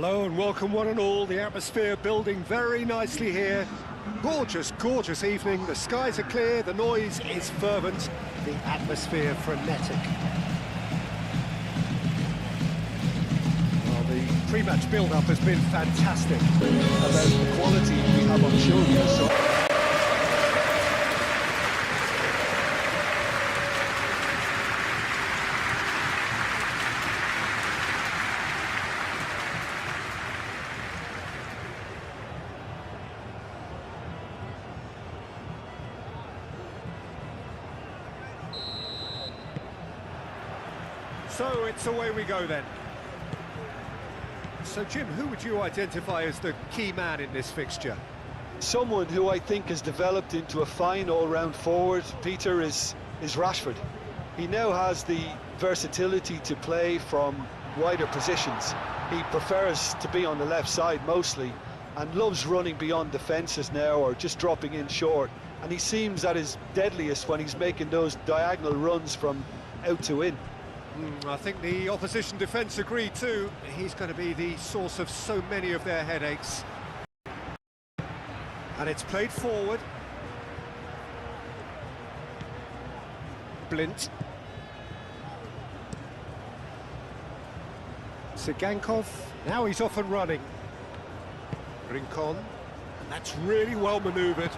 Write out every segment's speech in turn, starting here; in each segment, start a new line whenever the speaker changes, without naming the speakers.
Hello and welcome one and all. The atmosphere building very nicely here. Gorgeous, gorgeous evening. The skies are clear, the noise is fervent, the atmosphere frenetic. Well, the pre-match build-up has been fantastic.
About the quality we have on show here. So
So it's away we go then. So Jim, who would you identify as the key man in this fixture?
someone who I think has developed into a fine all-round forward, Peter, is Rashford. He now has the versatility to play from wider positions. He prefers to be on the left side mostly and loves running beyond defences now or just dropping in short. And he seems at his deadliest when he's making those diagonal runs from out to in.
I think the opposition defence agree too. He's going to be the source of so many of their headaches. And it's played forward. Blint. Sigankov, now he's off and running. Rincon, and that's really well manoeuvred.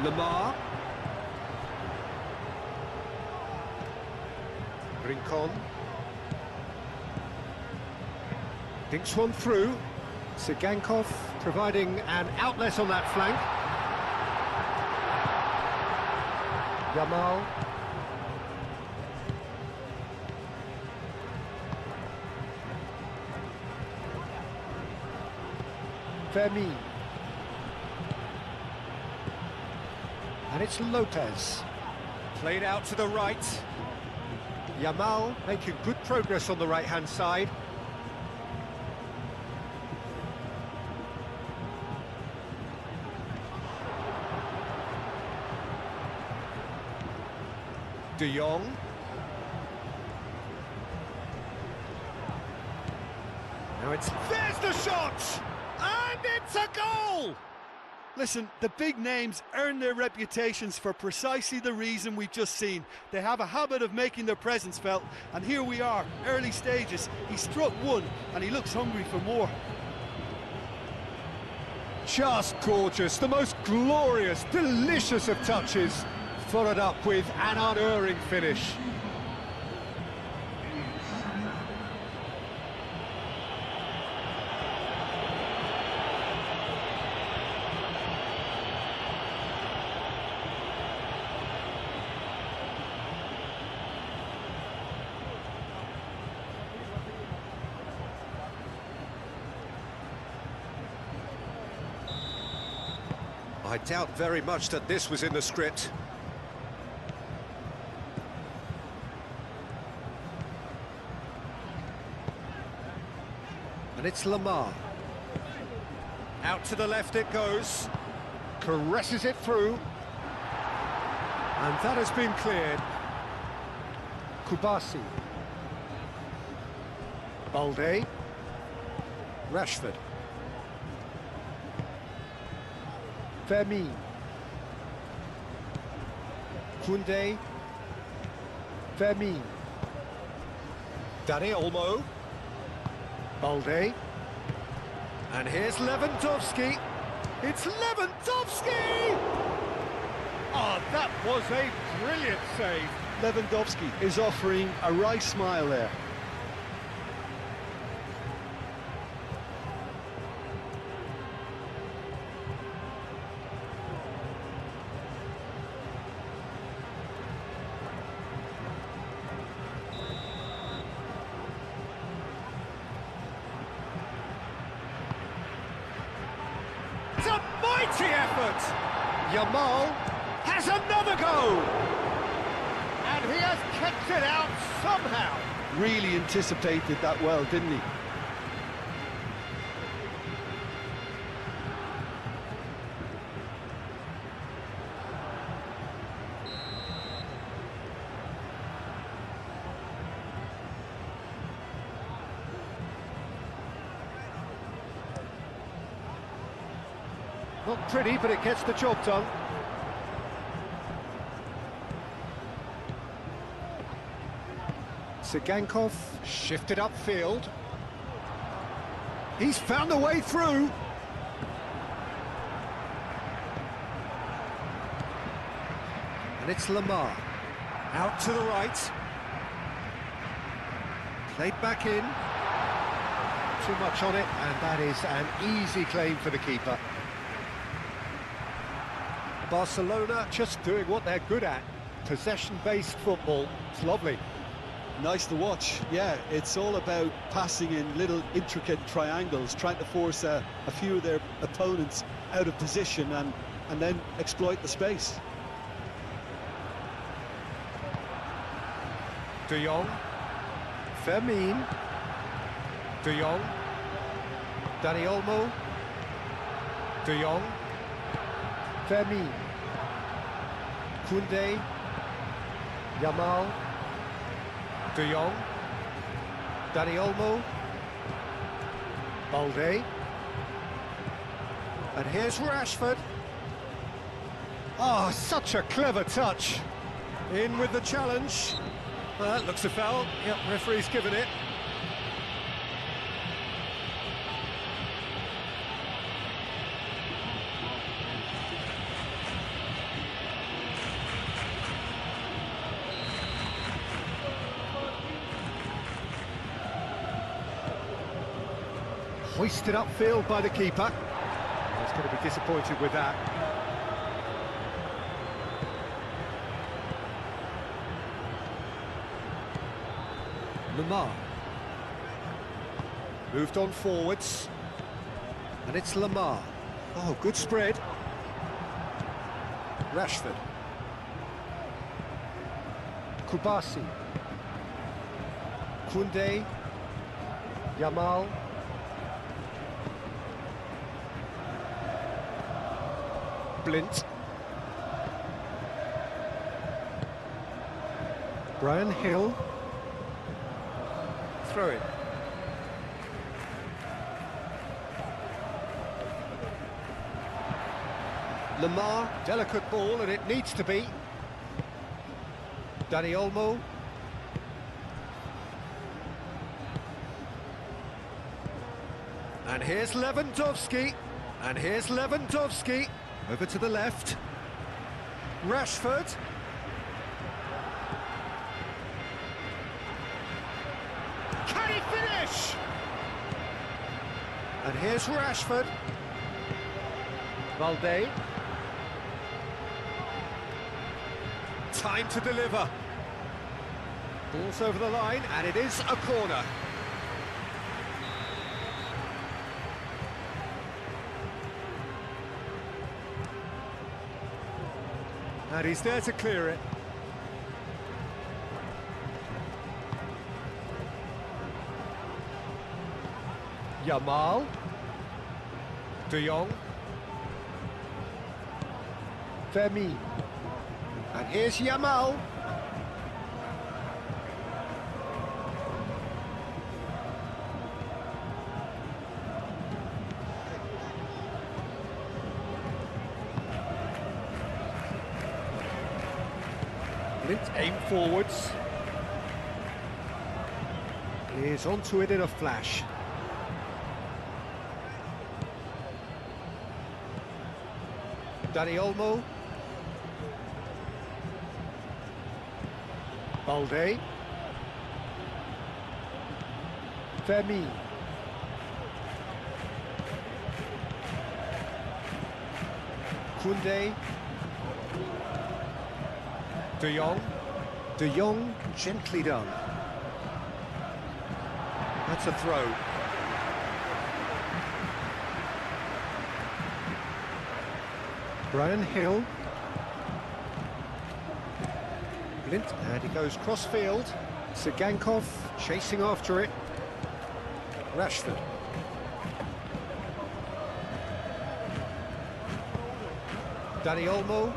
Lamar. Rincon. Dinks one through. Sigankov providing an outlet on that flank. Yamal. Fermin. And it's Lopez. Played out to the right. Yamal making good progress on the right-hand side. De Jong. Now there's the shot! And it's a goal!
Listen, the big names earn their reputations for precisely the reason we've just seen. They have a habit of making their presence felt, and here we are, early stages. He struck one, and he looks hungry for more.
Just gorgeous, the most glorious, delicious of touches, followed up with an unerring finish. I doubt very much that this was in the script. And it's Lamar. Out to the left it goes. Caresses it through. And that has been cleared. Kubasi. Balde. Rashford. Fermin. Koundé. Fermin. Dani Olmo. Balde. And here's Lewandowski. It's Lewandowski! Oh, that was a brilliant save.
Lewandowski is offering a wry smile there.
It's a mighty effort! Yamal has another go! And he has kicked it out somehow!
Really anticipated that well, didn't he?
Not pretty, but it gets the job done. Sigankov shifted upfield. He's found a way through. And it's Lamar. Out to the right. Played back in. Too much on it, and that is an easy claim for the keeper. Barcelona just doing what they're good at. Possession-based football. It's lovely.
Nice to watch. Yeah, it's all about passing in little intricate triangles, trying to force a few of their opponents out of position and then exploit the space.
De Jong. Fermin. De Jong. Dani Olmo. De Jong. Fermin. Koundé. Yamal. De Jong. Dani Olmo. Balde. And here's Rashford. Oh, such a clever touch. In with the challenge. Well, that looks a foul. Yep, referee's given it. Hoisted upfield by the keeper. He's going to be disappointed with that. Lamar. Moved on forwards. And it's Lamar. Oh, good spread. Rashford. Kubasi. Koundé. Yamal. Blint. Brian Hill. Throw it. Lamar, delicate ball, and it needs to be. Dani Olmo. And here's Lewandowski. And here's Lewandowski. Over to the left. Rashford. Can he finish? And here's Rashford. Balde. Time to deliver. Ball's over the line, and it is a corner. And he's there to clear it. Yamal. De Jong. Fermin. And here's Yamal. Blint aim forwards. Is onto it in a flash. Dani Olmo. Balde. Fermin. Koundé. De Jong. De Jong, gently done. That's a throw. Brian Hill. Blint, and he goes cross-field. Sigankov chasing after it. Rashford. Dani Olmo.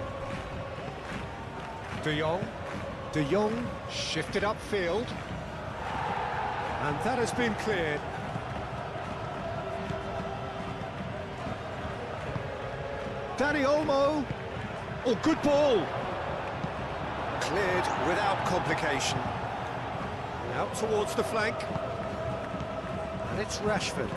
De Jong. De Jong shifted upfield. And that has been cleared. Danny Olmo. Oh, good ball. Cleared without complication. Out towards the flank. And it's Rashford.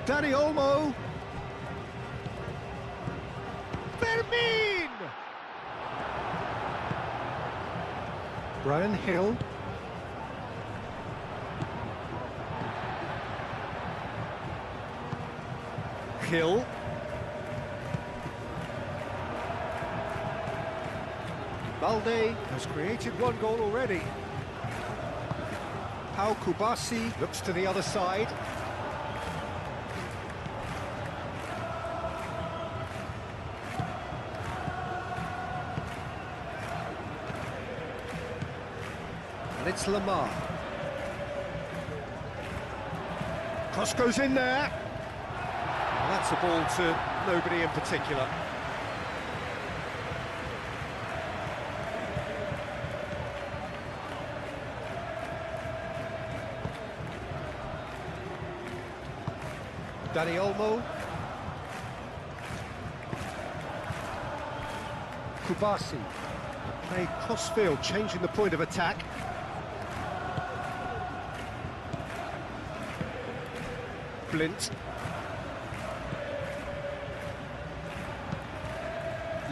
Danny Olmo. Fermin! Brian Hill. Hill. Balde has created one goal already. Pau Kubasi looks to the other side. And it's Lamar. Cross goes in there. And that's a ball to nobody in particular. Danny Olmo. Kubasi. Play cross-field, changing the point of attack. Blint.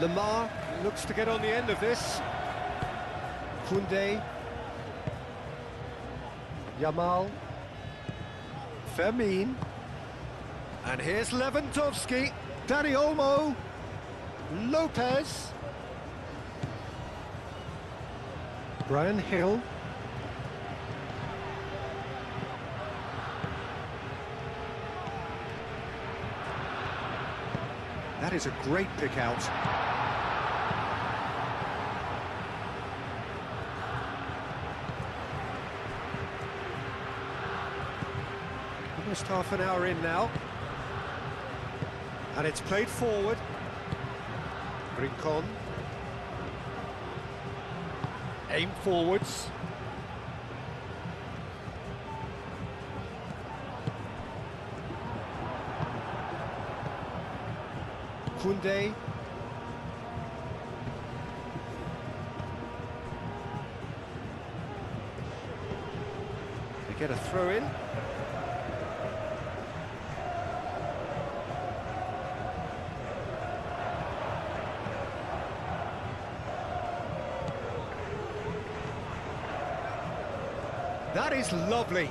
Lamar looks to get on the end of this. Koundé. Yamal. Fermin. And here's Lewandowski. Danny Olmo. Lopez. Brian Hill. That is a great pick out. Almost half an hour in now. And it's played forward. Rincon. Aim forwards. Koundé. They get a throw in. That is lovely.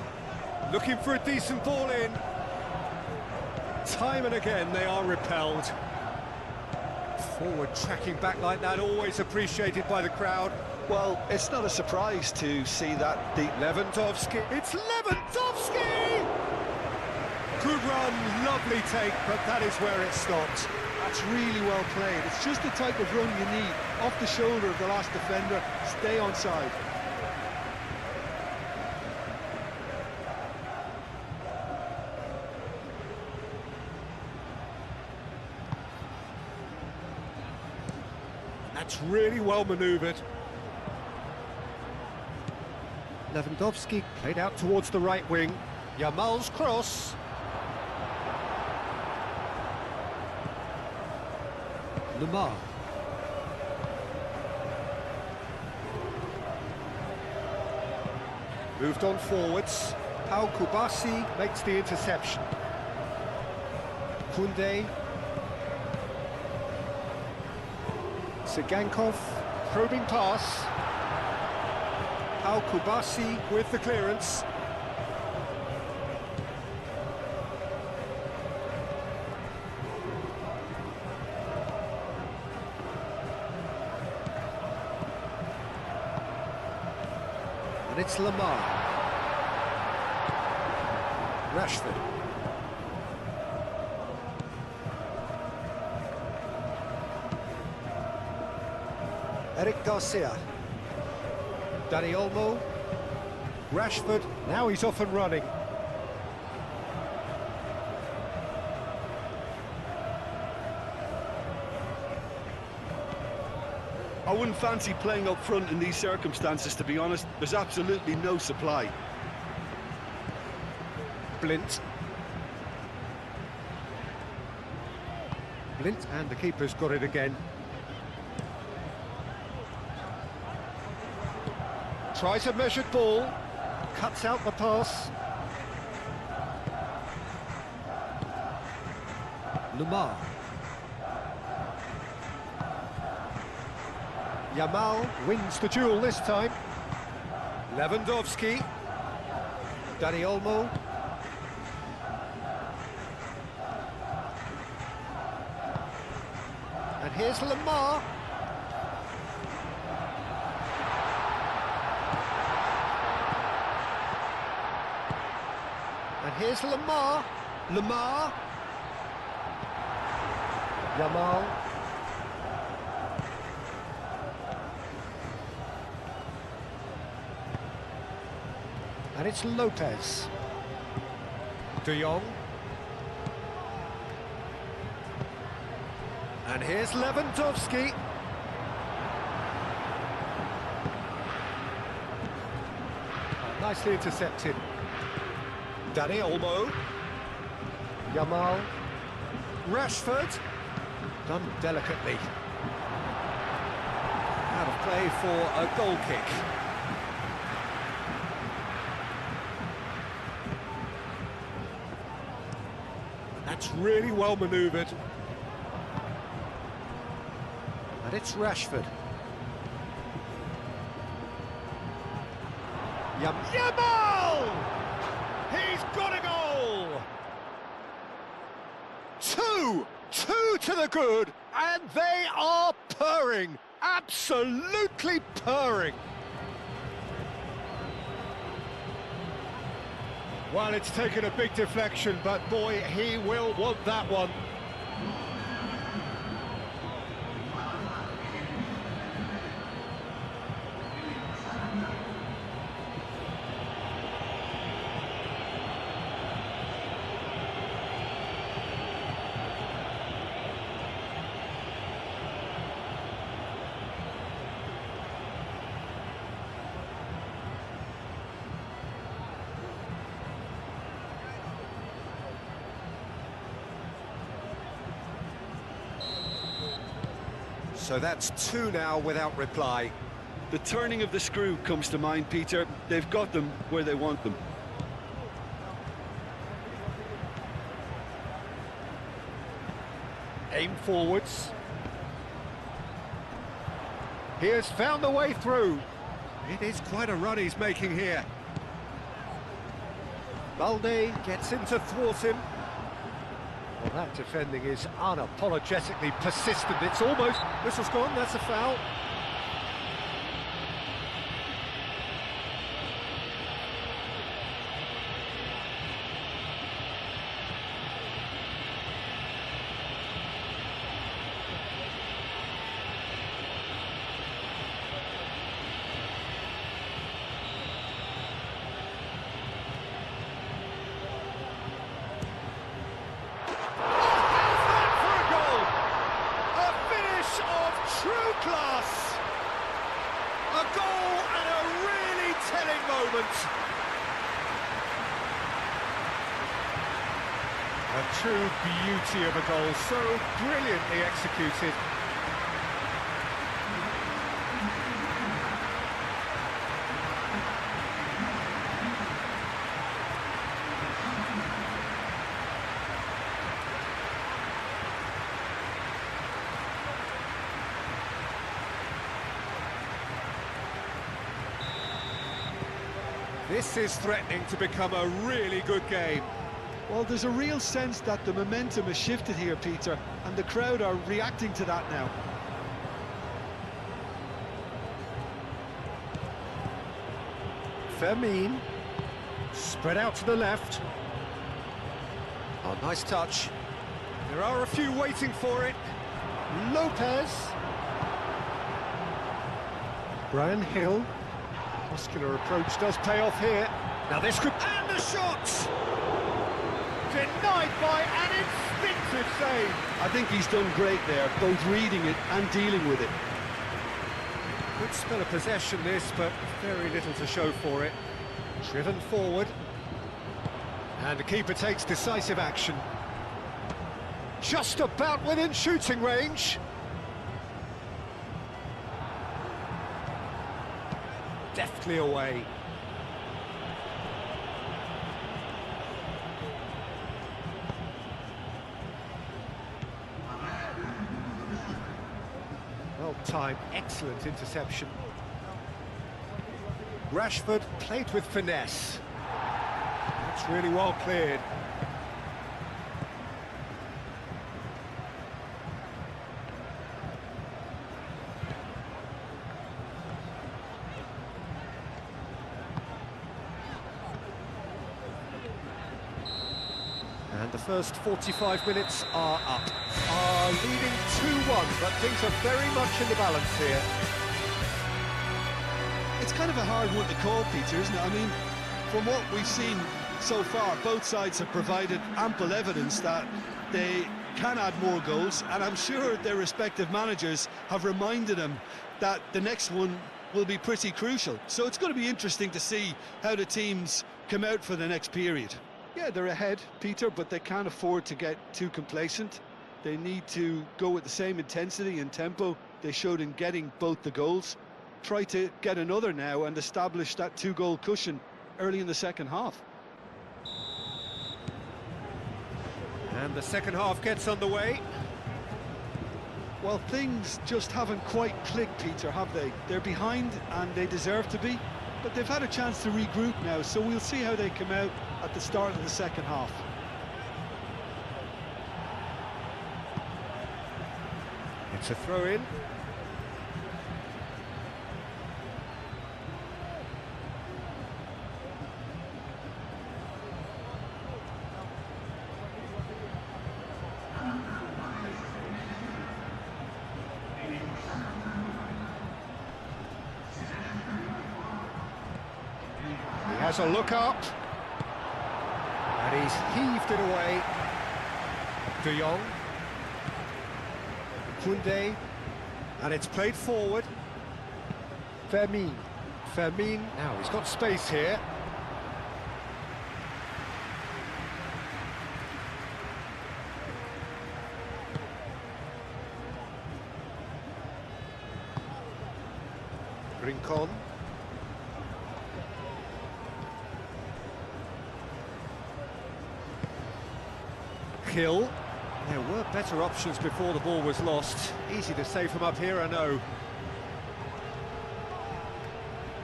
Looking for a decent ball in. Time and again they are repelled. Forward tracking back like that, always appreciated by the crowd.
Well, it's not a surprise to see that deep.
Lewandowski. It's Lewandowski! Good run, lovely take, but that is where it stopped.
That's really well played. It's just the type of run you need. Off the shoulder of the last defender, stay onside.
That's really well manoeuvred. Lewandowski played out towards the right wing. Yamal's cross. Lamar. Moved on forwards. Pau Kubasi makes the interception. Koundé. Sigankov, probing pass. Pau Kubasi with the clearance. And it's Lamar. Rashford. Eric Garcia. Danny Olmo. Rashford. Now he's off and running.
I wouldn't fancy playing up front in these circumstances, to be honest. There's absolutely no supply.
Blint. Blint, and the keeper's got it again. Tries a measured ball, cuts out the pass. Lamar. Yamal wins the duel this time. Lewandowski. Dani Olmo. And here's Lamar. And here's Lamar. Lamar. Yamal. And it's Lopez. De Jong. And here's Lewandowski. Nicely intercepted. Dani Olmo. Yamal. Rashford. Done delicately. Out of play for a goal kick. That's really well manoeuvred. And it's Rashford. Yamal! He's got a goal! Two to the good, and they are purring. Absolutely purring. Well, it's taken a big deflection, but boy, he will want that one. So that's two now without reply.
The turning of the screw comes to mind, Peter. They've got them where they want them.
Aim forwards. He has found the way through. It is quite a run he's making here. Balde gets in to thwart him. Well, that defending is unapologetically persistent. It's almost... Whistle's gone, that's a foul. Class! A goal and a really telling moment. A true beauty of a goal, so brilliantly executed. This is threatening to become a really good game.
Well, there's a real sense that the momentum has shifted here, Peter, and the crowd are reacting to that now.
Fermin, spread out to the left. Oh, nice touch. There are a few waiting for it. Lopez. Brian Hill. Muscular approach does pay off here. Now this could... And the shot! Denied by an instinctive save.
I think he's done great there, both reading it and dealing with it.
Good spell of possession this, but very little to show for it. Driven forward. And the keeper takes decisive action. Just about within shooting range. Deftly away. Well timed, excellent interception. Rashford played with finesse. That's really well cleared. And the first 45 minutes are up. Are leading 2-1, but things are very much in the balance here.
It's kind of a hard one to call, Peter, isn't it? I mean, from what we've seen so far, both sides have provided ample evidence that they can add more goals, and I'm sure their respective managers have reminded them that the next one will be pretty crucial. So it's going to be interesting to see how the teams come out for the next period. Yeah, they're ahead, Peter, but they can't afford to get too complacent. They need to go with the same intensity and tempo they showed in getting both the goals. Try to get another now and establish that two-goal cushion early in the second half.
And the second half gets underway.
Well, things just haven't quite clicked, Peter, have they? They're behind and they deserve to be, but they've had a chance to regroup now, so we'll see how they come out at the start of the second half.
It's a throw-in. He has a look up. And he's heaved it away. De Jong. Koundé. And it's played forward. Fermin. Now he's got space here. Rincon. Hill. There were better options before the ball was lost. Easy to save from up here, I know.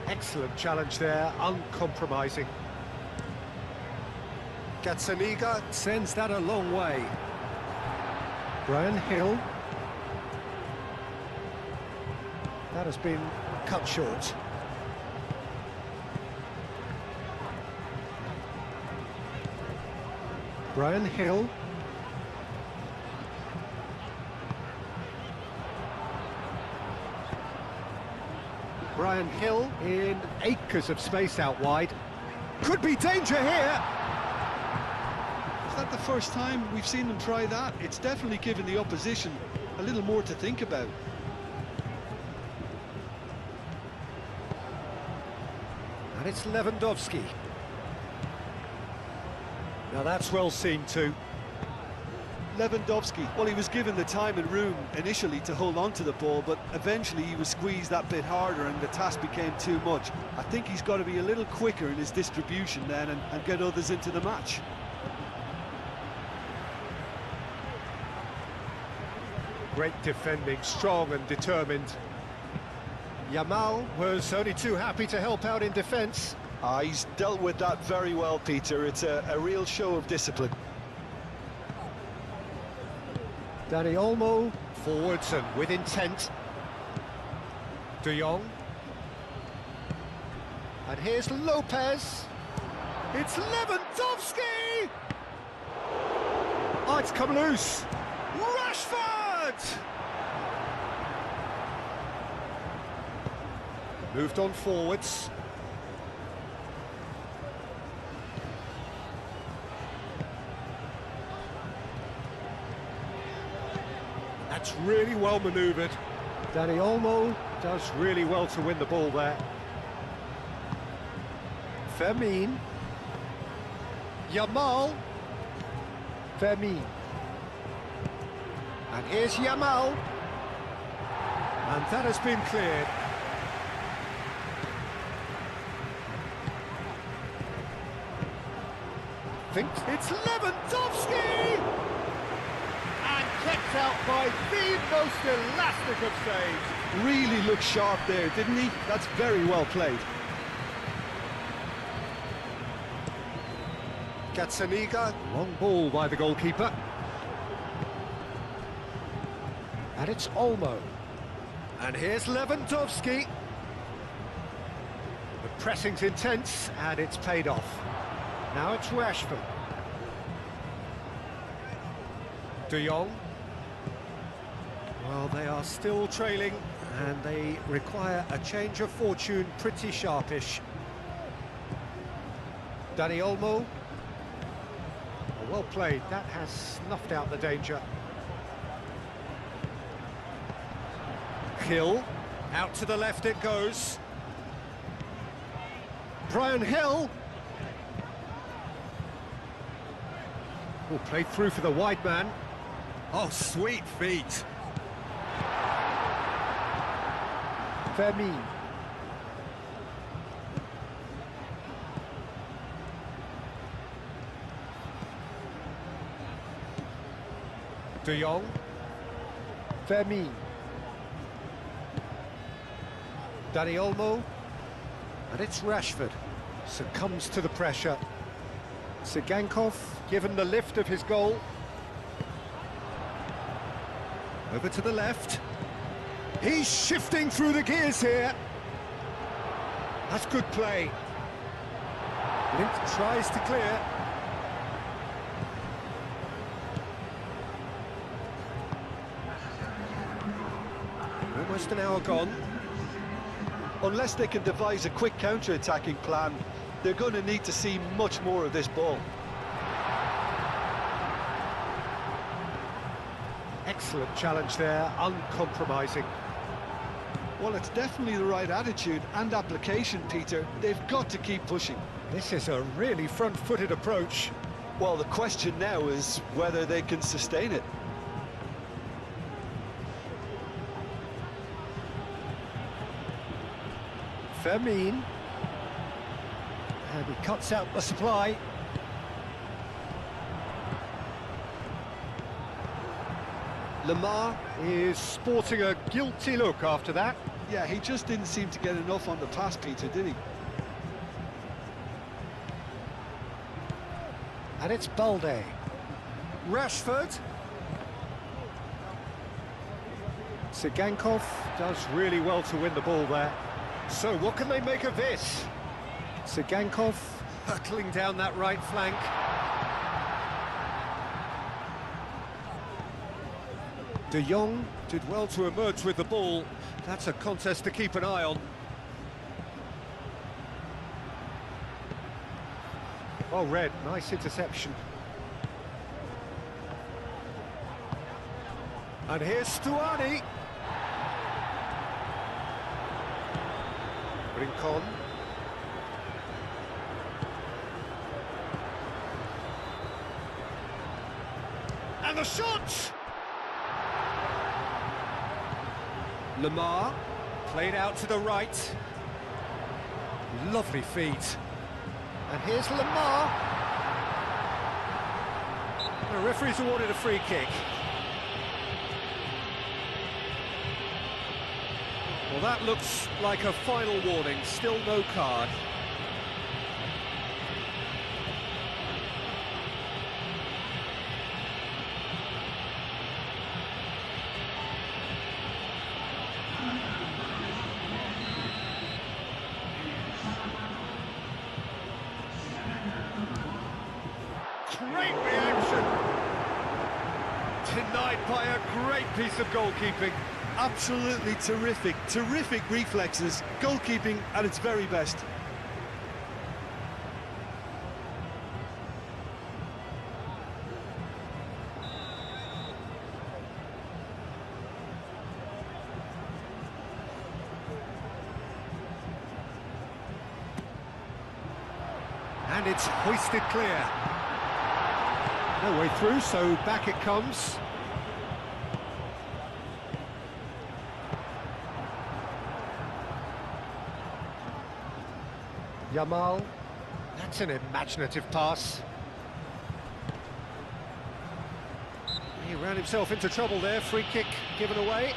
Excellent challenge there, uncompromising. Gazzaniga sends that a long way. Brian Hill. That has been cut short. Brian Hill. Brian Hill in acres of space out wide. Could be danger here.
Is that the first time we've seen them try that? It's definitely given the opposition a little more to think about.
And it's Lewandowski. Now that's well seen too.
Lewandowski, well, he was given the time and room initially to hold on to the ball, but eventually he was squeezed that bit harder and the task became too much. I think he's got to be a little quicker in his distribution then and get others into the match.
Great defending, strong and determined. Yamal was only too happy to help out in defence.
He's dealt with that very well, Peter. It's a real show of discipline.
Dani Olmo, forwards and with intent. De Jong. And here's Lopez. It's Lewandowski! Oh, it's come loose. Rashford! Moved on forwards. That's really well manoeuvred. Dani Olmo does really well to win the ball there. Fermin. Yamal. Fermin. And here's Yamal. And that has been cleared. Thinks it's Lewandowski! And kept out by the most elastic of saves.
Really looked sharp there, didn't he? That's very well played.
Gazzaniga, long ball by the goalkeeper. And it's Olmo. And here's Lewandowski. The pressing's intense, and it's paid off. Now it's Rashford. De Jong. Well, they are still trailing, and they require a change of fortune pretty sharpish. Dani Olmo. Well played, that has snuffed out the danger. Hill, out to the left it goes. Brian Hill. Oh, played through for the wide man. Oh, sweet feet. Fermin. De Jong. Fermin. Dani Olmo. And it's Rashford. Succumbs to the pressure. Sigankov, given the lift of his goal. Over to the left. He's shifting through the gears here. That's good play. Link tries to clear. Almost an hour gone.
Unless they can devise a quick counter-attacking plan, they're going to need to see much more of this ball.
Excellent challenge there, uncompromising.
Well, it's definitely the right attitude and application, Peter. They've got to keep pushing.
This is a really front-footed approach.
Well, the question now is whether they can sustain it.
Fermin. And he cuts out the supply. Lamar is sporting a guilty look after that.
Yeah, he just didn't seem to get enough on the pass, Peter, did he?
And it's Balde. Rashford. Sigankov does really well to win the ball there. So what can they make of this? Sigankov hurtling down that right flank. De Jong did well to emerge with the ball. That's a contest to keep an eye on. Oh, Red, nice interception. And here's Stuani. Rincon. And the shot! Lamar, played out to the right. Lovely feet. And here's Lamar. The referee's awarded a free kick. Well, that looks like a final warning, still no card. Great reaction! Denied by a great piece of goalkeeping.
Absolutely terrific, terrific reflexes, goalkeeping at its very best.
And it's hoisted clear. No way through, so back it comes. Yamal. That's an imaginative pass. He ran himself into trouble there. Free kick given away.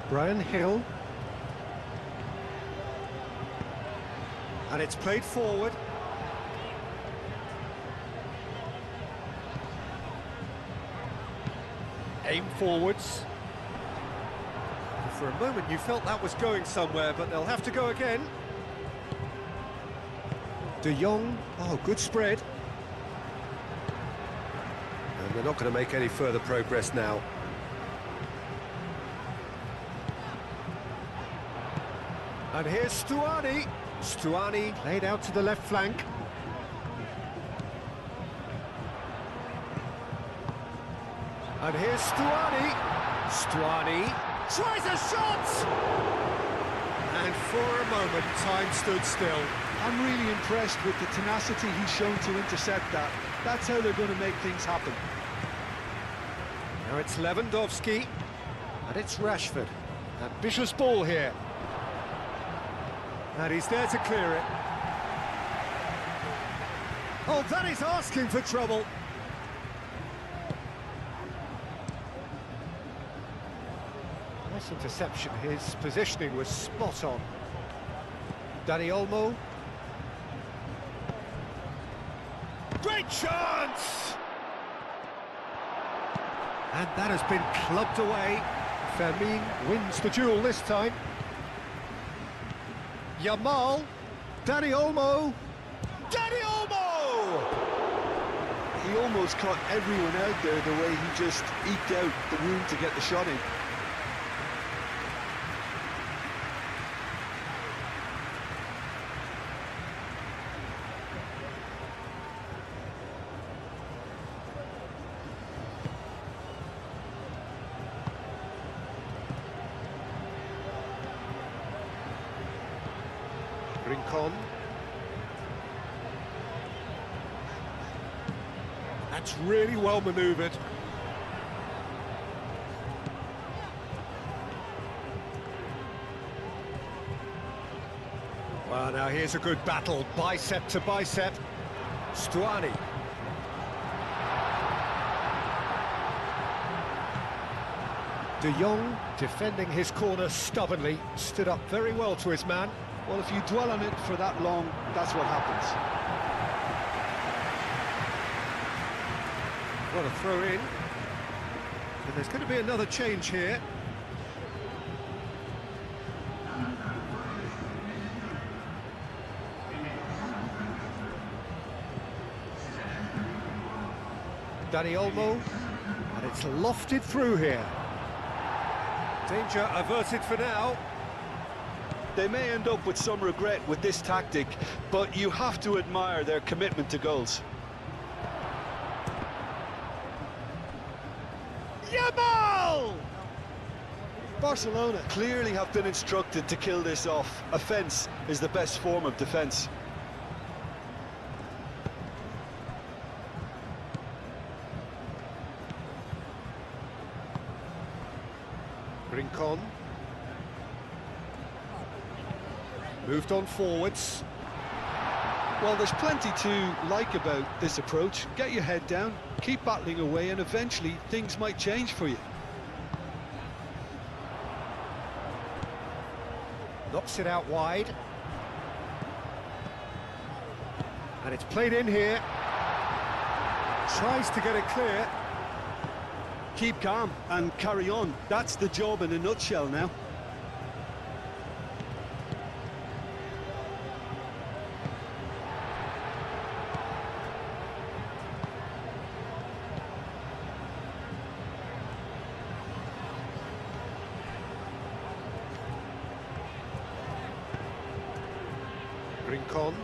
Brian Hill. And it's played forward. Aim forwards. For a moment you felt that was going somewhere, but they'll have to go again. De Jong. Oh, good spread. And they're not going to make any further progress now. And here's Stuani. Stuani laid out to the left flank. And here's Stuani. Stuani tries a shot! And for a moment, time stood still.
I'm really impressed with the tenacity he's shown to intercept that. That's how they're going to make things happen.
Now it's Lewandowski. And it's Rashford. Ambitious ball here. And he's there to clear it. Oh, that is asking for trouble. Nice interception. His positioning was spot on. Dani Olmo. Great chance! And that has been clubbed away. Fermin wins the duel this time. Yamal, Dani Olmo, Dani Olmo!
He almost caught everyone out there the way he just eked out the room to get the shot in.
Rincon. That's really well manoeuvred. Well, now here's a good battle, bicep to bicep. Stuani. De Jong, defending his corner stubbornly, stood up very well to his man.
Well, if you dwell on it for that long, that's what happens.
What a throw in. And there's going to be another change here. Dani Olmo. And it's lofted through here. Danger averted for now.
They may end up with some regret with this tactic, but you have to admire their commitment to goals.
Yamal!
Barcelona clearly have been instructed to kill this off. Offence is the best form of defence.
Rincon. Moved on forwards.
Well, there's plenty to like about this approach. Get your head down, keep battling away, and eventually things might change for you.
Knocks it out wide. And it's played in here. Tries to get it clear.
Keep calm and carry on. That's the job in a nutshell now.
Rincon.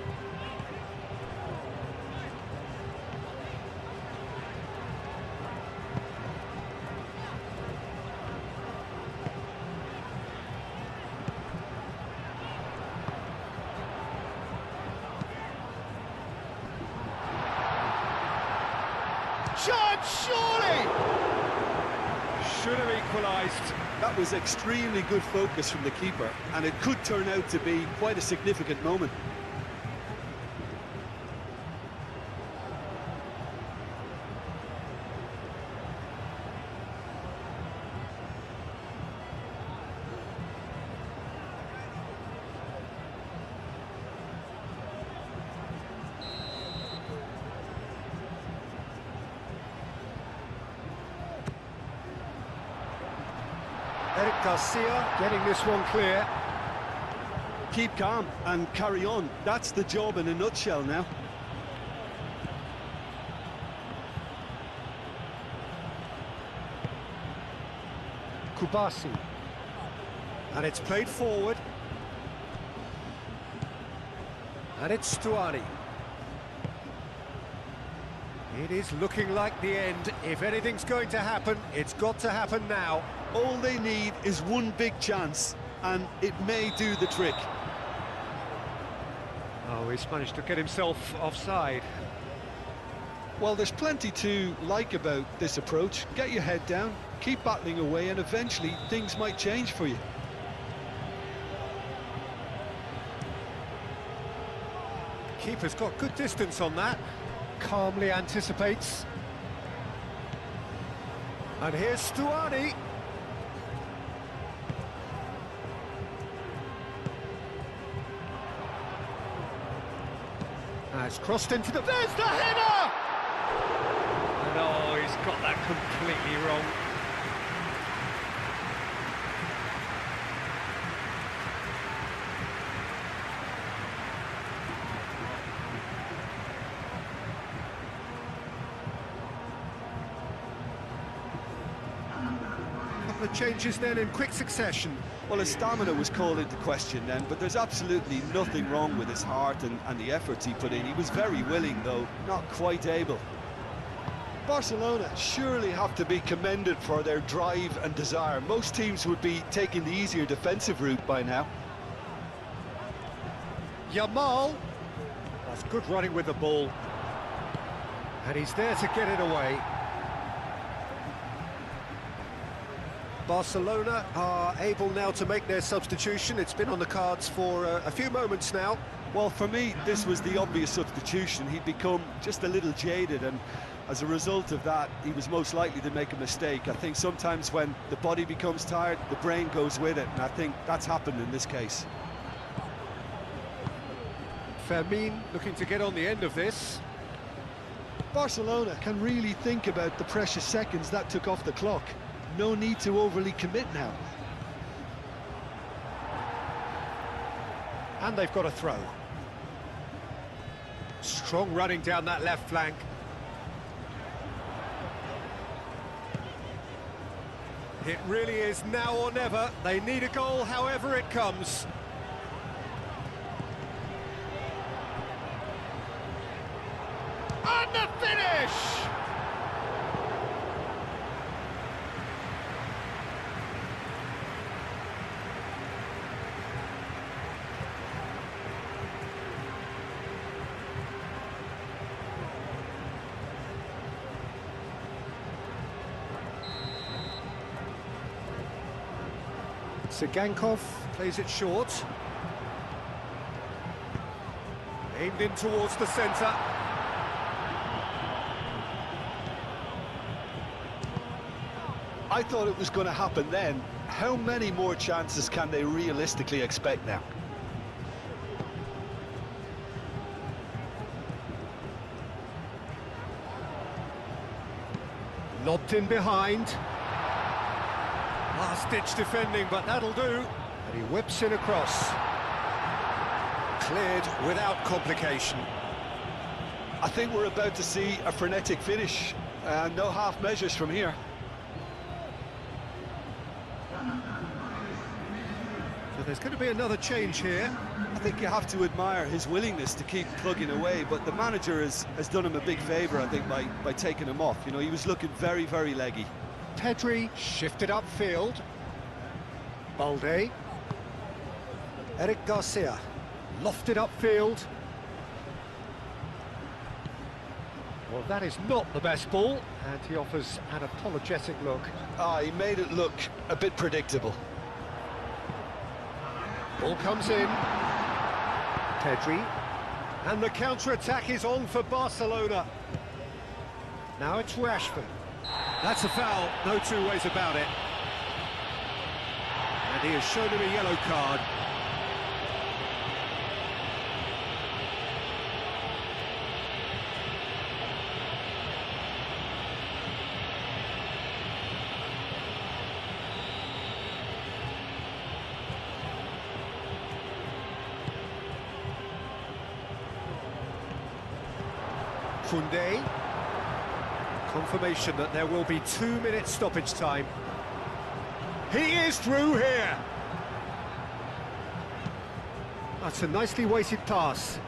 Shot, surely! Should have equalised.
That was extremely good focus from the keeper, and it could turn out to be quite a significant moment.
Eric Garcia getting this one clear.
Keep calm and carry on. That's the job in a nutshell now.
Kubasi. And it's played forward. And it's Stuani. It is looking like the end. If anything's going to happen, it's got to happen now.
All they need is one big chance, and it may do the trick.
Oh, he's managed to get himself offside.
Well, there's plenty to like about this approach. Get your head down, keep battling away, and eventually things might change for you.
Keeper's got good distance on that. Calmly anticipates. And here's Stuani. It's crossed into the... There's the header! And oh, he's got that completely wrong. Couple of changes then in quick succession.
Well, his stamina was called into question then, but there's absolutely nothing wrong with his heart and the efforts he put in. He was very willing, though, not quite able. Barcelona surely have to be commended for their drive and desire. Most teams would be taking the easier defensive route by now.
Yamal. That's good running with the ball. And he's there to get it away. Barcelona are able now to make their substitution. It's been on the cards for a few moments now.
Well, for me, this was the obvious substitution. He'd become just a little jaded, and as a result of that, he was most likely to make a mistake. I think sometimes when the body becomes tired, the brain goes with it, and I think that's happened in this case.
Fermin looking to get on the end of this.
Barcelona can really think about the precious seconds that took off the clock. No need to overly commit now.
And they've got a throw. Strong running down that left flank. It really is now or never. They need a goal however it comes. And the finish! Sigankov plays it short. Aimed in towards the centre.
I thought it was going to happen then. How many more chances can they realistically expect now?
Lobbed in behind. Last-ditch defending, but that'll do. And he whips in across. Cleared without complication.
I think we're about to see a frenetic finish. No half measures from here.
And there's going to be another change here.
I think you have to admire his willingness to keep plugging away, but the manager has done him a big favour, I think, by taking him off. You know, he was looking very, very leggy.
Pedri shifted upfield. Balde. Eric Garcia lofted upfield. Well, that is not the best ball, and he offers an apologetic look.
He made it look a bit predictable.
Ball comes in. Pedri. And the counter-attack is on for Barcelona. Now it's Rashford.
That's a foul, no two ways about it. And he has shown him a yellow card.
Koundé. Confirmation that there will be 2 minutes stoppage time. He is through here. That's a nicely weighted pass.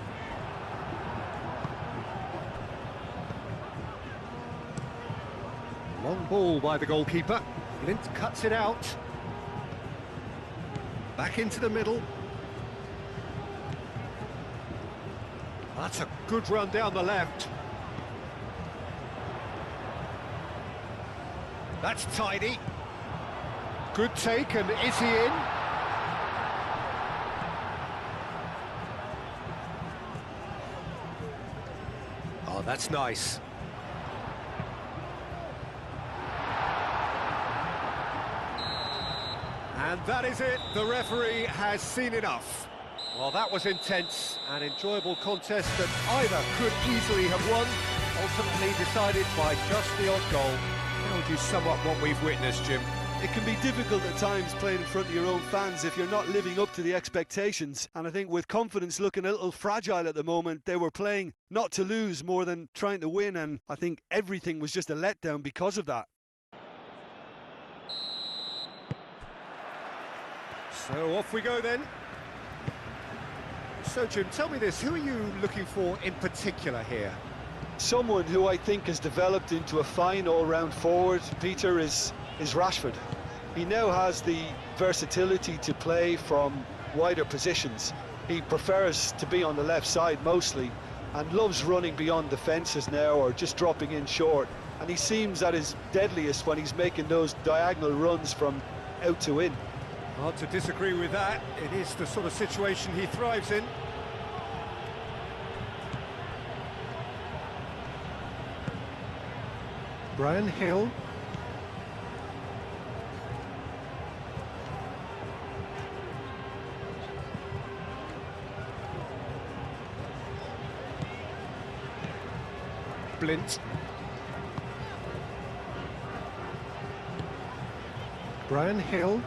Long ball by the goalkeeper. Lint cuts it out. Back into the middle. That's a good run down the left. That's tidy. Good take, and is he in? Oh, that's nice. And that is it. The referee has seen enough. Well, that was intense, an enjoyable contest that either could easily have won, ultimately decided by just the odd goal. How would you sum up what we've witnessed, Jim?
It can be difficult at times playing in front of your own fans if you're not living up to the expectations. And I think with confidence looking a little fragile at the moment, they were playing not to lose more than trying to win. And I think everything was just a letdown because of that.
So off we go then. So, Jim, tell me this, who are you looking for in particular here?
Someone who I think has developed into a fine all-round forward, Peter, is Rashford. He now has the versatility to play from wider positions. He prefers to be on the left side mostly and loves running beyond defences now or just dropping in short. And he seems at his deadliest when he's making those diagonal runs from out to in.
Hard to disagree with that. It is the sort of situation he thrives in. Brian Hill. Blint. Brian Hill.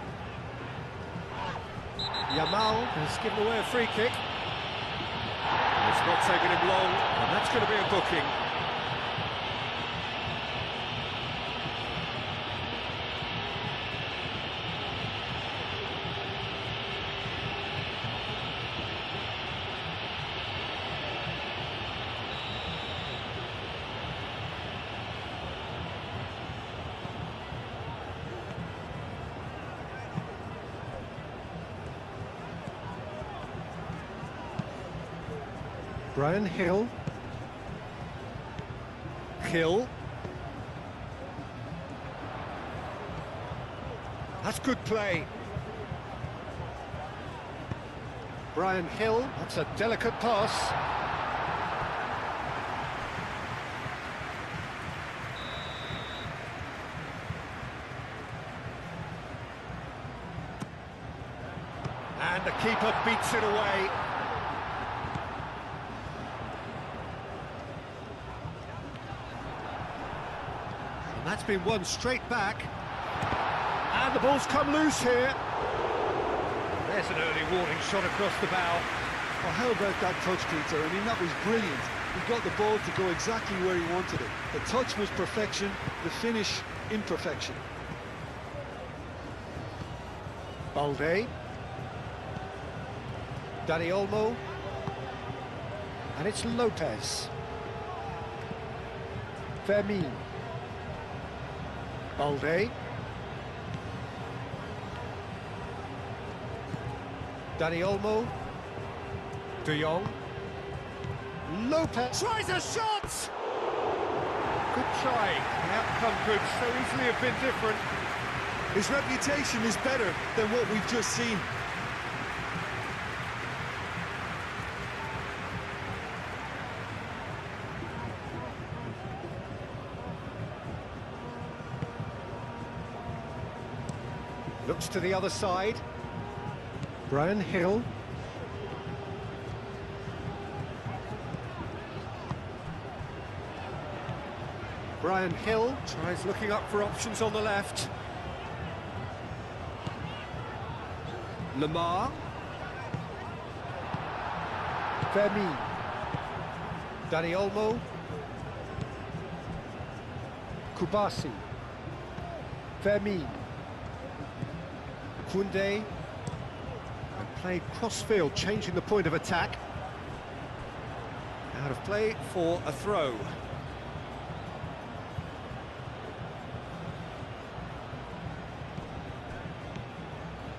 Yamal has given away a free kick. It's not taking him long, and that's going to be a booking. Brian Hill. Hill. That's good play. Brian Hill, that's a delicate pass. And the keeper beats it away. That's been won straight back. And the ball's come loose here. There's an early warning shot across the bow.
Well, how about that touch, Peter? I mean, that was brilliant. He got the ball to go exactly where he wanted it. The touch was perfection, the finish imperfection.
Balde. Dani Olmo. And it's Lopez. Fermin. Balde. Dani Olmo. De Jong. Lopez tries a shot! Good try. The outcome could so easily have been different.
His reputation is better than what we've just seen.
Looks to the other side. Brian Hill. Brian Hill tries looking up for options on the left. Lamar. Fermin. Dani Olmo. Kubasi. Fermin. Koundé. And played cross-field, changing the point of attack. Out of play for a throw.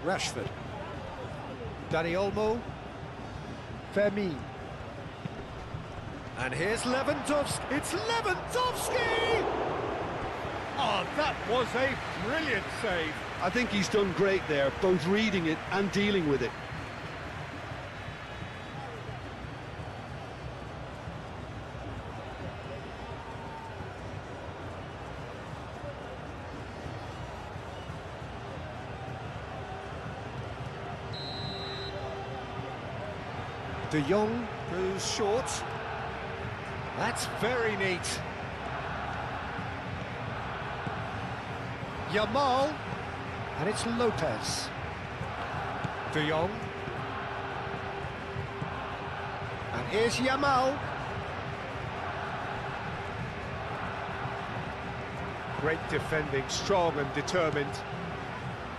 Rashford. Dani Olmo. Fermin. And here's Lewandowski. It's Lewandowski! Oh, that was a brilliant save.
I think he's done great there, both reading it and dealing with it.
De Jong goes short. That's very neat. Yamal. And it's Lopez. De Jong. And here's Yamal. Great defending, strong and determined.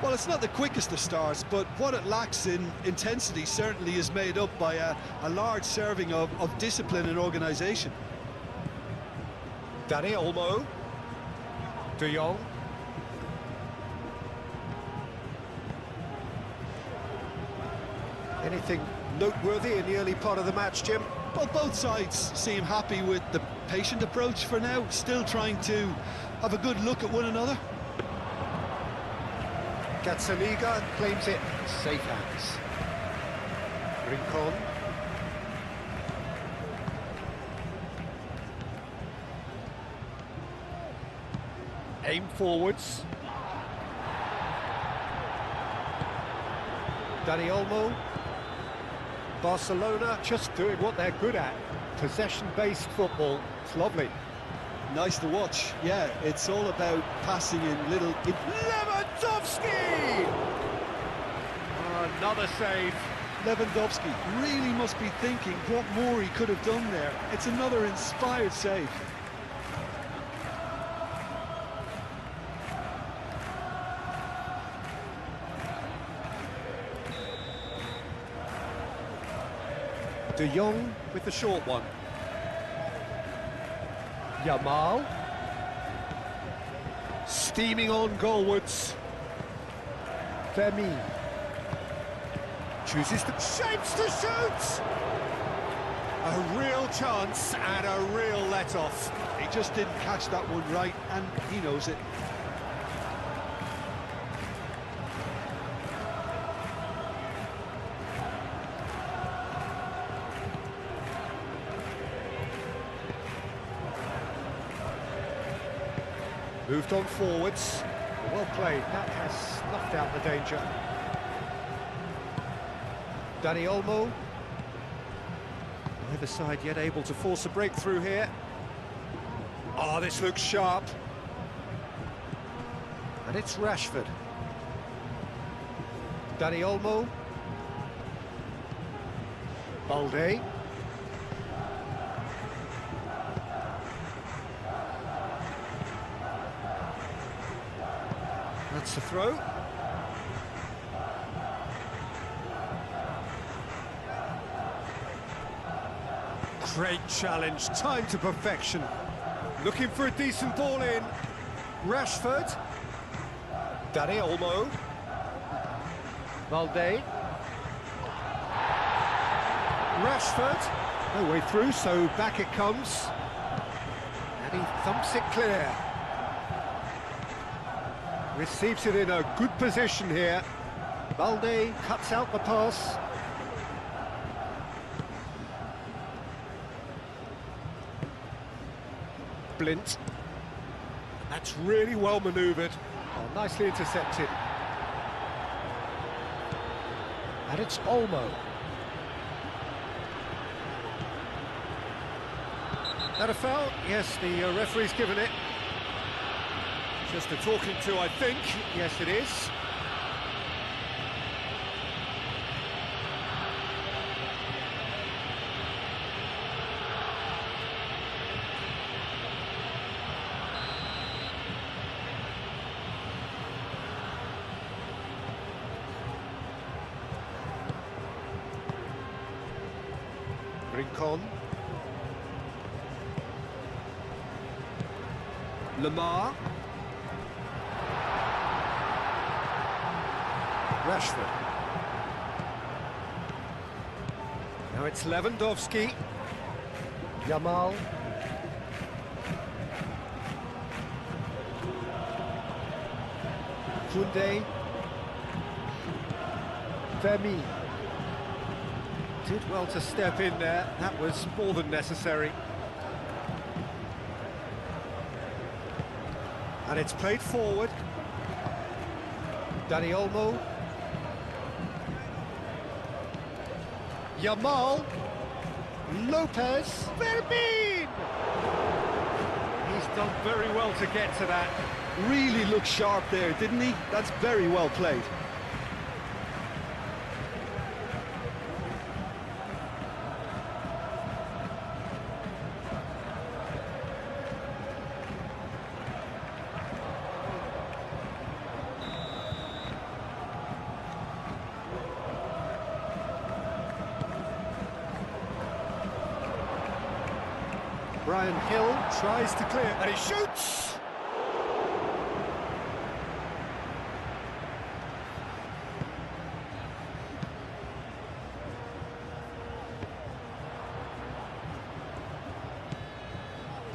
Well, it's not the quickest of starts, but what it lacks in intensity certainly is made up by a large serving of discipline and organisation.
Dani Olmo. De Jong. Anything noteworthy in the early part of the match, Jim?
Well, both sides seem happy with the patient approach for now, still trying to have a good look at one another.
Liga claims it. Safe hands. Rincon. Aim forwards. Dani Olmo. Barcelona just doing what they're good at. Possession-based football. It's lovely.
Nice to watch. Yeah, it's all about passing in little...
Lewandowski! Oh, another save.
Lewandowski really must be thinking what more he could have done there. It's another inspired save.
De Jong with the short one. Yamal. Steaming on goalwards. Fermin. Chooses the shapes to shoot! A real chance and a real let-off.
He just didn't catch that one right, and he knows it.
Moved on forwards. Well played. That has snuffed out the danger. Dani Olmo. Neither side yet able to force a breakthrough here. Oh, this looks sharp. And it's Rashford. Dani Olmo. Balde. That's the throw. Great challenge, timed to perfection. Looking for a decent ball in. Rashford. Dani Olmo. Valde. Rashford. No way through, so back it comes. And he thumps it clear. Receives it in a good position here. Valde cuts out the pass. Blint. That's really well manoeuvred. Oh, nicely intercepted. And it's Olmo. That a foul? Yes, the referee's given it. Just a talking to, I think. Yes, it is. Rincon. Lamar. Rashford. Now it's Lewandowski. Yamal. Koundé. Vermi. Did well to step in there. That was more than necessary. And it's played forward. Dani Olmo. Yamal. Lopez. Fermin! He's done very well to get to that.
Really looked sharp there, didn't he? That's very well played.
Brian Hill tries to clear, and he shoots!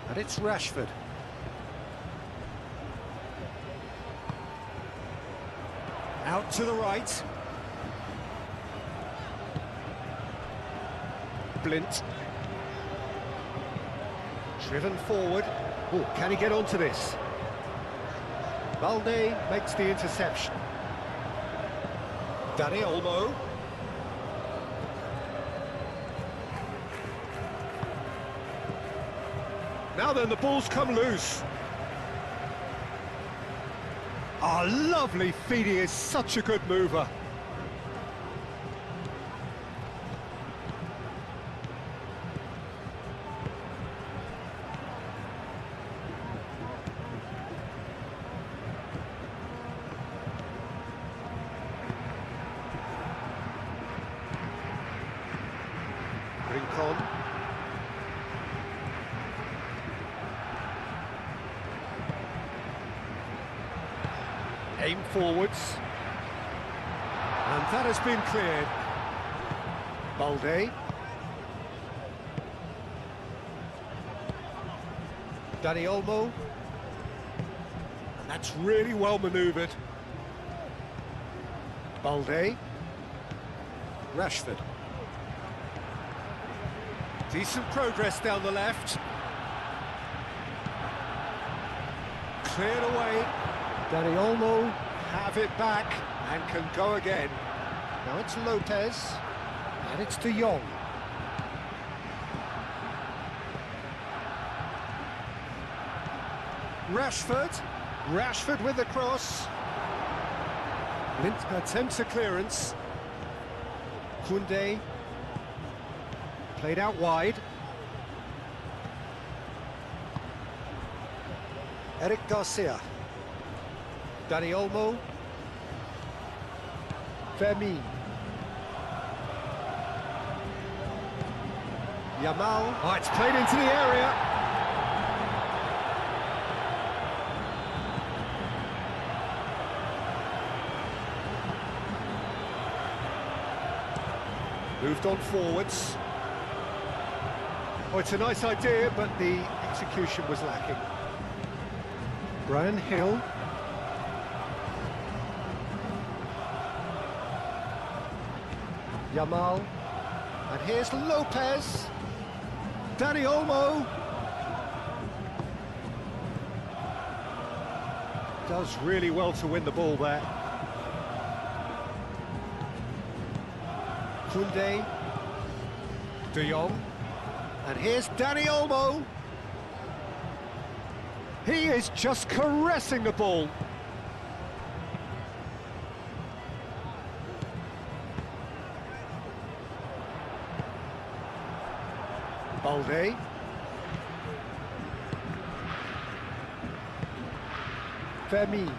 And it's Rashford. Out to the right. Blint. Driven forward. Oh, can he get onto this? Valde makes the interception. Dani Olmo. Now then, the ball's come loose. Oh, lovely feed. He is such a good mover. Rincon. Aim forwards. And that has been cleared. Balde. Dani Olmo. And that's really well manoeuvred. Balde. Rashford. Decent progress down the left. Cleared away. Dani Olmo have it back and can go again. Now it's Lopez, and it's De Jong. Rashford with the cross. Blint attempts a clearance. Koundé. Played out wide. Eric Garcia. Dani Olmo. Fermin. Yamal. Oh, it's played into the area. Moved on forwards. Oh, it's a nice idea, but the execution was lacking. Brian Hill. Yamal. And here's Lopez. Dani Olmo. Does really well to win the ball there. Koundé. De Jong. And here's Dani Olmo. He is just caressing the ball. Balde. Fermin.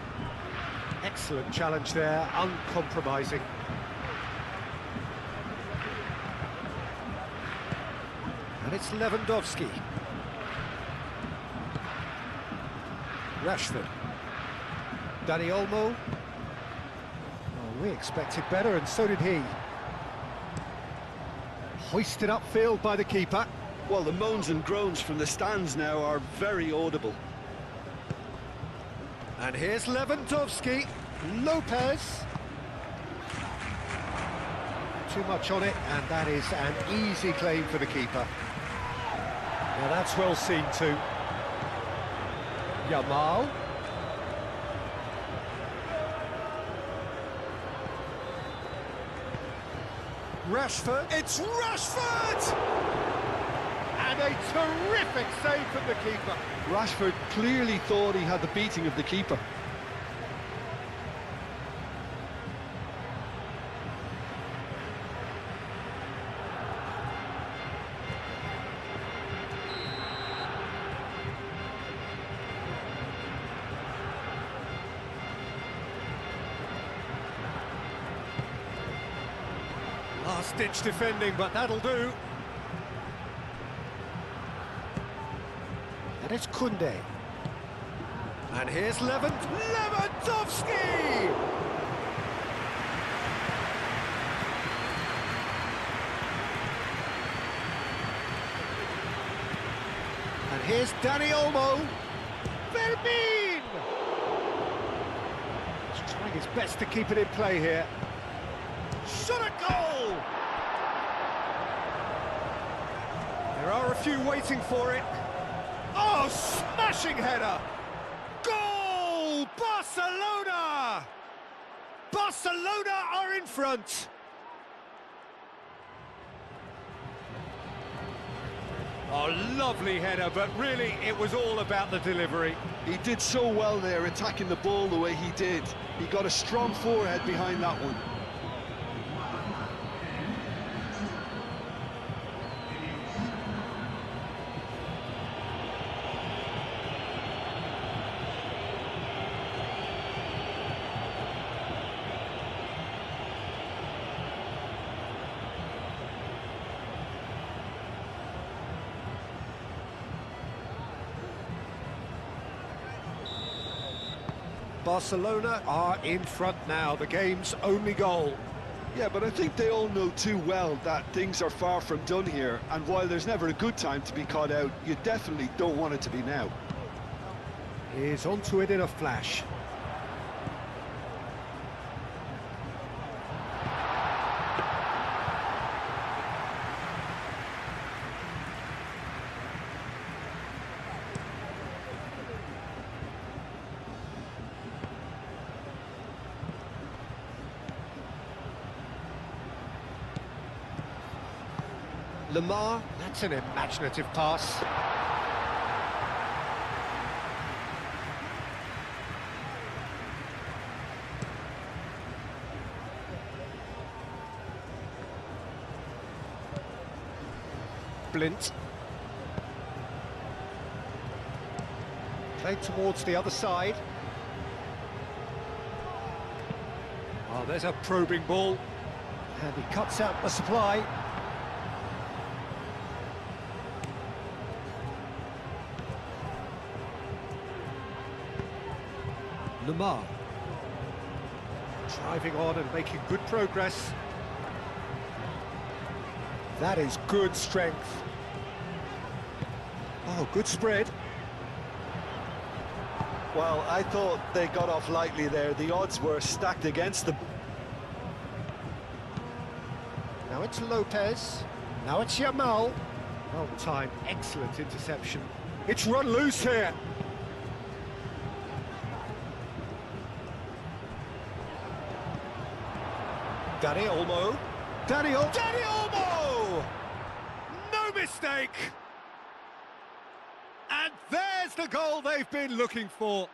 Excellent challenge there, uncompromising. And it's Lewandowski. Rashford. Dani Olmo. Oh, we expected better, and so did he. Hoisted upfield by the keeper.
Well, the moans and groans from the stands now are very audible.
And here's Lewandowski. Lopez. Too much on it, and that is an easy claim for the keeper. Now that's well seen too. Yamal. Rashford. It's Rashford! And a terrific save from the keeper.
Rashford clearly thought he had the beating of the keeper.
Last-ditch defending, but that'll do. And it's Koundé. And here's Lewandowski! And here's Dani Olmo. Fermin! He's trying his best to keep it in play here. Shot a goal! There are a few waiting for it. Oh, smashing header! Goal! Barcelona! Barcelona are in front! Oh, lovely header, but really it was all about the delivery.
He did so well there, attacking the ball the way he did. He got a strong forehead behind that one.
Barcelona are in front now, the game's only goal.
Yeah, but I think they all know too well that things are far from done here, and while there's never a good time to be caught out, you definitely don't want it to be now.
He's onto it in a flash. Lamar, that's an imaginative pass. Blint. Played towards the other side. Oh, there's a probing ball. And he cuts out the supply. Lamar. Driving on and making good progress. That is good strength. Oh, good spread.
Well, I thought they got off lightly there. The odds were stacked against them.
Now it's Lopez. Now it's Yamal. Well timed, excellent interception. It's run loose here. Dani Olmo. Dani Olmo! No mistake! And there's the goal they've been looking for.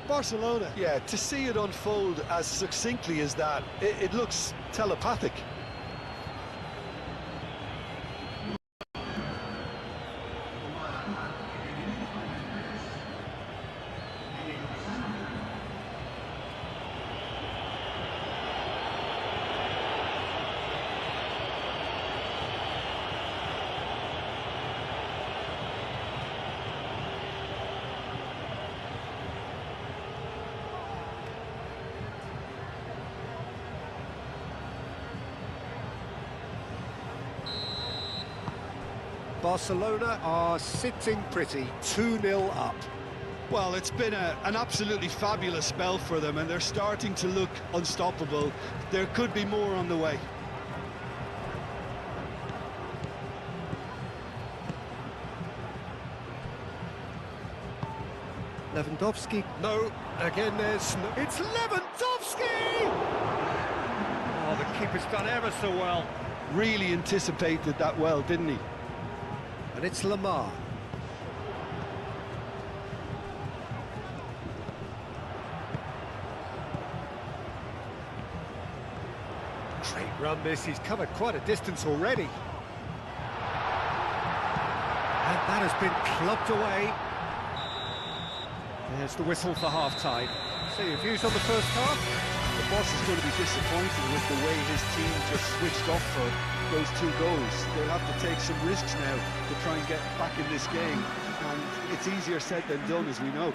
Barcelona.
Yeah, to see it unfold as succinctly as that, it looks telepathic.
Barcelona are sitting pretty, 2-0 up.
Well, it's been an absolutely fabulous spell for them, and they're starting to look unstoppable. There could be more on the way.
Lewandowski, no, again there's no, it's Lewandowski! Oh, the keeper's done ever so well.
Really anticipated that well, didn't he?
And it's Lamar. Great run this, he's covered quite a distance already. And that has been clubbed away. There's the whistle for half-time. So your views on the first half?
The boss is going to be disappointed with the way his team just switched off for those 2 goals. They'll have to take some risks now to try and get back in this game, and it's easier said than done, as we know.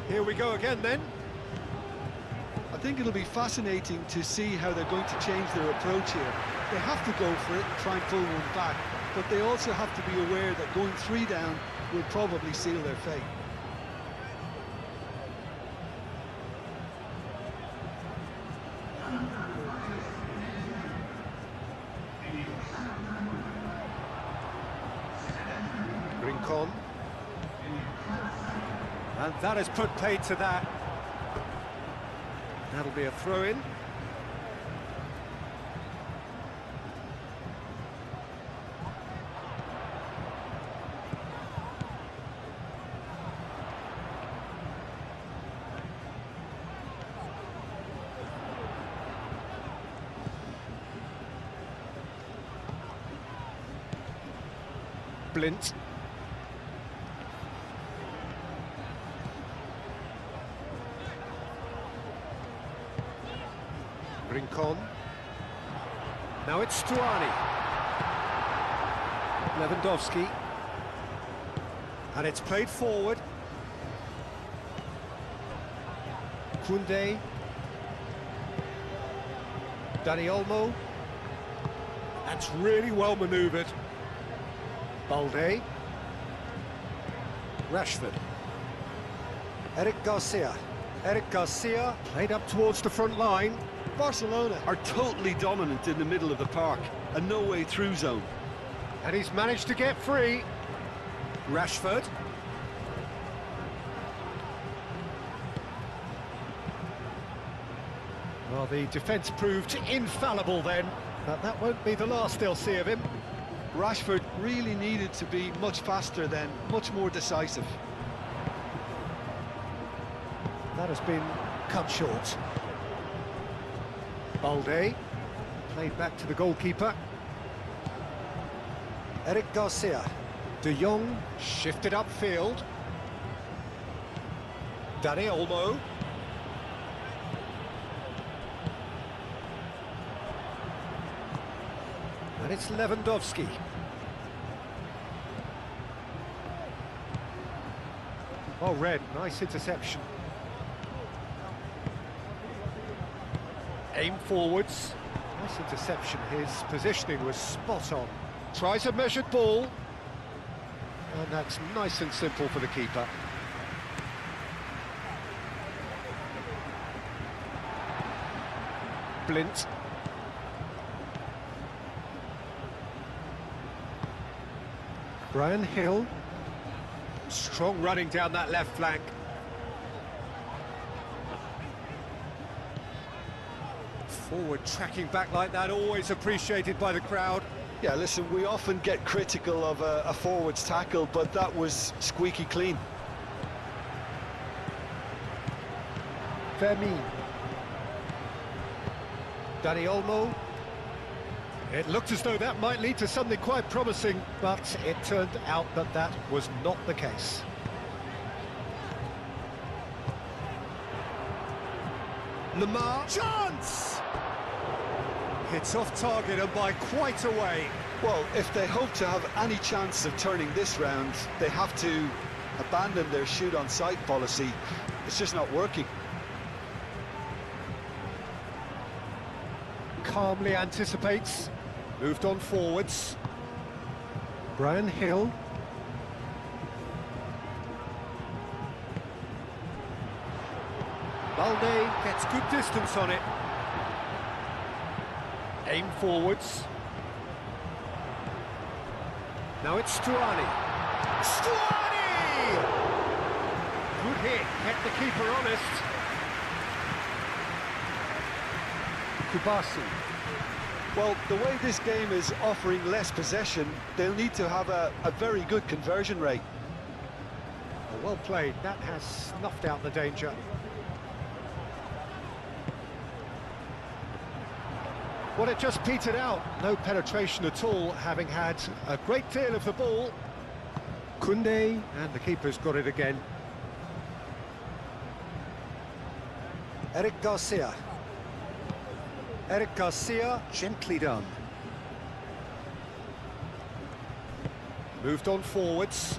Here we go again then.
I think it'll be fascinating to see how they're going to change their approach here. They have to go for it and try and pull one back, but they also have to be aware that going 3 down will probably seal their fate.
Rincon. And that has put paid to that. That'll be a throw-in. Blint. Rincon. Now it's Stuani. Lewandowski. And it's played forward. Koundé. Dani Olmo. That's really well manoeuvred. Balde. Rashford. Eric Garcia played up towards the front line.
Barcelona are totally dominant in the middle of the park, a no-way through zone.
And he's managed to get free. Rashford. Well, the defence proved infallible then, but that won't be the last they'll see of him.
Rashford really needed to be much faster then, much more decisive.
That has been cut short. Balde, played back to the goalkeeper. Eric Garcia. De Jong, shifted upfield. Dani Olmo. And it's Lewandowski. Oh, Red, nice interception. Aim forwards. Nice interception. His positioning was spot on. Tries a measured ball. And that's nice and simple for the keeper. Blint. Brian Hill. Strong running down that left flank. Forward tracking back like that, always appreciated by the crowd.
Yeah, listen, we often get critical of a forward's tackle, but that was squeaky clean.
Fermin. Dani Olmo. It looked as though that might lead to something quite promising, but it turned out that that was not the case. Lamar, chance! Hits off target and by quite a way.
Well, if they hope to have any chance of turning this round, they have to abandon their shoot on sight policy. It's just not working.
Calmly anticipates, moved on forwards. Brian Hill. Balde gets good distance on it. Aim forwards. Now it's Stuani. Stuani! Good hit, kept the keeper honest. Kubasi.
Well, the way this game is offering less possession, they'll need to have a very good conversion rate.
Well played, that has snuffed out the danger. Well, it just petered out, no penetration at all, having had a great deal of the ball. Koundé, and the keeper's got it again. Eric Garcia. Eric Garcia, gently done. Moved on forwards.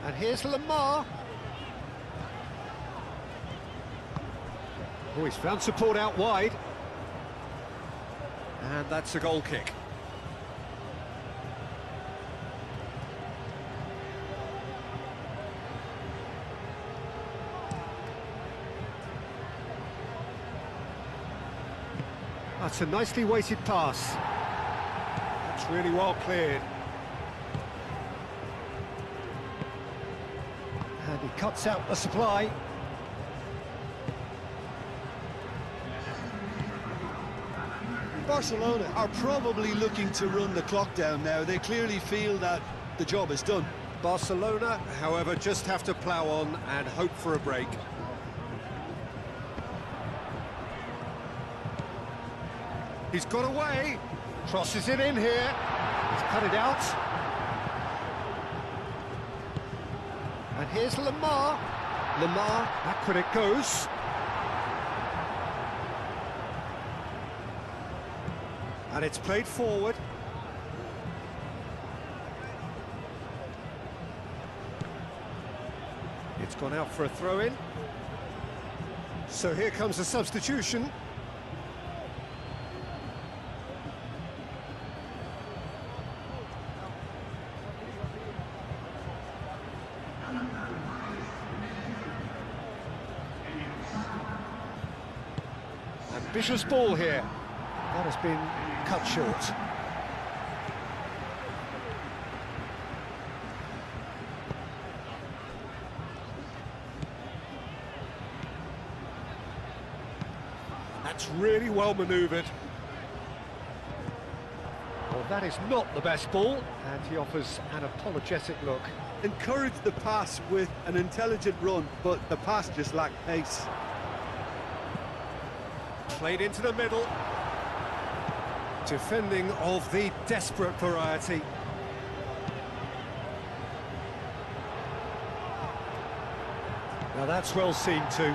And here's Lamar. Oh, he's found support out wide. And that's a goal kick. That's a nicely weighted pass. That's really well cleared. And he cuts out the supply.
Barcelona are probably looking to run the clock down now. They clearly feel that the job is done.
Barcelona, however, just have to plough on and hope for a break. He's got away, crosses it in here, he's cut it out. And here's Lamar. Lamar, backward it goes. And it's played forward. It's gone out for a throw-in. So here comes the substitution. Ambitious ball here. That has been cut short. That's really well manoeuvred. Well, that is not the best ball, and he offers an apologetic look.
Encourage the pass with an intelligent run, but the pass just lacked pace.
Played into the middle. Defending of the desperate variety. Now that's well seen too.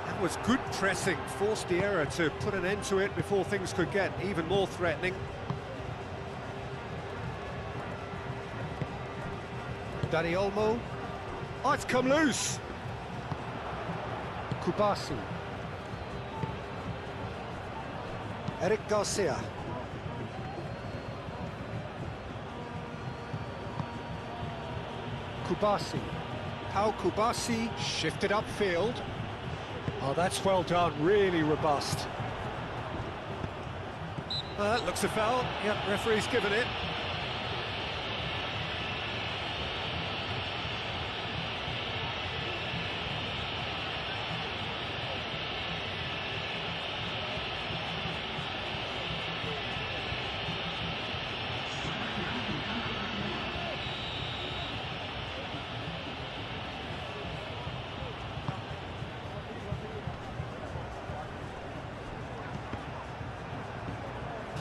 That was good pressing, forced the error to put an end to it before things could get even more threatening. Dani Olmo. Oh, it's come loose. Kubasi. Eric Garcia. Kubasi. Pau Kubasi shifted upfield. Oh, that's well done, really robust. That looks a foul. Yep, referee's given it.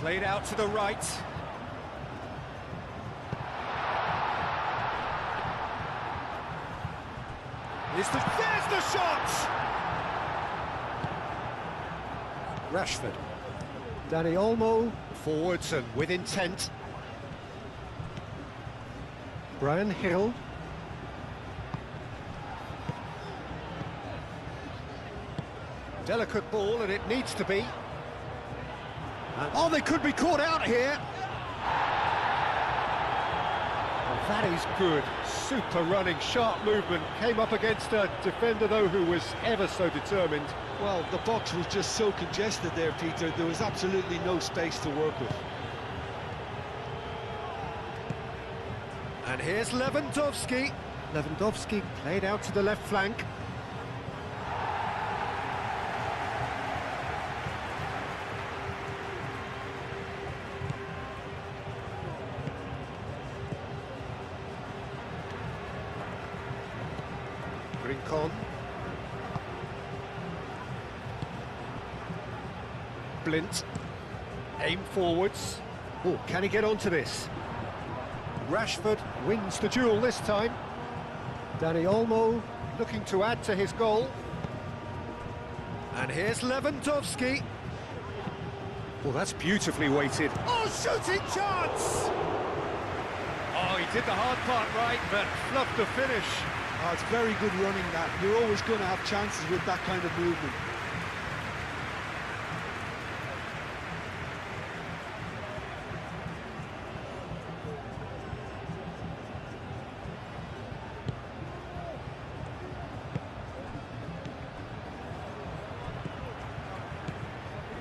Played out to the right. There's the shot! Rashford. Dani Olmo, forwards and with intent. Brian Hill. Delicate ball, and it needs to be. Oh, they could be caught out here. Oh, that is good. Super running, sharp movement. Came up against a defender, though, who was ever so determined.
Well, the box was just so congested there, Peter. There was absolutely no space to work with.
And here's Lewandowski. Lewandowski played out to the left flank. Rincon. Blint. Aim forwards. Oh, can he get onto this? Rashford wins the duel this time. Dani Olmo looking to add to his goal. And here's Lewandowski. Well, that's beautifully weighted. Oh, shooting chance! Oh, he did the hard part right, but fluffed the finish.
Oh, it's very good running that. You're always going to have chances with that kind of movement.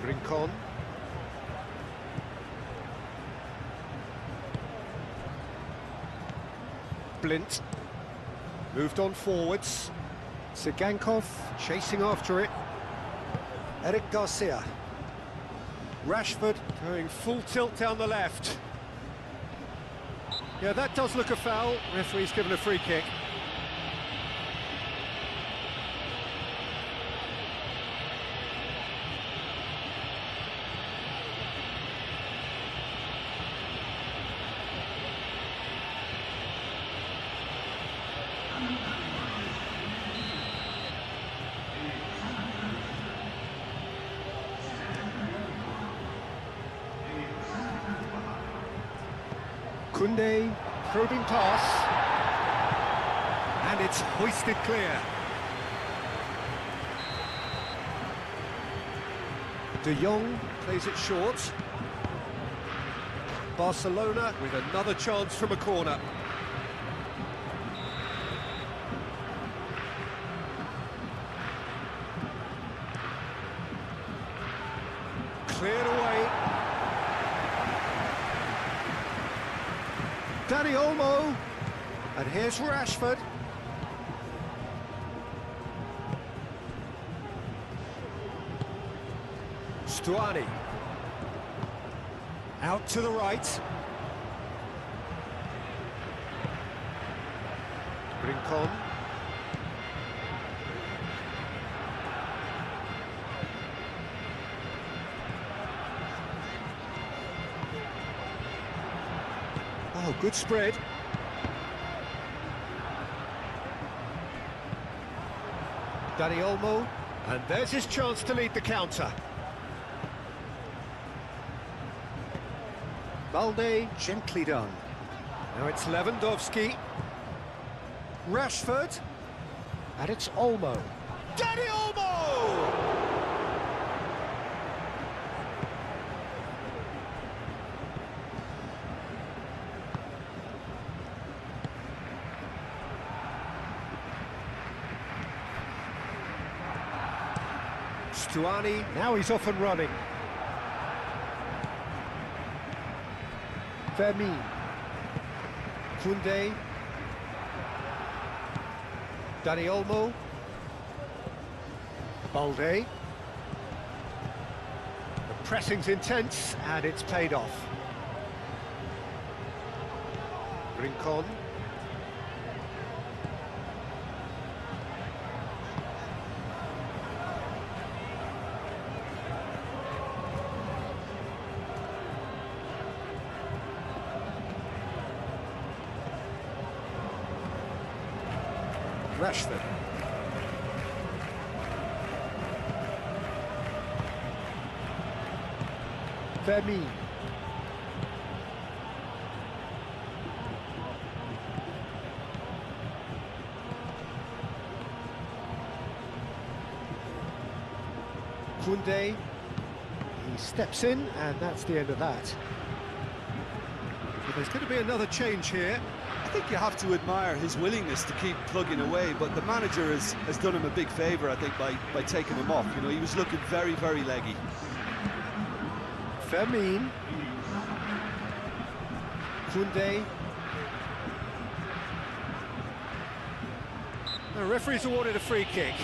Rincon. Blint. Moved on forwards. Sigankov chasing after it. Eric Garcia. Rashford going full tilt down the left. Yeah, that does look a foul. Referee's given a free kick. Koundé, probing pass, and it's hoisted clear. De Jong plays it short. Barcelona with another chance from a corner. Cleared away. Dani Olmo, and here's Rashford. Stuani. Out to the right. Rincon. Good spread. Dani Olmo, and there's his chance to lead the counter. Balde, gently done. Now it's Lewandowski. Rashford. And it's Olmo. Dani Olmo! Stuani, now he's off and running. Fermin. Koundé. Dani Olmo. Balde. The pressing's intense and it's paid off. Rincon. Rashford. Fermin. Koundé. He steps in, and that's the end of that. But there's going to be another change here.
I think you have to admire his willingness to keep plugging away, but the manager has done him a big favour, I think, by taking him off. You know, he was looking very, very leggy.
Fermin. Koundé. The referee's awarded a free kick.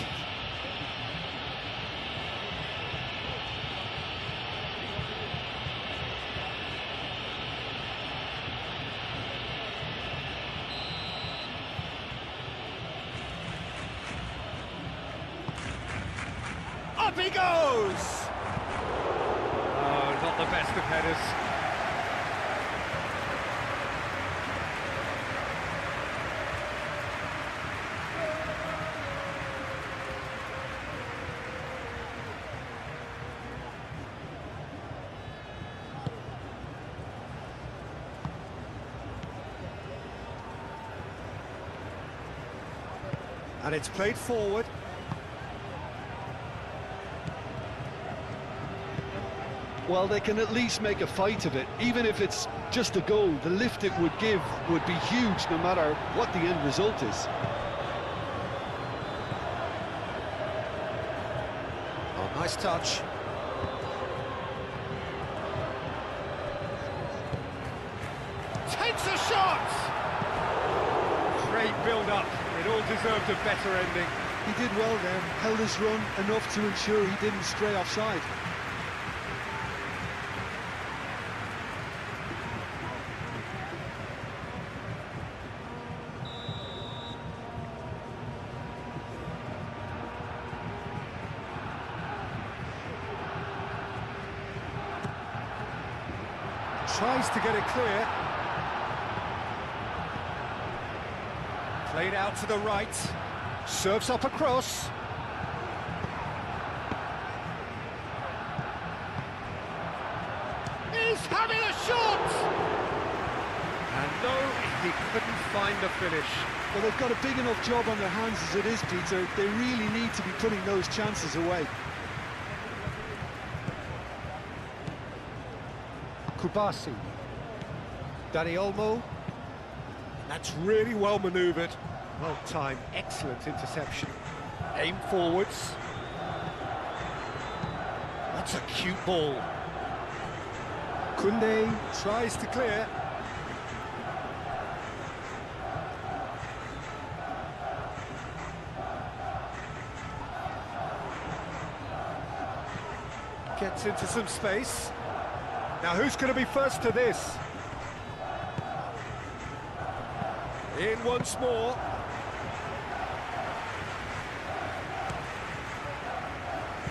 Up he goes! Oh, not the best of headers. And it's played forward.
Well, they can at least make a fight of it. Even if it's just a goal, the lift it would give would be huge no matter what the end result is.
Oh, nice touch. Takes a shot! Great build-up. It all deserved a better ending.
He did well there, held his run enough to ensure he didn't stray offside.
Tries to get it clear. Played out to the right. Serves up across. He's having a shot! And no, he couldn't find the finish.
Well, they've got a big enough job on their hands as it is, Peter. They really need to be putting those chances away.
Kubasi. Dani Olmo. That's really well manoeuvred. Well timed, excellent interception. Aim forwards. That's a cute ball. Koundé tries to clear. Gets into some space. Now who's going to be first to this? In once more.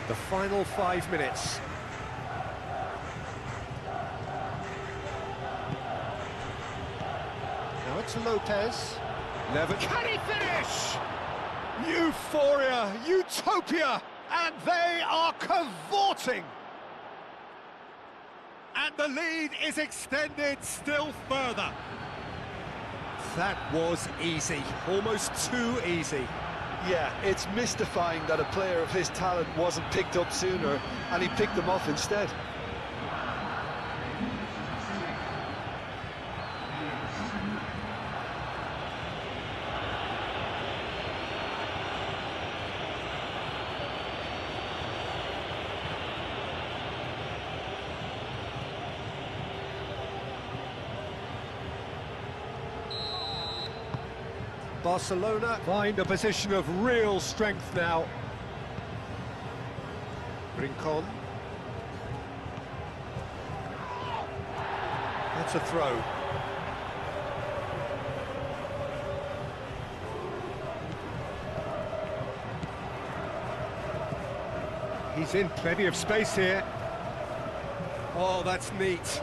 The final 5 minutes. out to Lopez. Never. Can he finish? Euphoria, utopia, and they are cavorting. And the lead is extended still further. That was easy, almost too easy.
Yeah, it's mystifying that a player of his talent wasn't picked up sooner, and he picked them off instead.
Barcelona find a position of real strength now. Rincon. That's a throw. He's in plenty of space here. Oh, that's neat.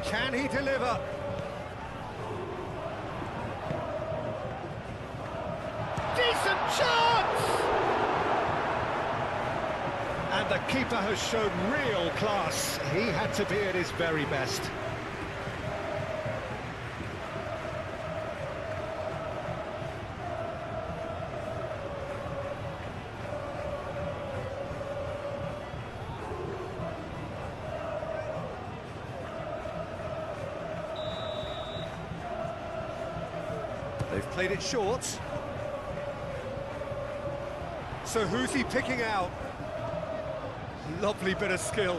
Can he deliver? Decent chance! And the keeper has shown real class. He had to be at his very best. They've played it short. So who's he picking out? Lovely bit of skill.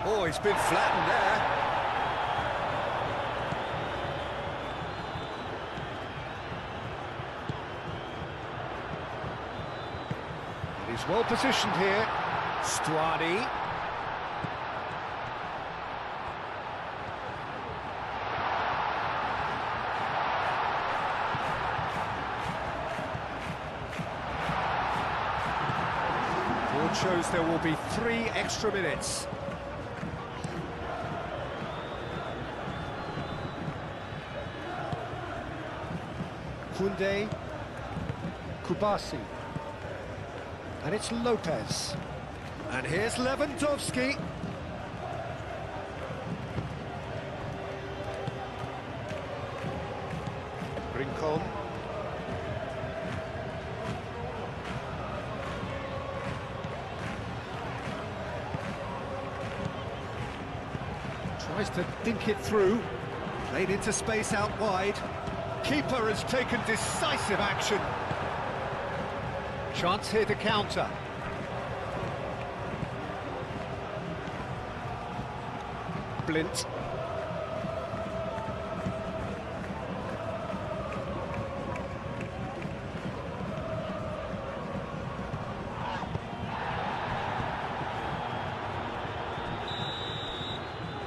Oh, he's been flattened there. And he's well positioned here. Stuani. Shows there will be 3 extra minutes. Kunde, Kubasi, and it's Lopez. And here's Lewandowski. Rincon. Tries to dink it through, played into space out wide. Keeper has taken decisive action. Chance here to counter. Blint.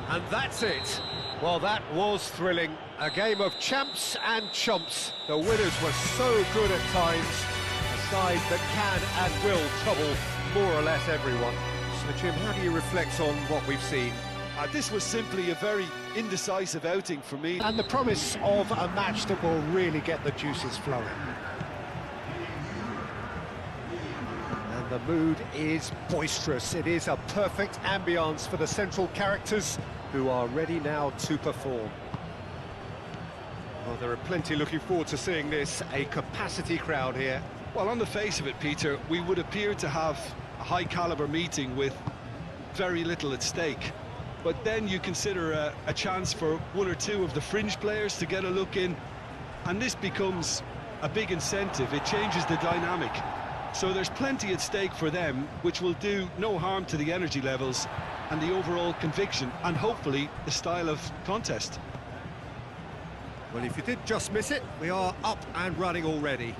And that's it. Well, that was thrilling. A game of champs and chumps. The winners were so good at times. A side that can and will trouble more or less everyone. So, Jim, how do you reflect on what we've seen?
This was simply a very indecisive outing for me.
And the promise of a match that will really get the juices flowing. And the mood is boisterous. It is a perfect ambience for the central characters, who are ready now to perform. Well, there are plenty looking forward to seeing this, a capacity crowd here.
Well, on the face of it, Peter, we would appear to have a high-caliber meeting with very little at stake. But then you consider a chance for 1 or 2 of the fringe players to get a look in, and this becomes a big incentive. It changes the dynamic. So there's plenty at stake for them, which will do no harm to the energy levels and the overall conviction, and hopefully the style of contest.
Well, if you did just miss it, we are up and running already.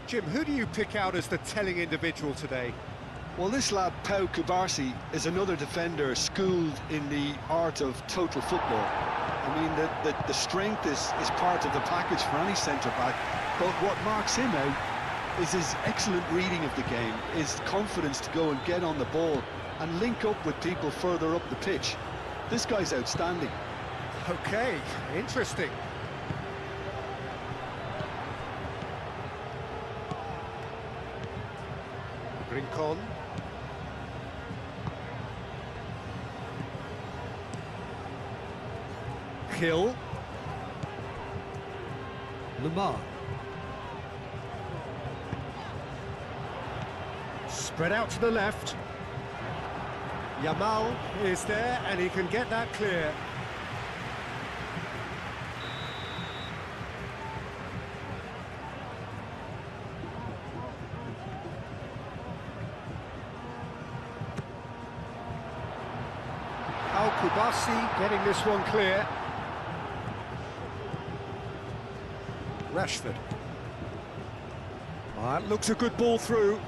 Jim, who do you pick out as the telling individual today?
Well, this lad, Pau Kubarsi, is another defender schooled in the art of total football. I mean, the strength is part of the package for any centre-back, but what marks him out is his excellent reading of the game, his confidence to go and get on the ball and link up with people further up the pitch. This guy's outstanding.
Okay, interesting. Rincon. Hill. Lamar. Spread out to the left. Yamal is there and he can get that clear. Al-Kubasi getting this one clear. Rashford. That looks a good ball through.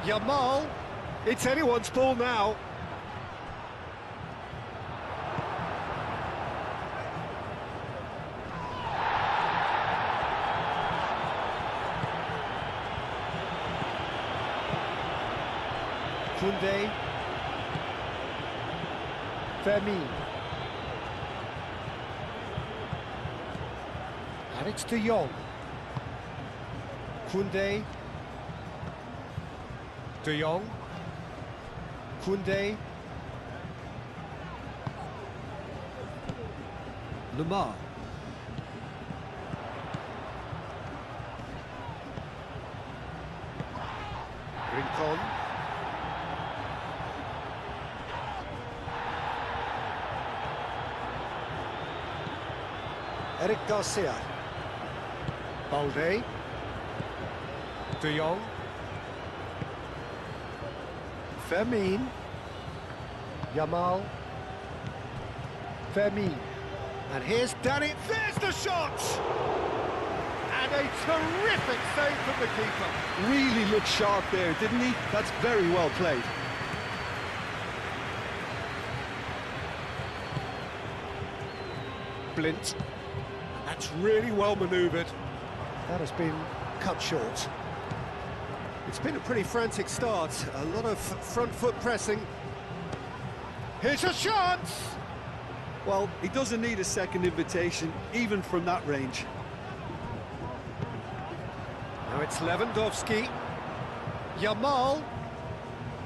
Yamal. It's anyone's ball now. Koundé. Fermin. And it's De Jong. Koundé. De Jong. Koundé. Lamar. Rincon. Eric Garcia. Balde. De Jong. Fermin. Yamal. Fermin. And here's Danny. There's the shot! And a terrific save from the keeper.
Really looked sharp there, didn't he? That's very well played.
Blint. That's really well manoeuvred. That has been cut short. It's been a pretty frantic start. A lot of front foot pressing. Here's a chance!
Well, he doesn't need a second invitation, even from that range.
Now it's Lewandowski. Yamal.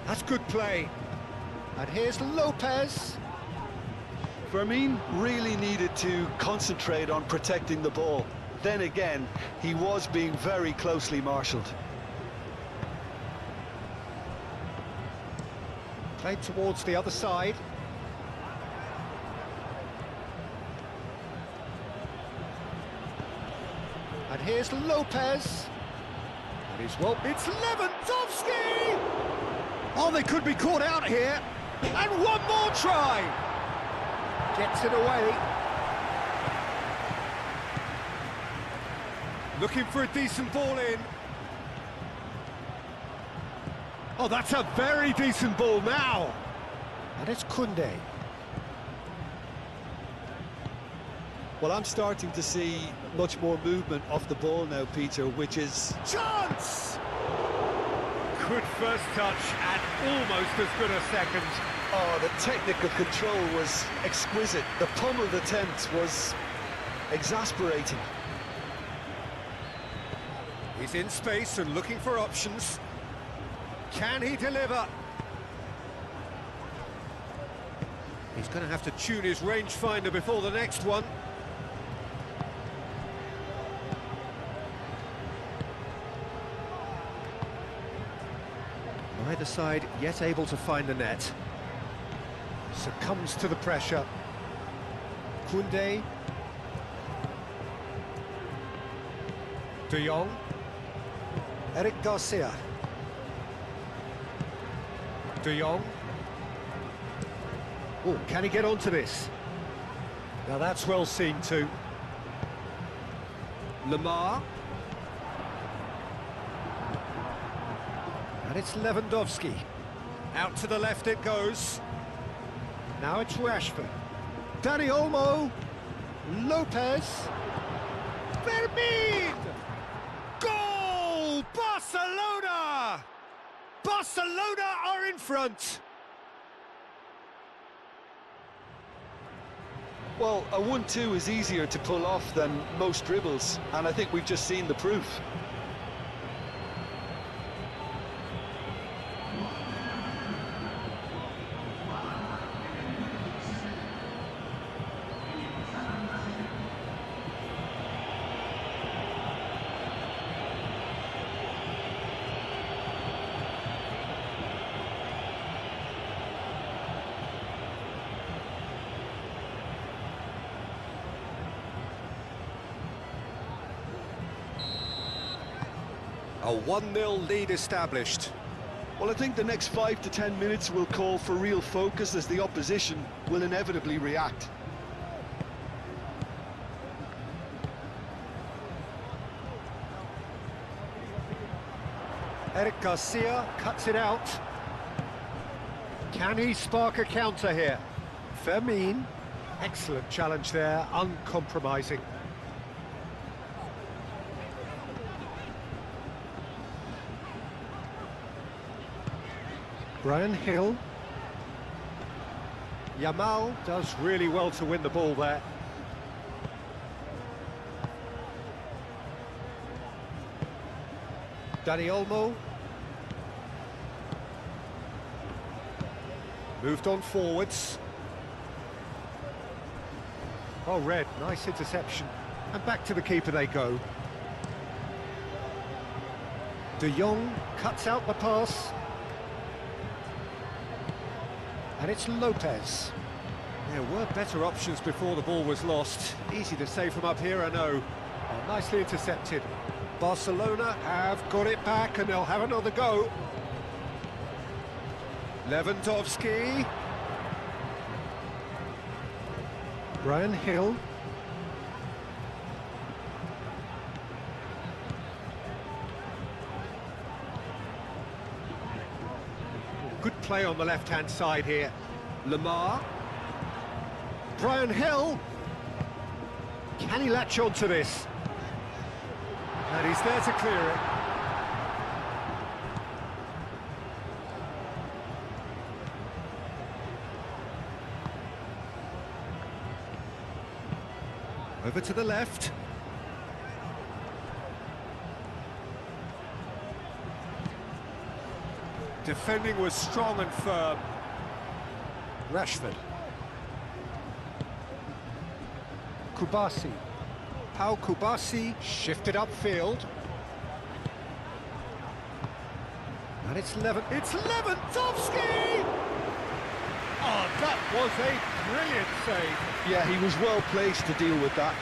That's good play. And here's Lopez.
Fermin really needed to concentrate on protecting the ball. Then again, he was being very closely marshalled.
Played towards the other side. And here's Lopez. And he's well. It's Lewandowski! Oh, they could be caught out here. And one more try. Gets it away. Looking for a decent ball in. Oh, that's a very decent ball now. And it's Koundé.
Well, I'm starting to see much more movement off the ball now, Peter, which is...
Chance! Good first touch and almost as good a second.
Oh, the technical control was exquisite. The pummeled attempt was exasperating.
He's in space and looking for options. Can he deliver? He's going to have to tune his rangefinder before the next one. Neither side yet able to find the net. Succumbs to the pressure. Koundé. De Jong. Eric Garcia. De Jong. Oh, can he get onto this? Now that's well seen too. Lamar. And it's Lewandowski. Out to the left it goes. Now it's Rashford. Dani Olmo. Lopez. Fermin! Goal! Barcelona! Barcelona are in front.
Well, a 1-2 is easier to pull off than most dribbles, and I think we've just seen the proof.
A 1-0 lead established.
Well, I think the next 5 to 10 minutes will call for real focus as the opposition will inevitably react.
Eric Garcia cuts it out. Can he spark a counter here? Fermin. Excellent challenge there, uncompromising. Brian Hill. Yamal does really well to win the ball there. Dani Olmo. Moved on forwards. Oh, Red, nice interception. And back to the keeper they go. De Jong cuts out the pass. And it's Lopez. There were better options before the ball was lost. Easy to say from up here, I know. Oh, nicely intercepted. Barcelona have got it back and they'll have another go. Lewandowski. Brian Hill. Good play on the left-hand side here. Lamar. Brian Hill. Can he latch on to this? And he's there to clear it. Over to the left. Defending was strong and firm. Rashford. Kubasi. Pau Kubasi shifted upfield. And it's Lewandowski! Oh, that was a brilliant save.
Yeah, he was well placed to deal with that.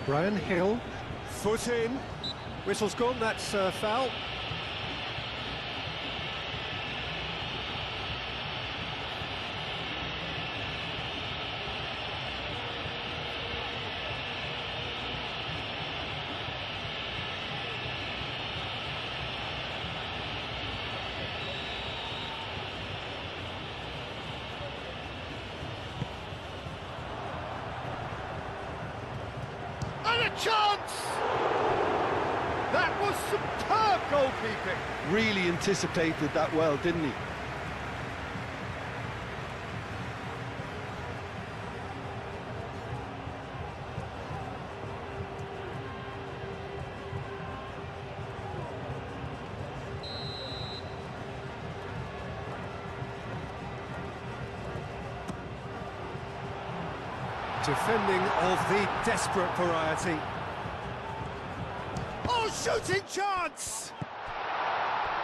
Brian Hill. Foot in. Whistle's gone, that's foul. And a chance! That was superb goalkeeping.
Really anticipated that well, didn't he?
Defending of the desperate variety. Oh, shooting chance!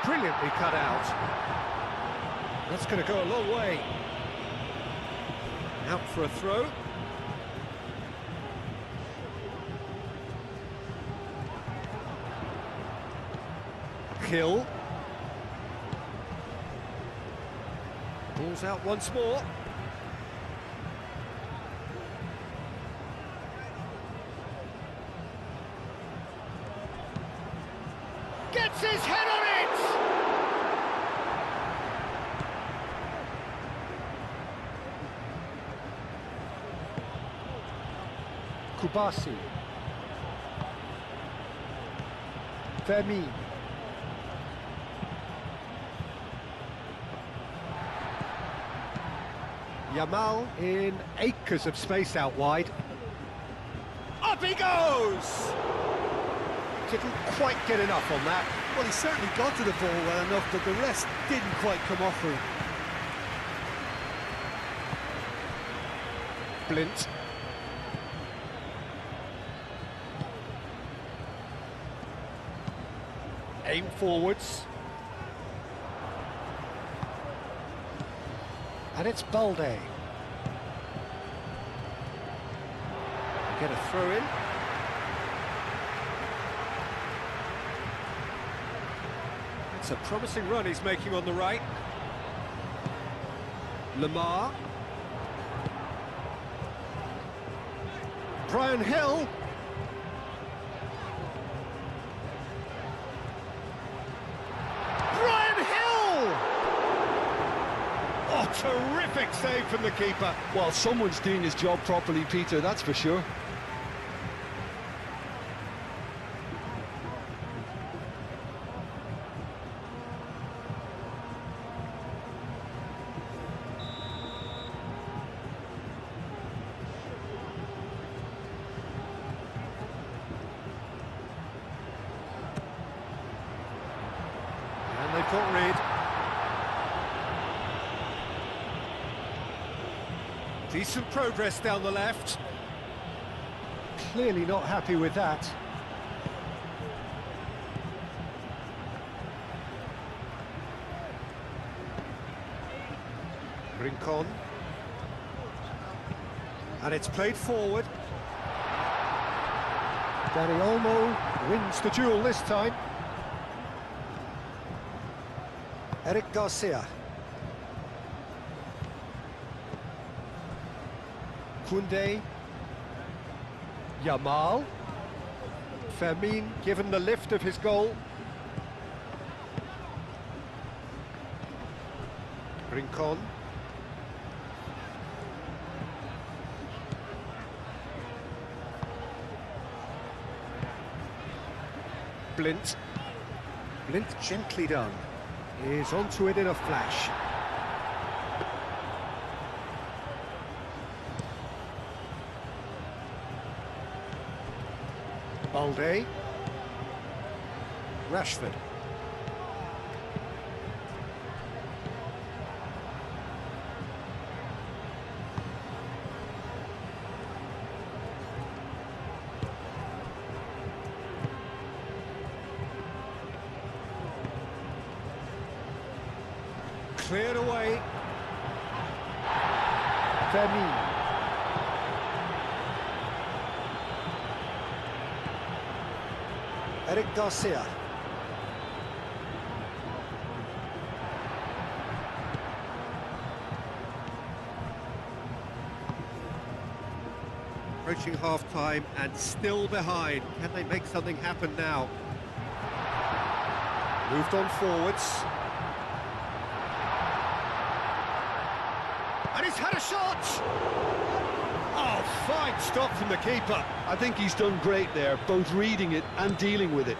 Brilliantly cut out. That's going to go a long way. Out for a throw. Hill. Ball's out once more. Gets his head on it! Kubasi. Fermin. Yamal in acres of space out wide. Up he goes! Didn't quite get enough on that.
Well, he certainly got to the ball well enough, but the rest didn't quite come off for him.
Blint. Aim forwards. And it's Balde. Get a throw in. It's a promising run he's making on the right. Lamar. Brian Hill. Brian Hill! Oh, terrific save from the keeper.
Well, someone's doing his job properly, Peter, that's for sure.
And they've got rid. Decent progress down the left. Clearly not happy with that. Rincon. And it's played forward. Dani Olmo wins the duel this time. Eric Garcia. Koundé. Yamal. Fermin given the lift of his goal. Rincon. Blint. Blint gently done. Is onto it in a flash. Balde. Rashford. Cleared away. Fermin. Eric Garcia. Approaching half-time and still behind. Can they make something happen now? Moved on forwards. And he's had a shot! Oh, fine stop from the keeper.
I think he's done great there, both reading it and dealing with it.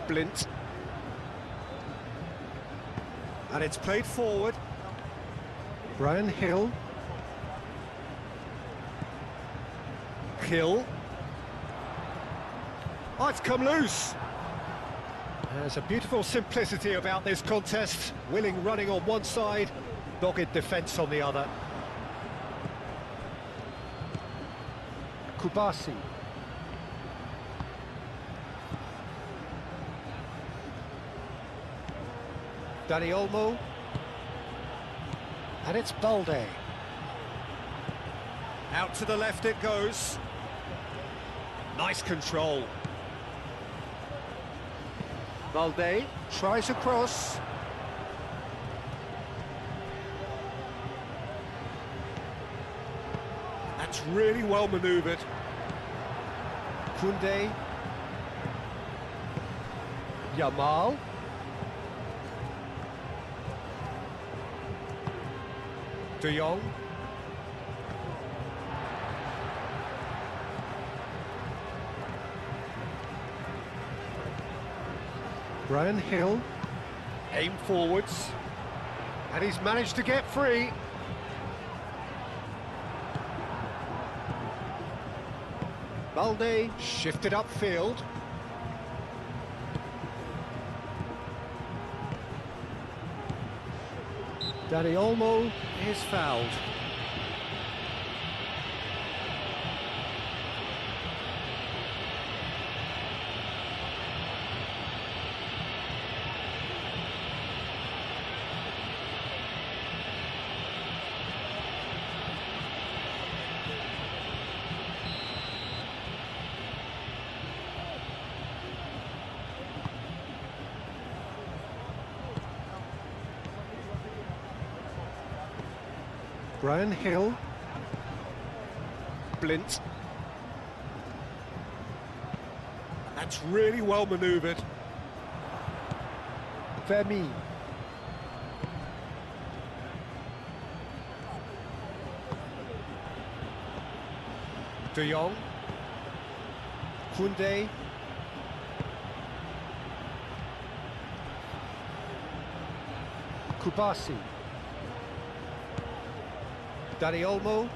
Blint. And it's played forward. Brian Hill. Hill. Oh, it's come loose. There's a beautiful simplicity about this contest. Willing running on one side, dogged defence on the other. Kubasi. Dani Olmo. And it's Balde. Out to the left it goes. Nice control. Balde tries a cross. That's really well manoeuvred. Koundé. Yamal. De Jong. Brian Hill, aim forwards, and he's managed to get free. Balde shifted upfield. Dani Olmo is fouled. Brian Hill, Blint, that's really well manoeuvred. Vermeer, De Jong, Koundé, Kubasi, Dani Olmo,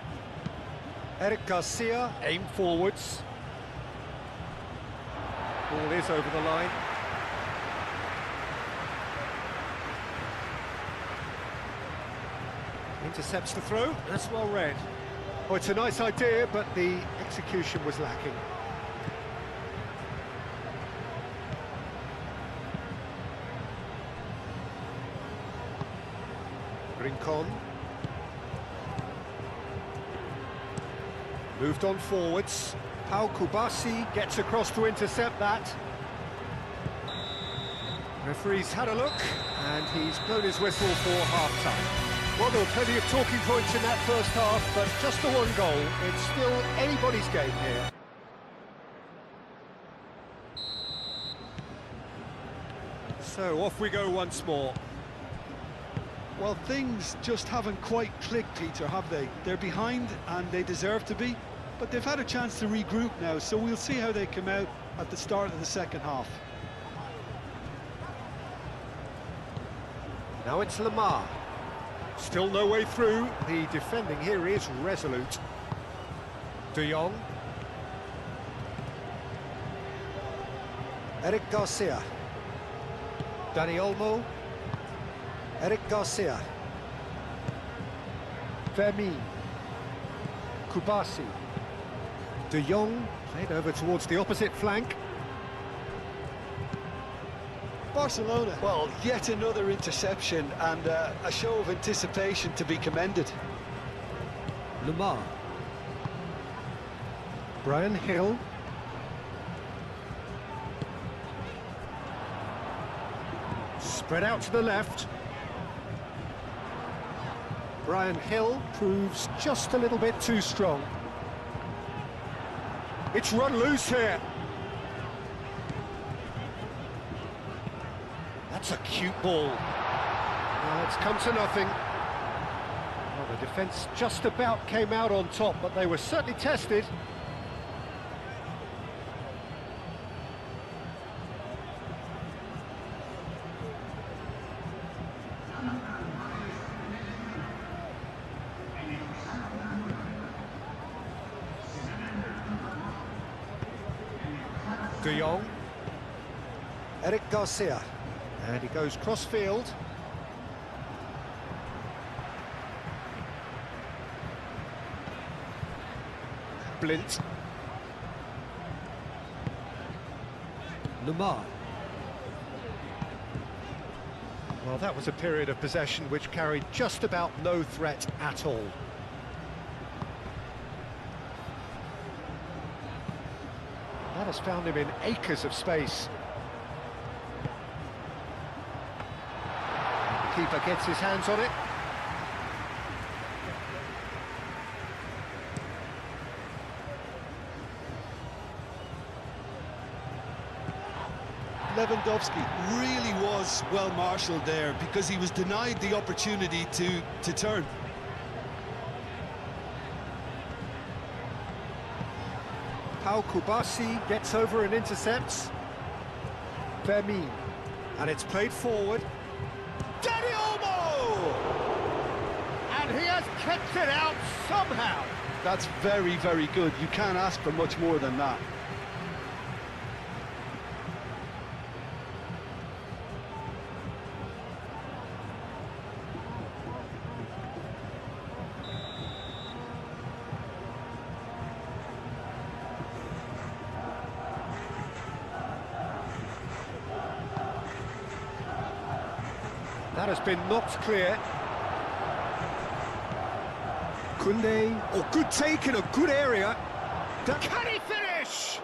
Eric Garcia, aim forwards. Ball is over the line. Intercepts the throw, that's well read. Oh, it's a nice idea, but the execution was lacking. Rincon. Moved on forwards. Pau Kubasi gets across to intercept that. Referee's had a look, and he's blown his whistle for half-time. Well, there were plenty of talking points in that first half, but just the one goal. It's still anybody's game here. So, off we go once more.
Well, things just haven't quite clicked, Peter, have they? They're behind, and they deserve to be, but they've had a chance to regroup now, so we'll see how they come out at the start of the second half.
Now it's Lamar. Still no way through. The defending here is resolute. De Jong. Eric Garcia. Dani Olmo. Eric Garcia. Vermeer. Kubasi. De Jong played over towards the opposite flank.
Barcelona, well, yet another interception and a show of anticipation to be commended.
Lamar. Brian Hill. Spread out to the left. Brian Hill proves just a little bit too strong. It's run loose here. That's a cute ball. It's come to nothing. Well, the defence just about came out on top, but they were certainly tested. De Jong. Eric Garcia. And he goes cross-field. Blint. Lamar. Well, that was a period of possession which carried just about no threat at all. That has found him in acres of space. The keeper gets his hands on it.
Lewandowski really was well marshalled there because he was denied the opportunity to turn.
Pau Kubasi gets over and intercepts. Vermeer. And it's played forward. Dani Olmo! And he has kept it out somehow.
That's very, very good. You can't ask for much more than that.
That has been knocked clear. Koundé. Oh, good take in a good area. Can he finish?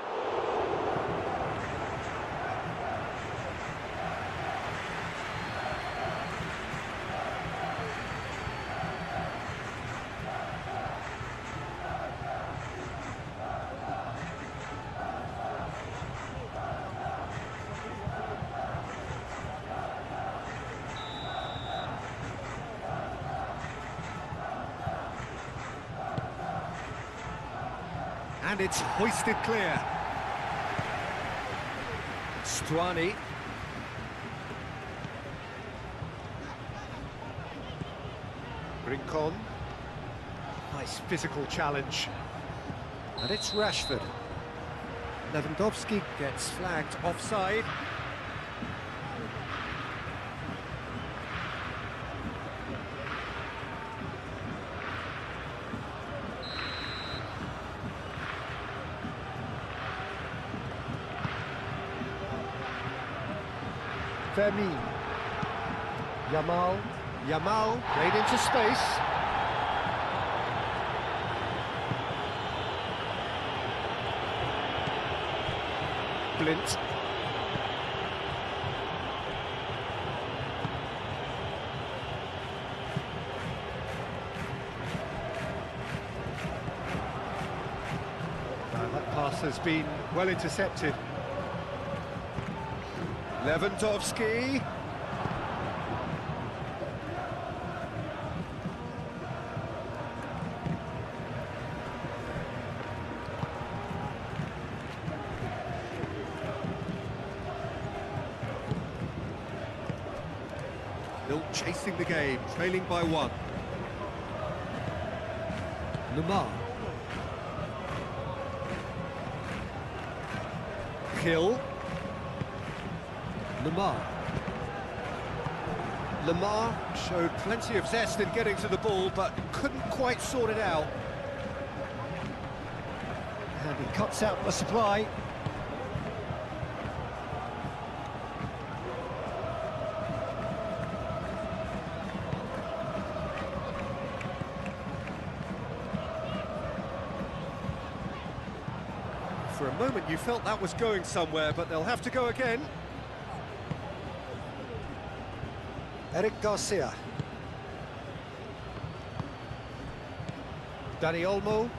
And it's hoisted clear. Stuani. Rincon. Nice physical challenge. And it's Rashford. Lewandowski gets flagged offside. Fermin. Yamal played into space. Blint. That pass has been well intercepted. Lewandowski. Still chasing the game, trailing by one. Lamar. Hill. Lamar showed plenty of zest in getting to the ball, but couldn't quite sort it out. And he cuts out the supply. For a moment you felt that was going somewhere, but they'll have to go again. Eric Garcia. Dani Olmo.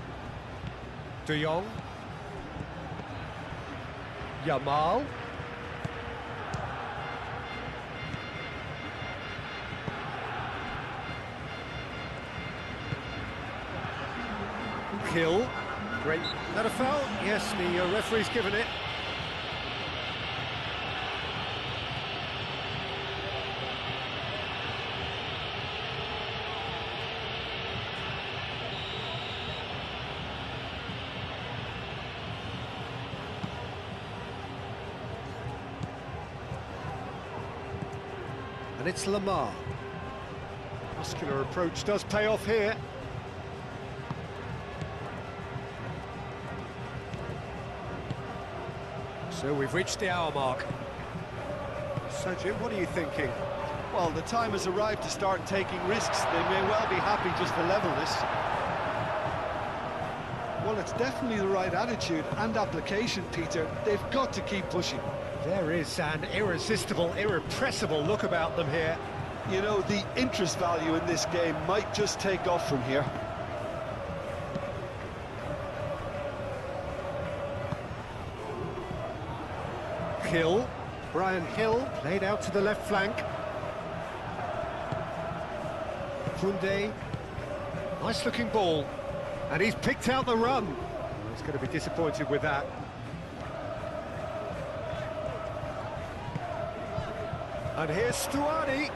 De Jong. Yamal. Hill. Great. Not a foul? Yes, the referee's given it. And it's Lamar. Muscular approach does pay off here. So we've reached the hour mark. So Jim, what are you thinking?
Well, the time has arrived to start taking risks. They may well be happy just to level this.
Well, it's definitely the right attitude and application, Peter. They've got to keep pushing.
There is an irresistible, irrepressible look about them here.
You know, the interest value in this game might just take off from here.
Hill, Brian Hill, played out to the left flank. Koundé, nice looking ball, and he's picked out the run. He's going to be disappointed with that. And here's Stuani.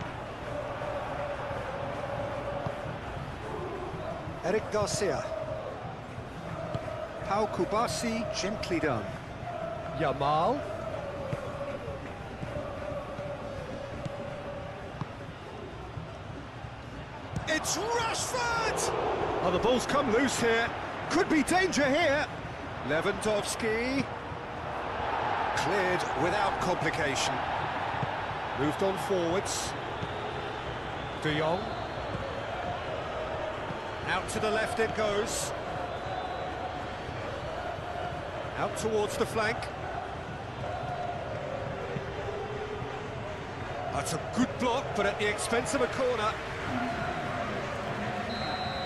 Eric Garcia. Pau Kubasi, gently done. Yamal. It's Rashford! Oh, the ball's come loose here. Could be danger here. Lewandowski. Cleared without complication. Moved on forwards. De Jong. Out to the left it goes. Out towards the flank. That's a good block, but at the expense of a corner.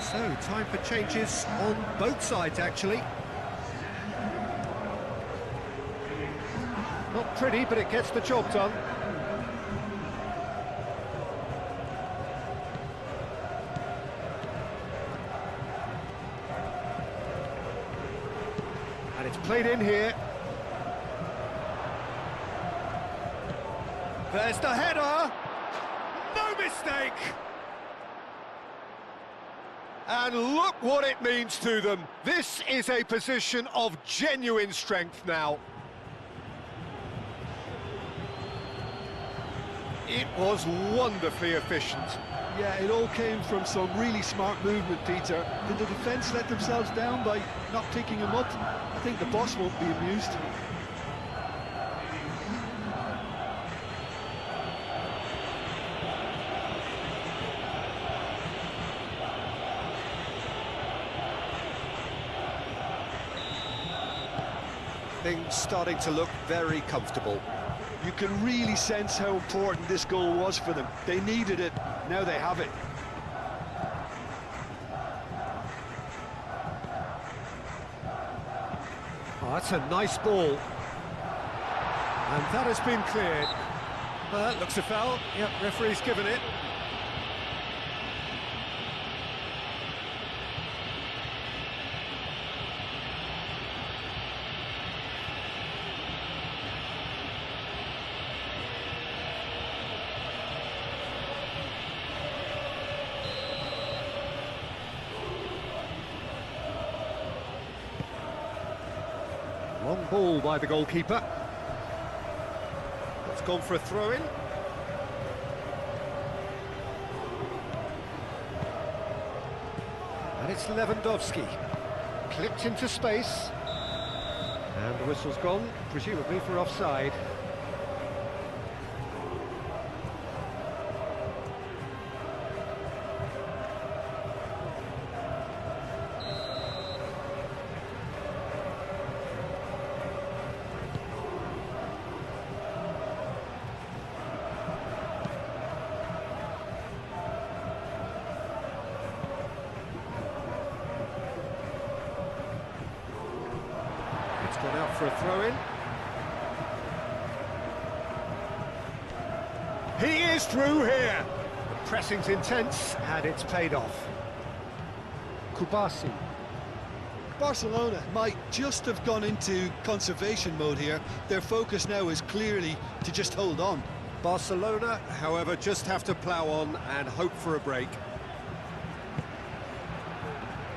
So, time for changes on both sides, actually. Not pretty, but it gets the job done. And it's played in here. There's the header! No mistake! And look what it means to them. This is a position of genuine strength now. It was wonderfully efficient.
Yeah, it all came from some really smart movement, Peter. Did the defence let themselves down by not picking him up? I think the boss won't be amused.
Things starting to look very comfortable.
You can really sense how important this goal was for them. They needed it, now they have it.
Oh, that's a nice ball. And that has been cleared. That looks a foul. Yep, referee's given it. Long ball by the goalkeeper. It's gone for a throw-in. And it's Lewandowski. Clipped into space. And the whistle's gone, presumably for offside. It's gone out for a throw-in. He is through here. The pressing's intense, and it's paid off. Kubasi.
Barcelona might just have gone into conservation mode here. Their focus now is clearly to just hold on.
Barcelona, however, just have to plough on and hope for a break.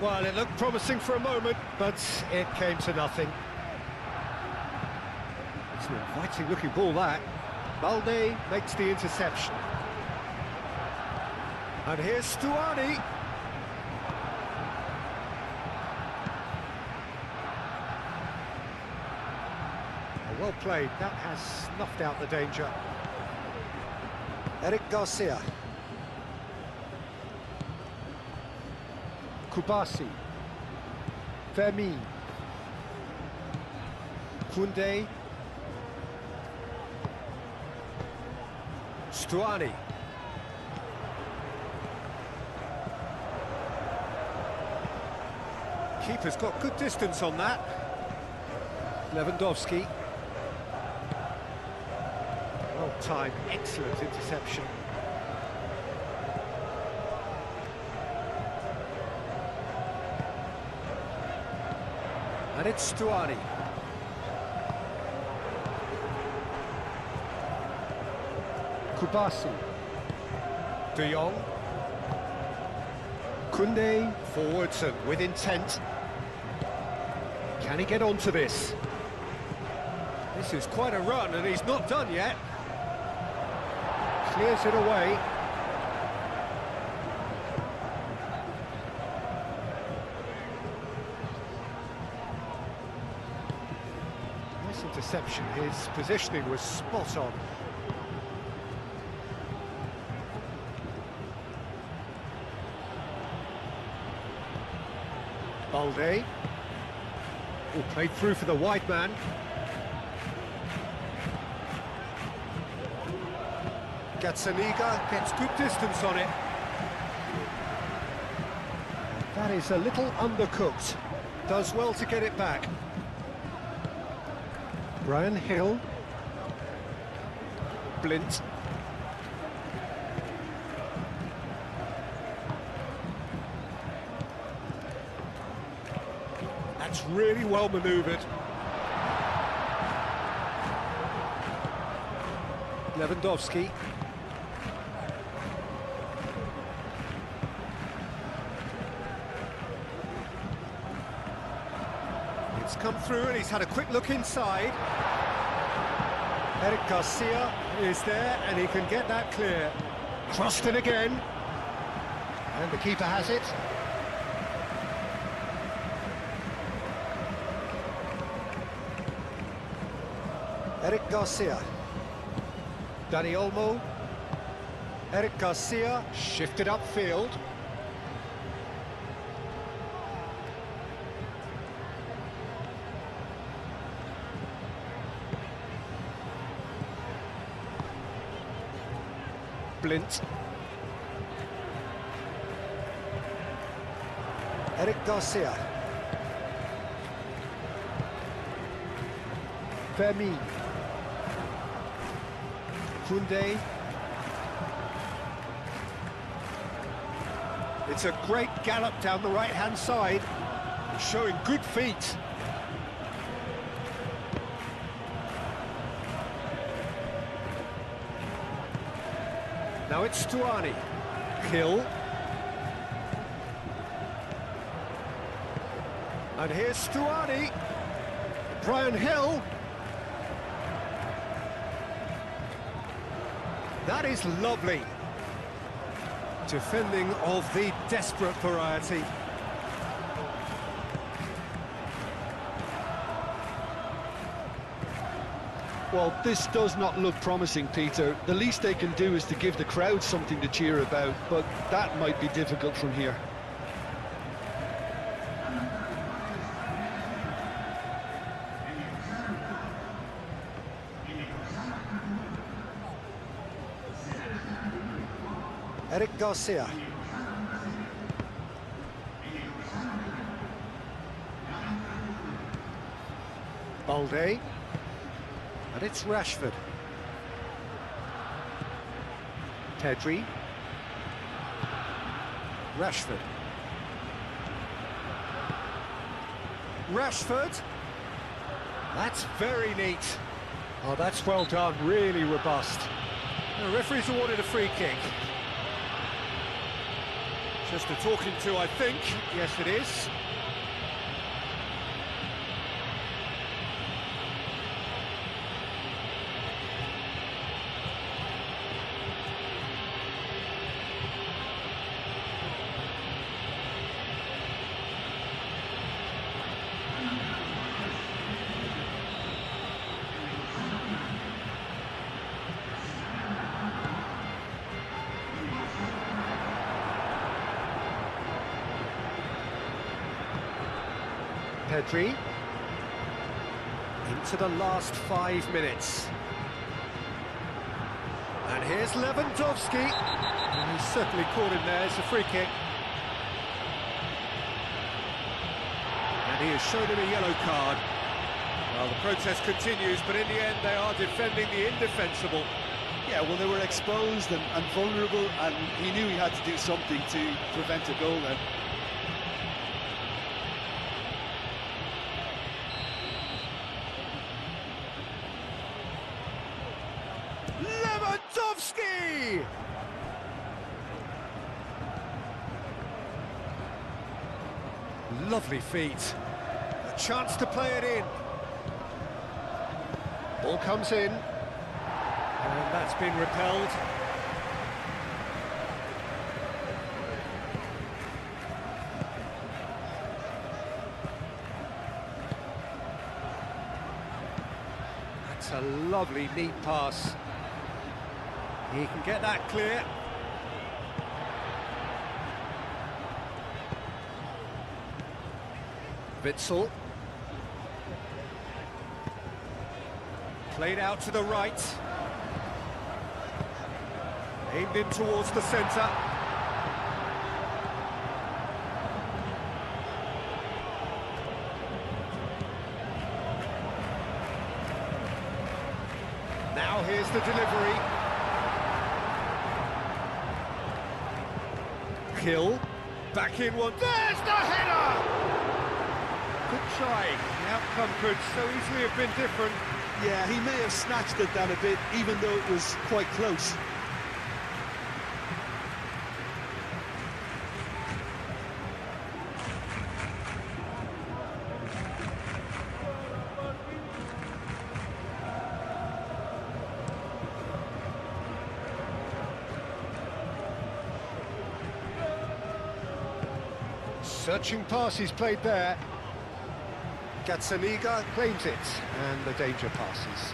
Well, it looked promising for a moment, but it came to nothing. It's an inviting-looking ball, that. Balde makes the interception. And here's Stuani. Well played, that has snuffed out the danger. Eric Garcia. Kubasi. Fermin. Koundé. Stuani. Keeper's got good distance on that. Lewandowski. Well timed, excellent interception. And it's Stuani. Kubasi. De Jong. Koundé forwards and with intent. Can he get onto this? This is quite a run and he's not done yet. Clears it away. Nice interception, his positioning was spot on. Balde. Oh, played through for the wide man. Gazzaniga gets good distance on it. That is a little undercooked. Does well to get it back. Brian Hill. Blint. That's really well manoeuvred. Lewandowski. It's come through and he's had a quick look inside. Eric Garcia is there and he can get that clear. Crossed in again. And the keeper has it. Eric Garcia. Dani Olmo. Eric Garcia shifted upfield. Blint. Eric Garcia. Fermin. Koundé. It's a great gallop down the right-hand side, showing good feet. Now it's Stuani. Hill. And here's Stuani. Brian Hill. That is lovely. Defending of the desperate variety.
Well, this does not look promising, Peter. The least they can do is to give the crowd something to cheer about, but that might be difficult from here.
Eric Garcia. Balde. And it's Rashford. Pedri. Rashford. Rashford. That's very neat. Oh, that's well done, really robust. The referee's awarded a free kick. Just a talking to, I think. Yes, it is. Pedri. Into the last 5 minutes. And here's Lewandowski. And he's certainly caught him there. It's a free kick. And he has shown him a yellow card. Well, the protest continues, but in the end they are defending the indefensible.
Yeah, well, they were exposed and vulnerable, and he knew he had to do something to prevent a goal then.
Lewandowski! Lovely feet. A chance to play it in. Ball comes in. And that's been repelled. That's a lovely, neat pass. He can get that clear. Witsel. Played out to the right. Aimed in towards the centre. Now here's the delivery. Hill. Back in one. There's the header! Good try. The outcome could so easily have been different.
Yeah, he may have snatched at that a bit, even though it was quite close.
Searching pass he's played there. Liga claims it, and the danger passes.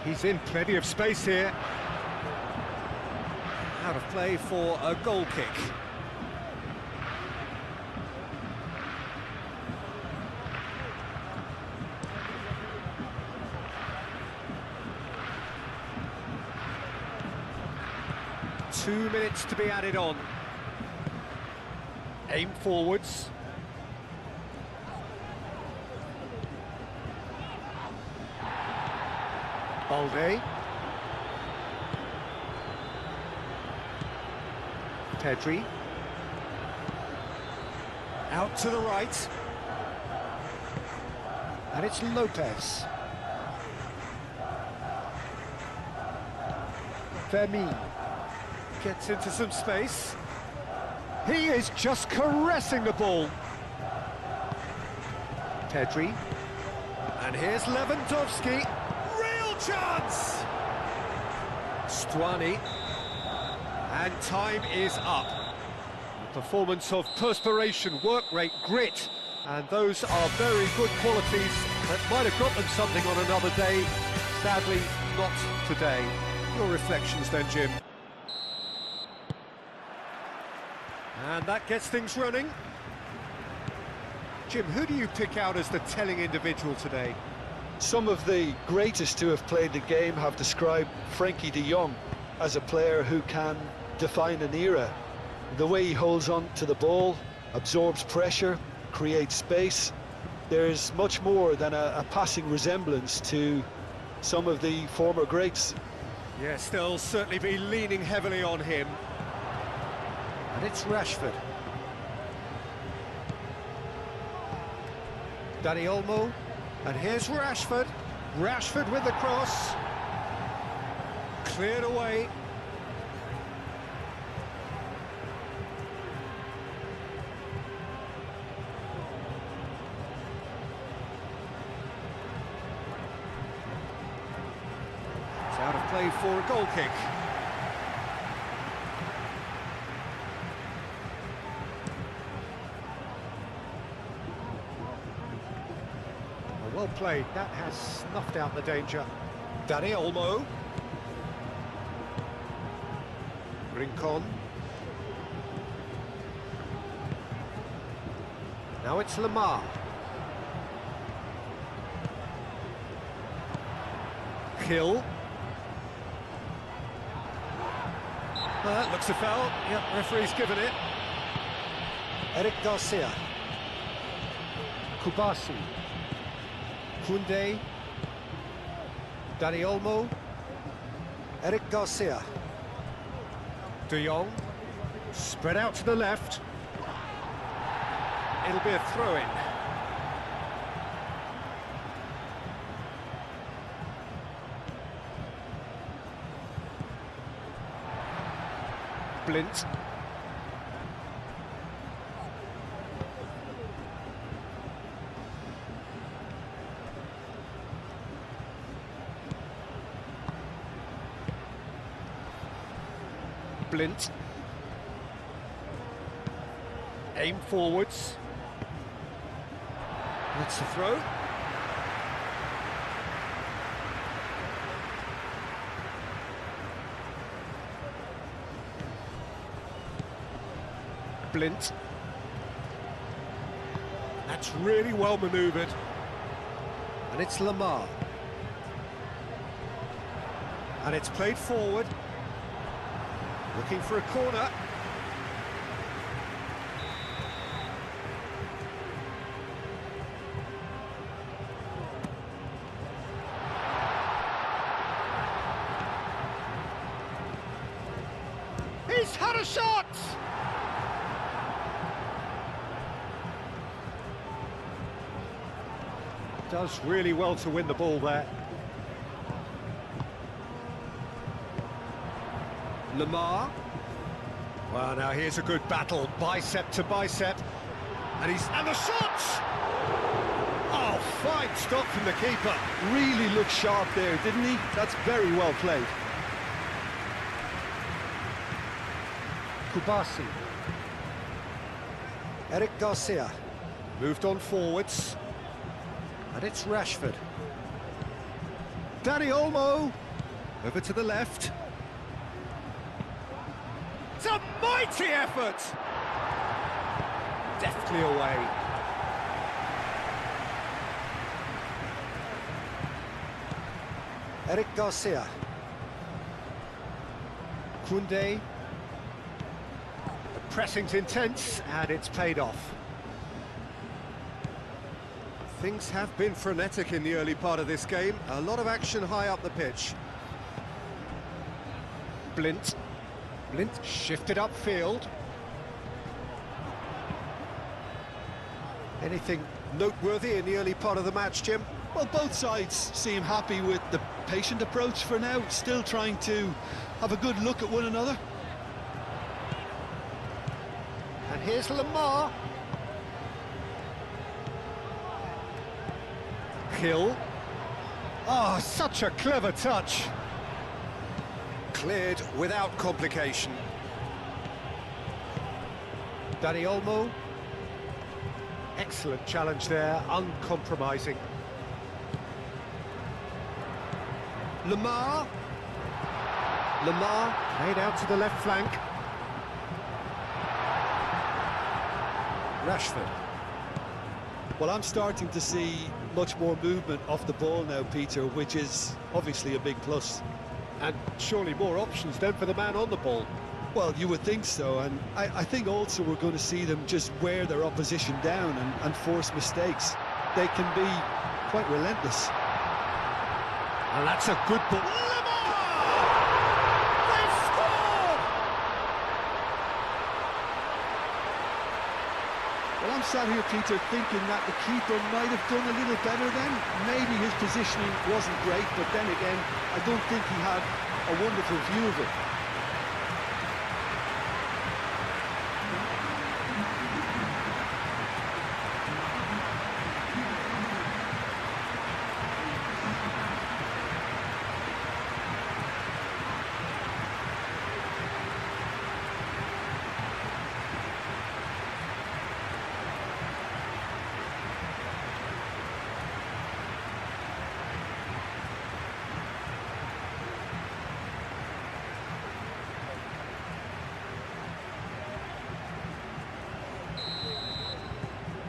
He's in plenty of space here. Out of play for a goal kick. Two minutes to be added on. Aim forwards. Balde. Pedri. Out to the right. And it's Lopez. Fermin. Gets into some space. He is just caressing the ball. Pedri. And here's Lewandowski. Real chance! Stuani. And time is up. A performance of perspiration, work rate, grit. And those are very good qualities that might have got them something on another day. Sadly, not today. Your reflections then, Jim? And that gets things running. Jim, who do you pick out as the telling individual today?
Some of the greatest who have played the game have described Frankie de Jong as a player who can define an era. The way he holds on to the ball, absorbs pressure, creates space. There's much more than a passing resemblance to some of the former greats.
Yes, they'll certainly be leaning heavily on him. And it's Rashford. Dani Olmo. And here's Rashford. Rashford with the cross. Cleared away. It's out of play for a goal kick. Well played, that has snuffed out the danger. Dani Olmo. Rincon. Now it's Lamar. Hill. Well, that looks a foul. Yep, referee's given it. Eric Garcia. Kubasi. Koundé, Dani Olmo, Eric Garcia, De Jong, spread out to the left. It'll be a throw-in. Blint. Blint. Aim forwards. That's the throw. Blint. That's really well manoeuvred. And it's Lamar. And it's played forward. Looking for a corner. He's had a shot! Does really well to win the ball there. Lamar. Well, now here's a good battle, bicep to bicep. And the shot! Oh, fine stop from the keeper.
Really looked sharp there, didn't he? That's very well played.
Kubasi. Eric Garcia. Moved on forwards. And it's Rashford. Dani Olmo. Over to the left. It's a mighty effort! Deftly away. Eric Garcia. Koundé. The pressing's intense, and it's paid off. Things have been frenetic in the early part of this game. A lot of action high up the pitch. Blint. Blint shifted upfield. Anything noteworthy in the early part of the match, Jim?
Well, both sides seem happy with the patient approach for now, still trying to have a good look at one another.
And here's Lamar. Hill. Oh, such a clever touch. Cleared without complication. Dani Olmo. Excellent challenge there, uncompromising. Lamar. Lamar played out to the left flank. Rashford.
Well, I'm starting to see much more movement off the ball now, Peter, which is obviously a big plus.
And surely more options then for the man on the ball.
Well, you would think so, and I think also we're going to see them just wear their opposition down and force mistakes. They can be quite relentless.
And that's a good ball. Lamar! They've scored!
Well, I'm sat here, Peter, thinking that the keeper might have done a little better then. Maybe his positioning wasn't great, but then again, I don't think he had a wonderful view of it.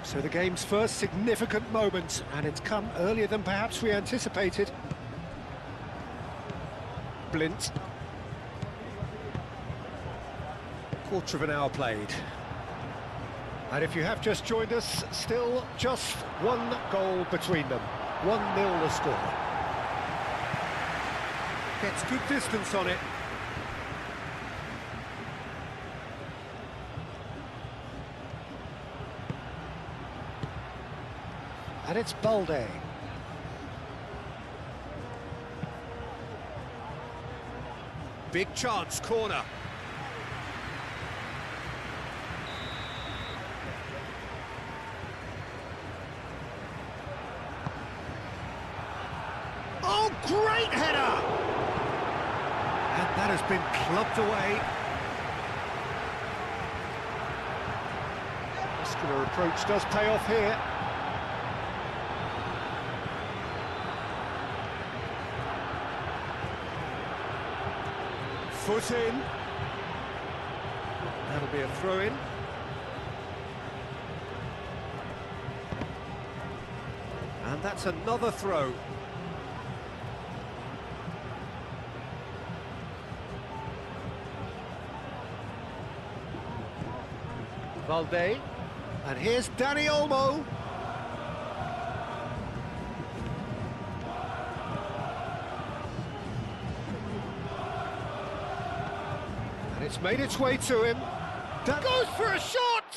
So the game's first significant moment, and it's come earlier than perhaps we anticipated. Blint. Quarter of an hour played. And if you have just joined us, still just one goal between them. 1-0 the score. Gets good distance on it. And it's Balde. Big chance, corner. That has been clubbed away. Muscular approach does pay off here. Foot in. That'll be a throw-in. And that's another throw. Valde. And here's Dani Olmo. And it's made its way to him. That goes for a shot!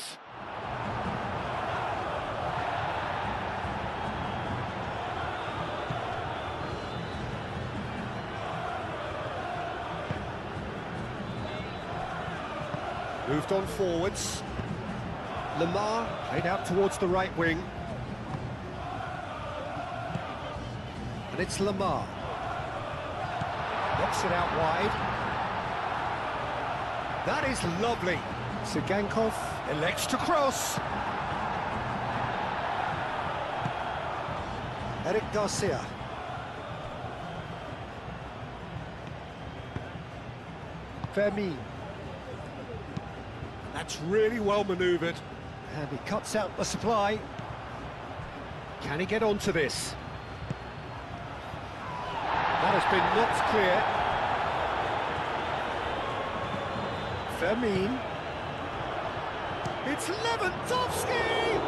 Moved on forwards. Lamar played out towards the right wing. And it's Lamar. Knocks it out wide. That is lovely. Sigankov elects to cross. Eric Garcia. Fermin. That's really well manoeuvred. And he cuts out the supply. Can he get onto this? That has been knocked clear. Fermin. It's Lewandowski!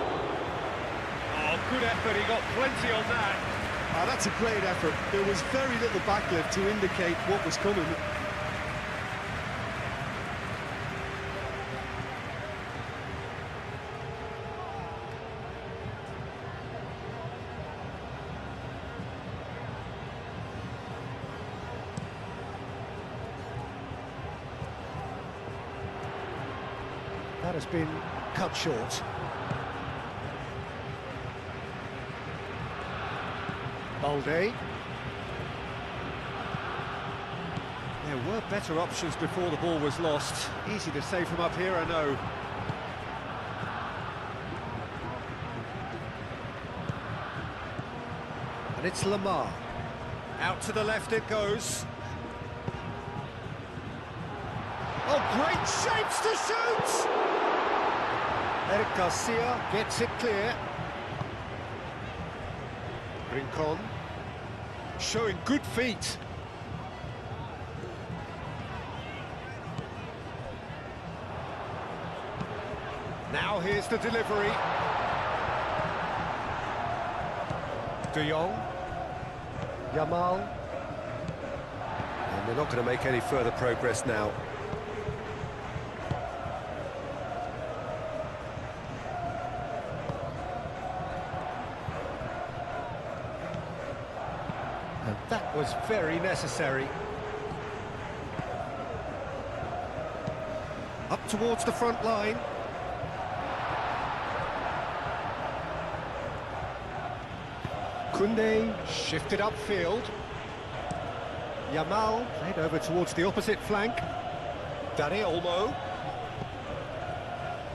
Oh, good effort, he got plenty on that.
Oh, that's a great effort. There was very little backlift to indicate what was coming.
That has been cut short. Balde. There were better options before the ball was lost. Easy to say from up here, I know. And it's Lamar. Out to the left it goes. Oh, great shapes to shoot! Eric Garcia gets it clear. Rincon showing good feet. Now here's the delivery. De Jong. Yamal. And they're not going to make any further progress now. And that was very necessary. Up towards the front line. Koundé shifted upfield. Yamal played over towards the opposite flank. Dani Olmo.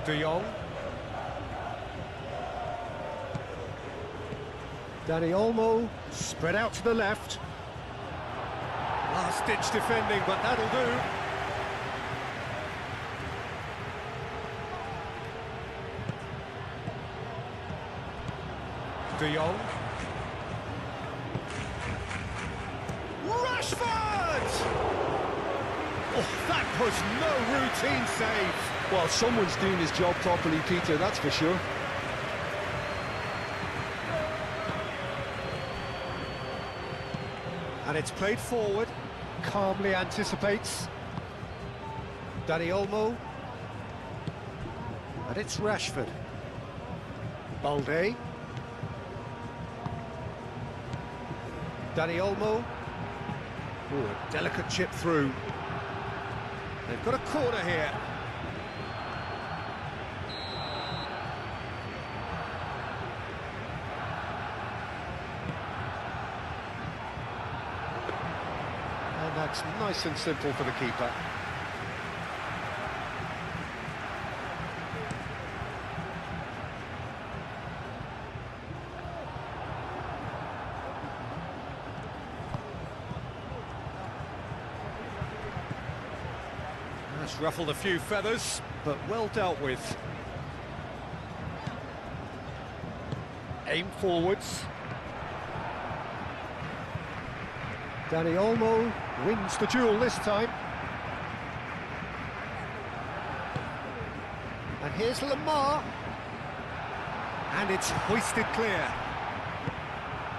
De Jong. Dani Olmo spread out to the left. Last-ditch defending, but that'll do. De Jong. Rashford! Oh, that was no routine save.
Well, someone's doing his job properly, Peter, that's for sure.
And it's played forward, calmly anticipates. Dani Olmo. And it's Rashford. Balde. Dani Olmo. Ooh, a delicate chip through. They've got a corner here. And that It's nice and simple for the keeper. That's ruffled a few feathers, but well dealt with. Aim forwards. Dani Olmo wins the duel this time. And here's Lamar. And it's hoisted clear.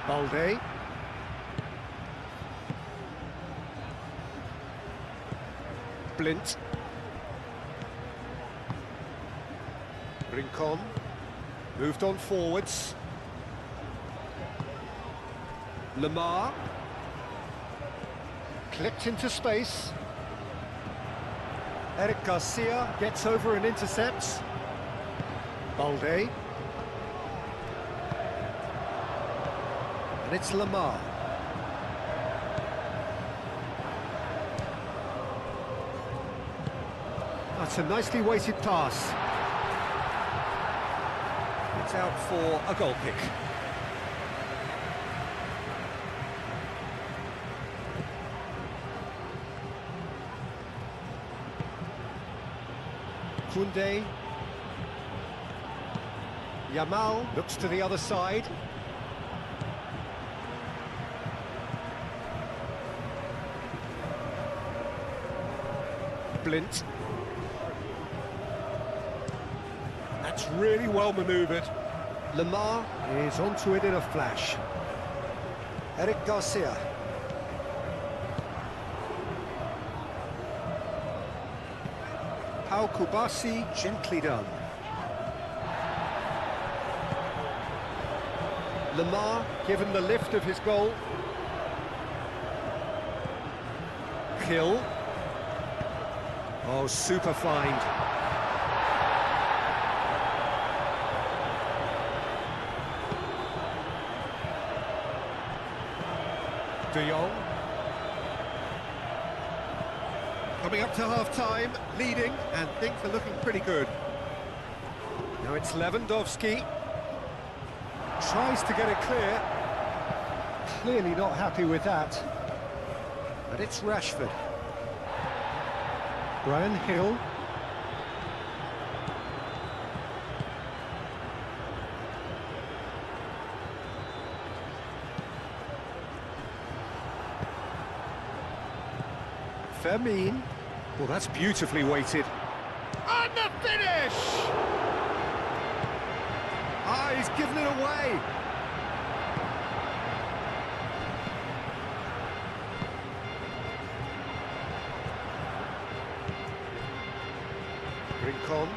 Balde. Blint. Rincon. Moved on forwards. Lamar. Clipped into space. Eric Garcia gets over and intercepts. Balde. And it's Lamar. That's a nicely weighted pass. It's out for a goal kick. Koundé. Yamal looks to the other side. Blint. That's really well manoeuvred. Lamar is onto it in a flash. Eric Garcia. Pau Kubasi, gently done. Lamar given the lift of his goal. Kill. Oh, super find. De Jong. Coming up to half-time, leading, and things are looking pretty good. Now it's Lewandowski. Tries to get it clear. Clearly not happy with that. And it's Rashford. Brian Hill. Fermin. Well, that's beautifully weighted. And the finish! Ah, he's given it away. Rincon.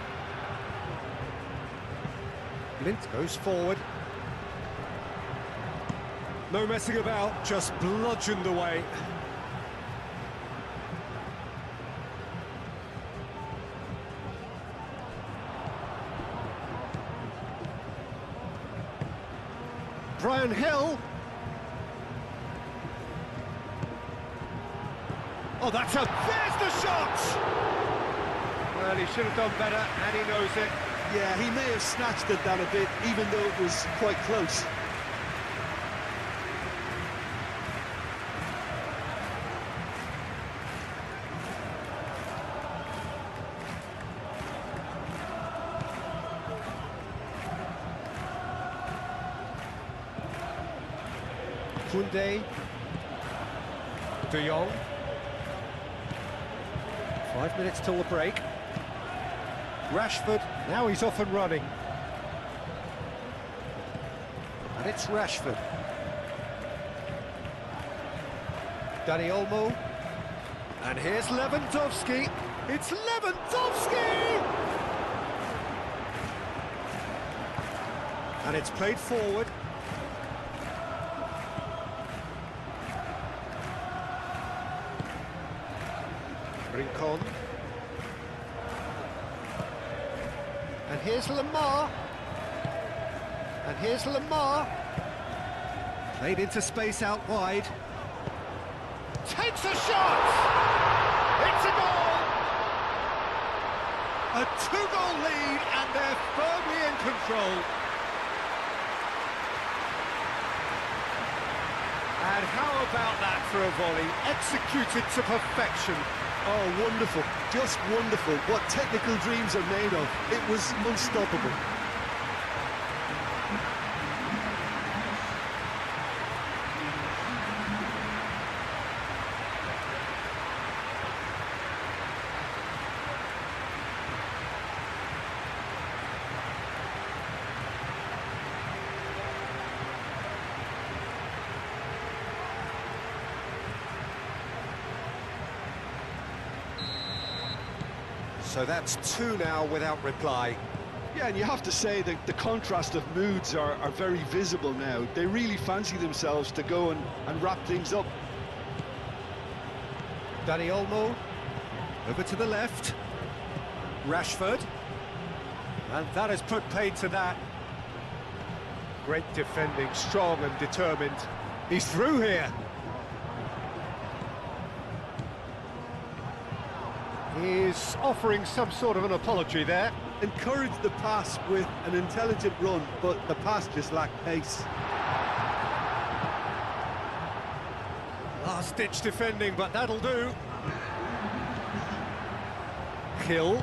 Blint goes forward. No messing about, just bludgeoned away. Brian Hill. Oh, there's the shot! Well, he should have done better, and he knows it.
Yeah, he may have snatched at that a bit, even though it was quite close.
Koundé. De Jong. 5 minutes till the break. Rashford, now he's off and running. And it's Rashford. Dani Olmo. And here's Lewandowski. It's Lewandowski! And it's played forward. Rincon. And here's Lamar. And here's Lamar. Played into space out wide. takes a shot! It's a goal! A two-goal lead, and they're firmly in control. And how about that for a volley, executed to perfection?
Oh, wonderful, just wonderful. What technical dreams are made of. It was unstoppable.
So that's two now without reply.
Yeah, and you have to say that the contrast of moods are very visible now. They really fancy themselves to go and wrap things up.
Dani Olmo, over to the left. Rashford. And that has put paid to that. Great defending, strong and determined. He's through here. He's offering some sort of an apology there.
Encouraged the pass with an intelligent run, but the pass just lacked pace.
Last-ditch defending, but that'll do. Hill.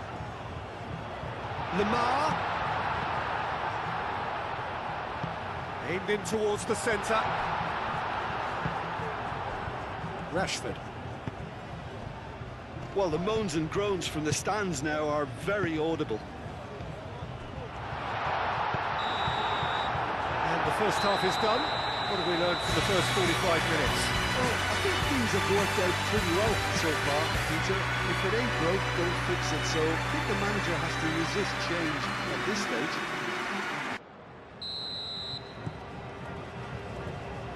Lamar. Aimed in towards the centre. Rashford.
Well, the moans and groans from the stands now are very audible.
And the first half is done. What have we learned from the first 45 minutes?
Well, I think things have worked out pretty well so far, Peter. If it ain't broke, don't fix it. So I think the manager has to resist change at this stage.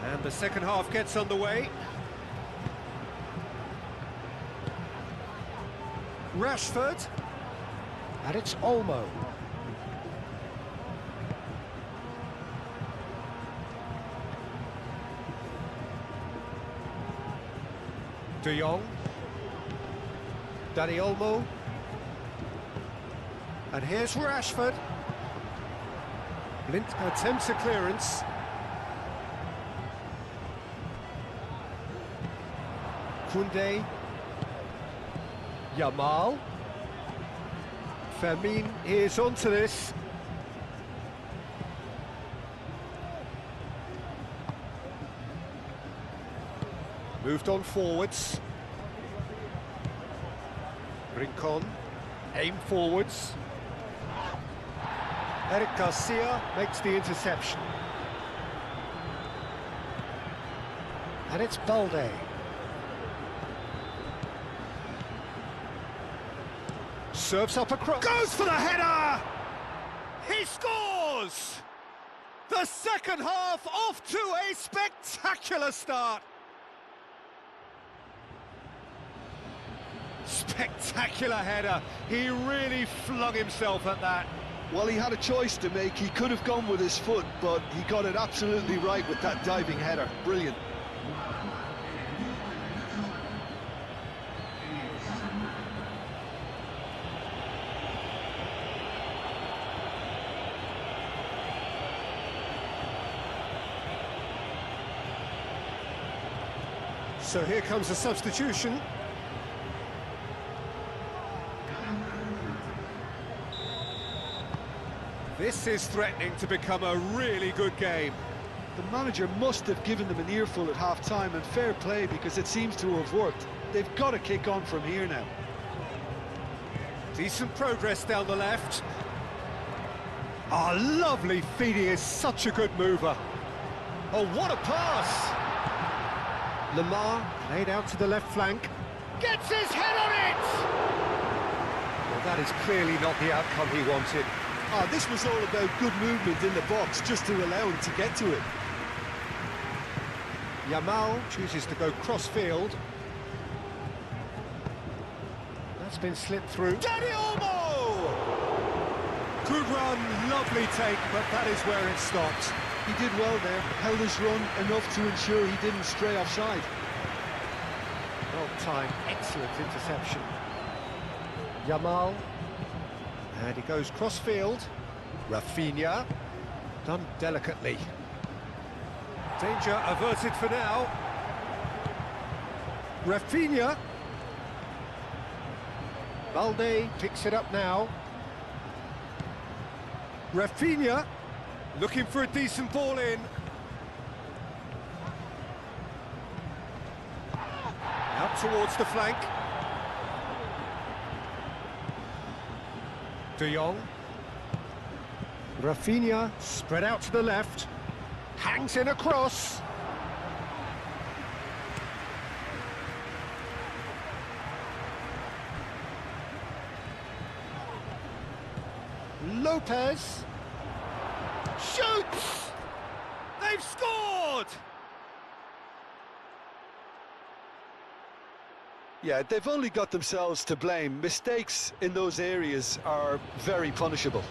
And the second half gets underway. Rashford, and it's Olmo. De Jong, Dani Olmo, and here's Rashford. Blind attempts a clearance. Koundé. Yamal. Fermin is onto this. Moved on forwards. Rincon. Aim forwards. Eric Garcia makes the interception. And it's Balde. Serves up across. Goes for the header! He scores! The second half off to a spectacular start. Spectacular header. He really flung himself at that.
Well, he had a choice to make. He could have gone with his foot, but he got it absolutely right with that diving header. Brilliant.
So here comes a substitution. This is threatening to become a really good game.
The manager must have given them an earful at half-time, and fair play, because it seems to have worked. They've got to kick on from here now.
Decent progress down the left. Oh, lovely feed. He is such a good mover. Oh, what a pass! Lamar laid out to the left flank. Gets his head on it! Well, that is clearly not the outcome he wanted.
Oh, this was all about good movement in the box, just to allow him to get to it.
Yamal chooses to go cross-field. That's been slipped through. Dani Olmo! Good run, lovely take, but that is where it stops.
He did well there, held his run enough to ensure he didn't stray offside.
that time. Excellent interception. Yamal. And he goes cross-field. Rafinha. Done delicately. Danger averted for now. Rafinha. Balde picks it up now. Rafinha. Looking for a decent ball in. Out towards the flank. De Jong. Rafinha spread out to the left. Hangs in a cross. Lopez. Shoots! They've scored!
Yeah, they've only got themselves to blame. Mistakes in those areas are very punishable.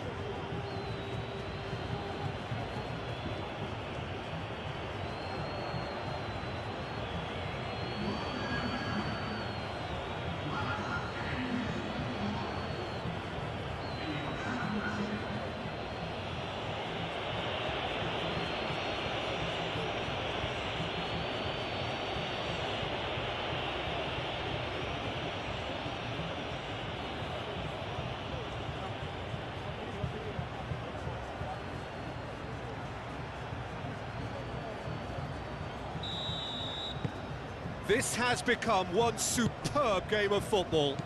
This has become one superb game of football.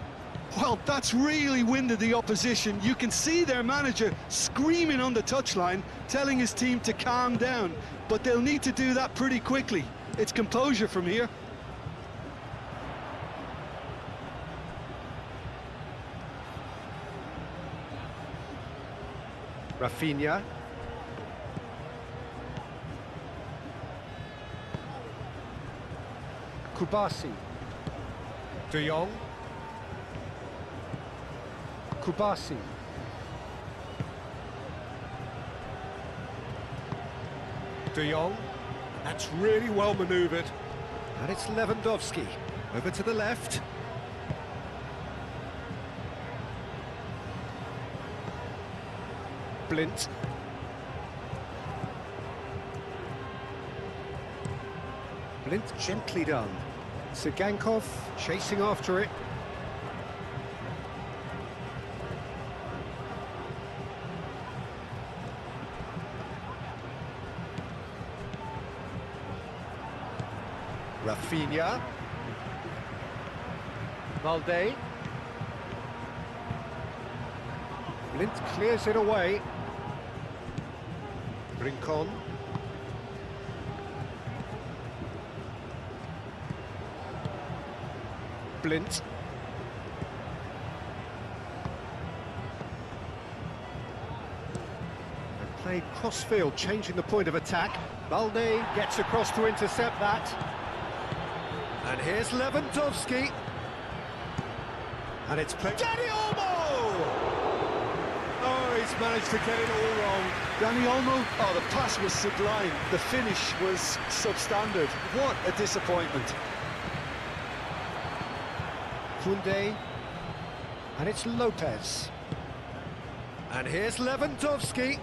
Well, that's really winded the opposition. You can see their manager screaming on the touchline, telling his team to calm down. But they'll need to do that pretty quickly. It's composure from here.
Rafinha. Kubasi. De Jong. Kubasi. De Jong. That's really well manoeuvred. And it's Lewandowski. Over to the left. Blint. Blint gently done. Sigankov chasing after it. Rafinha. Balde. Blint clears it away. Rincon. Blint. And played cross-field, changing the point of attack. Balde gets across to intercept that. And here's Lewandowski. And it's played... Dani Olmo! Oh, he's managed to get it all wrong.
Dani Olmo, oh, the pass was sublime. The finish was substandard. What a disappointment.
Koundé, and it's Lopez. And here's Lewandowski.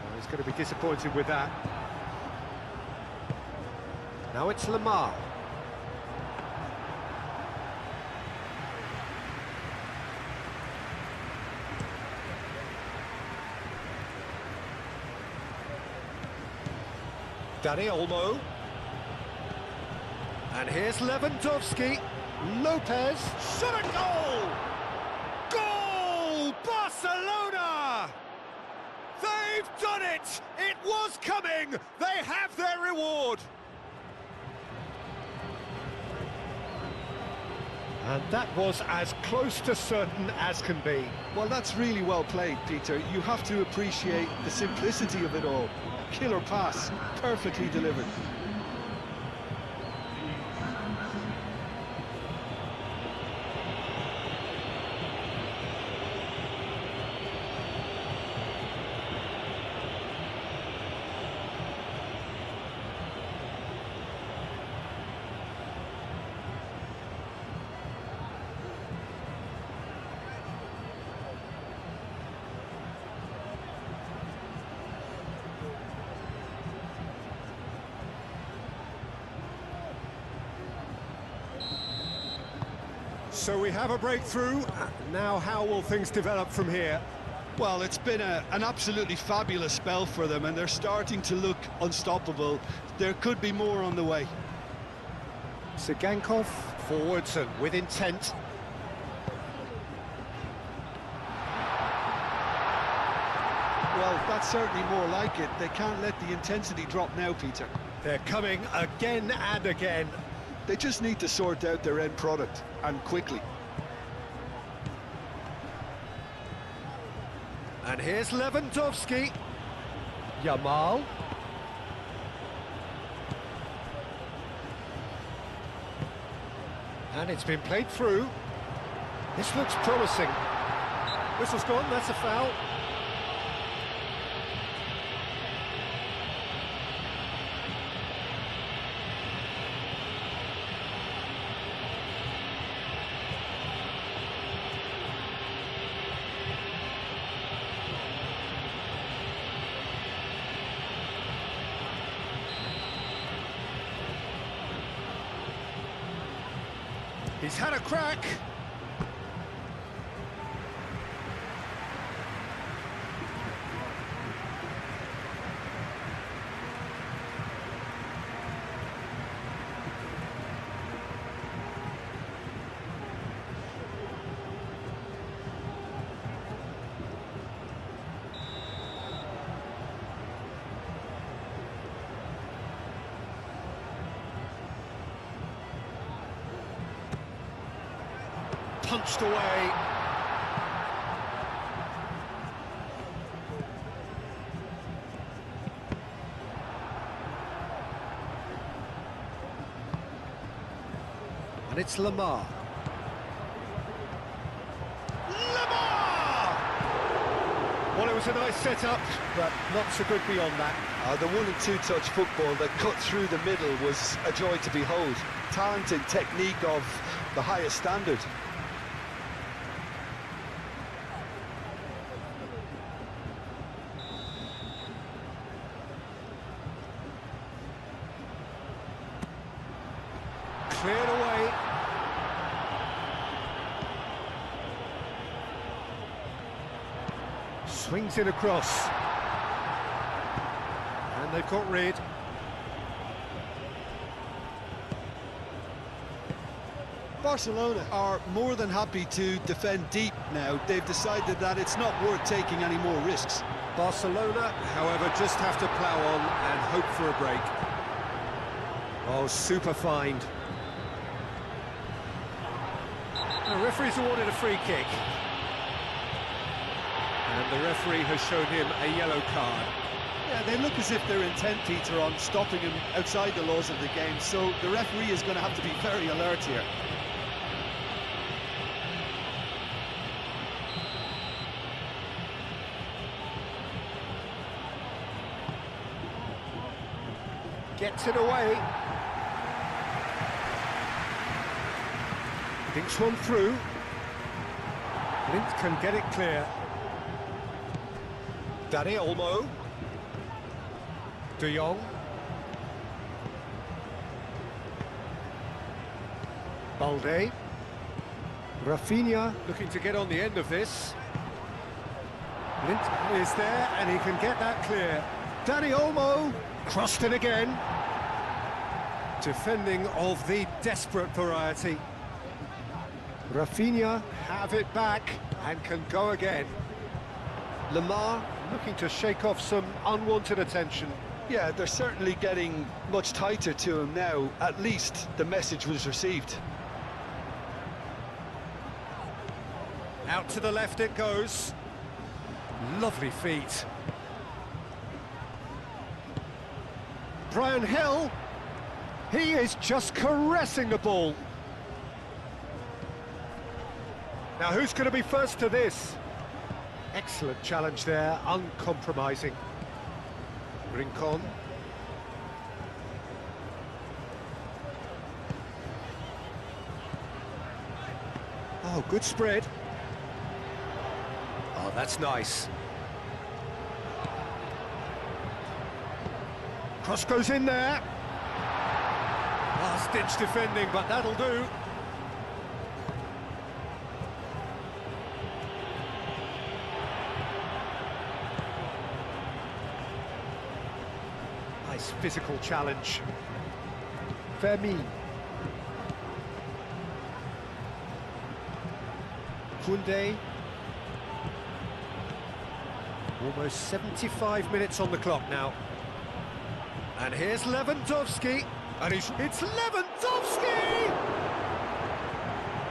Oh, he's going to be disappointed with that. Now it's Lamar. Dani Olmo. And here's Lewandowski. Lopez. Shot a goal! Goal! Barcelona! They've done it! It was coming! They have their reward! And that was as close to certain as can be.
Well, that's really well played, Peter. You have to appreciate the simplicity of it all. Killer pass, perfectly delivered.
So we have a breakthrough. Now how will things develop from here?
Well, it's been an absolutely fabulous spell for them, and they're starting to look unstoppable. There could be more on the way.
Sigankov forwards and with intent.
Well, that's certainly more like it. They can't let the intensity drop now, Peter.
They're coming again and again.
They just need to sort out their end product, and quickly.
And here's Lewandowski. Yamal. And it's been played through. This looks promising. Whistle's gone, that's a foul. He's had a crack. Punched away. And it's Lamar. Well, it was a nice setup, but not so good beyond that.
The 1- and 2-touch football that cut through the middle was a joy to behold. Talent and technique of the highest standard.
Cleared away. Swings it across. And they've got rid.
Barcelona are more than happy to defend deep now. They've decided that it's not worth taking any more risks.
Barcelona, however, just have to plough on and hope for a break. Oh, super find. The referee's awarded a free kick. And the referee has shown him a yellow card.
Yeah, they look as if they're intent, Peter, on stopping him outside the laws of the game, so the referee is going to have to be very alert here.
Gets it away. Thinks one through. Lint can get it clear. Dani Olmo. De Jong. Balde. Rafinha looking to get on the end of this. Lint is there and he can get that clear. Dani Olmo crossed it again. Defending of the desperate variety. Rafinha have it back and can go again. Lamar looking to shake off some unwanted attention.
Yeah, they're certainly getting much tighter to him now. At least the message was received.
Out to the left it goes. Lovely feet. Brian Hill. He is just caressing the ball. Now who's going to be first to this? Excellent challenge there, uncompromising. Rincon. Oh, good spread. Oh, that's nice. Cross goes in there. Last-ditch defending, but that'll do. Nice physical challenge. Fermin. Koundé. Almost 75 minutes on the clock now. And here's Lewandowski. And it's Lewandowski!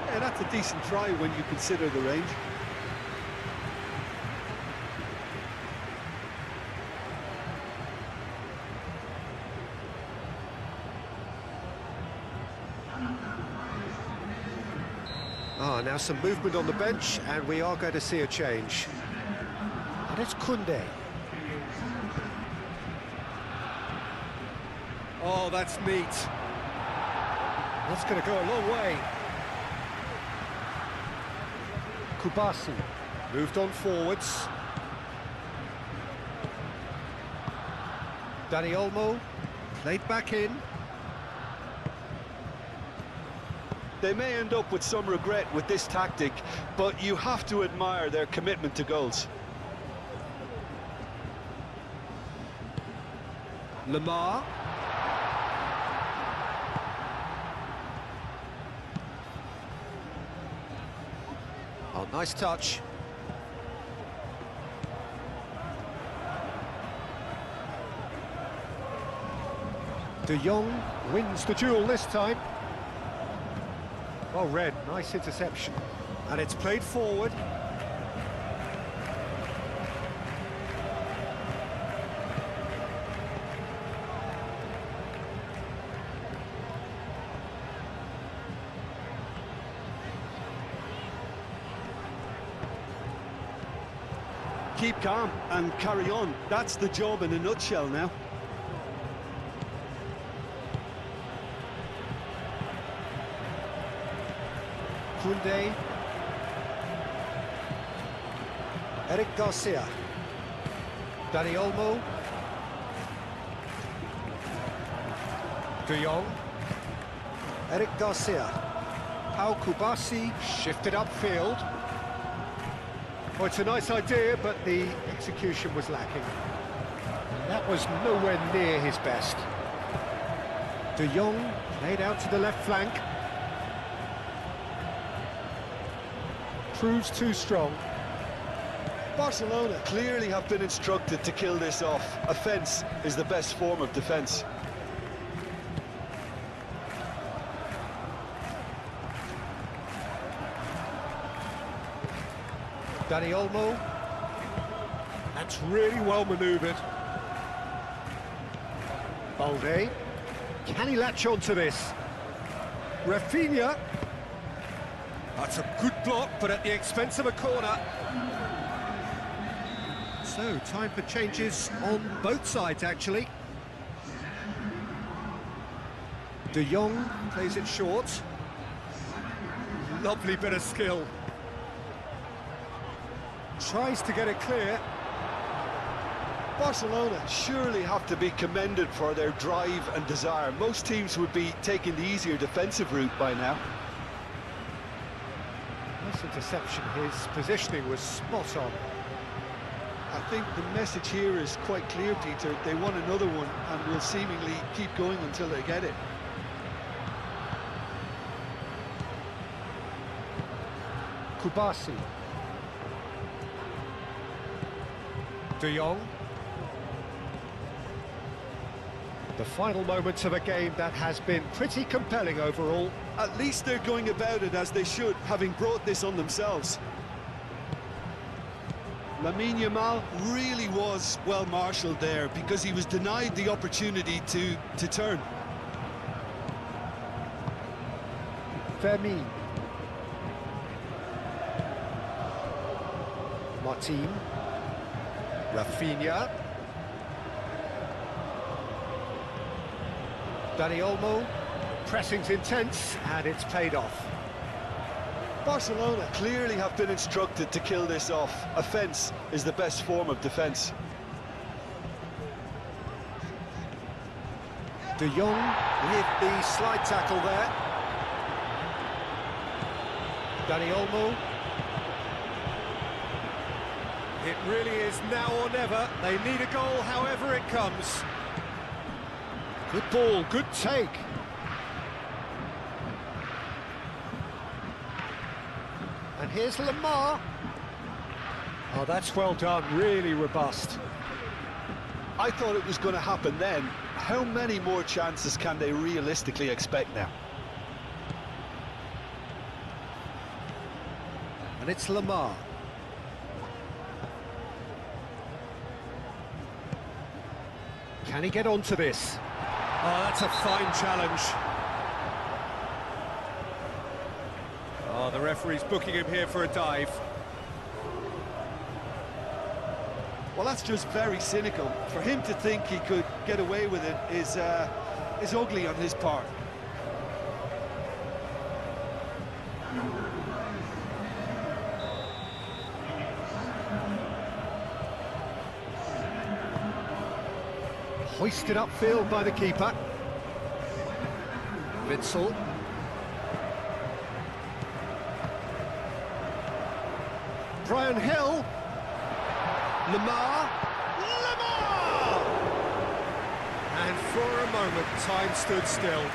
Yeah, that's a decent try when you consider the range.
Now some movement on the bench, and we are going to see a change. And it's Koundé. Oh, that's neat. That's going to go a long way. Kubasi moved on forwards. Dani Olmo played back in.
They may end up with some regret with this tactic, but you have to admire their commitment to goals.
Lamar. Oh, nice touch. De Jong wins the duel this time. Well read, nice interception. And it's played forward.
Keep calm and carry on. That's the job in a nutshell now.
Koundé. Eric Garcia. Dani Olmo. De Jong. Eric Garcia. Pau Kubasi shifted upfield. Oh, it's a nice idea, but the execution was lacking. That was nowhere near his best. De Jong played out to the left flank. Proves too strong.
Barcelona clearly have been instructed to kill this off. Offence is the best form of defence.
Dani Olmo. That's really well manoeuvred. Balde. Can he latch on to this? Rafinha. That's a good block, but at the expense of a corner. So, time for changes on both sides, actually. De Jong plays it short. Lovely bit of skill. Tries to get it clear.
Barcelona surely have to be commended for their drive and desire. Most teams would be taking the easier defensive route by now.
Nice interception. His positioning was spot on.
I think the message here is quite clear, Peter. They want another one and will seemingly keep going until they get it.
Kubasi. De Jong. The final moments of a game that has been pretty compelling overall.
At least they're going about it as they should, having brought this on themselves. Lamine Yamal really was well marshalled there because he was denied the opportunity to turn.
Fermin. Martin. Rafinha. Dani Olmo. Pressing's intense, and it's paid off.
Barcelona clearly have been instructed to kill this off. Offence is the best form of defence.
De Jong with the slide tackle there. Dani Olmo. It really is now or never. They need a goal however it comes. Good ball, good take. And here's Lamar. Oh, that's well done, really robust.
I thought it was going to happen then. How many more chances can they realistically expect now?
And it's Lamar. Can he get onto this? Oh, that's a fine challenge. Oh, the referee's booking him here for a dive.
Well, that's just very cynical. For him to think he could get away with it is ugly on his part.
Hoisted upfield by the keeper. Witsel. Brian Hill. Lamar. And for a moment, time stood still.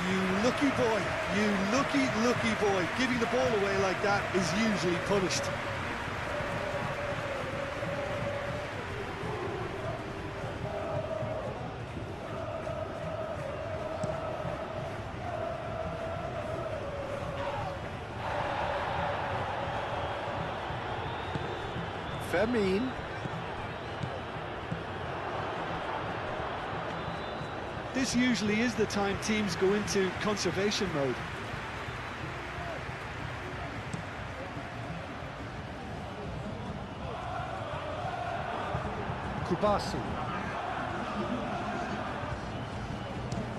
You lucky boy, you lucky boy. Giving the ball away like that is usually punished.
Fermin.
This usually is the time teams go into conservation mode.
Kubasi.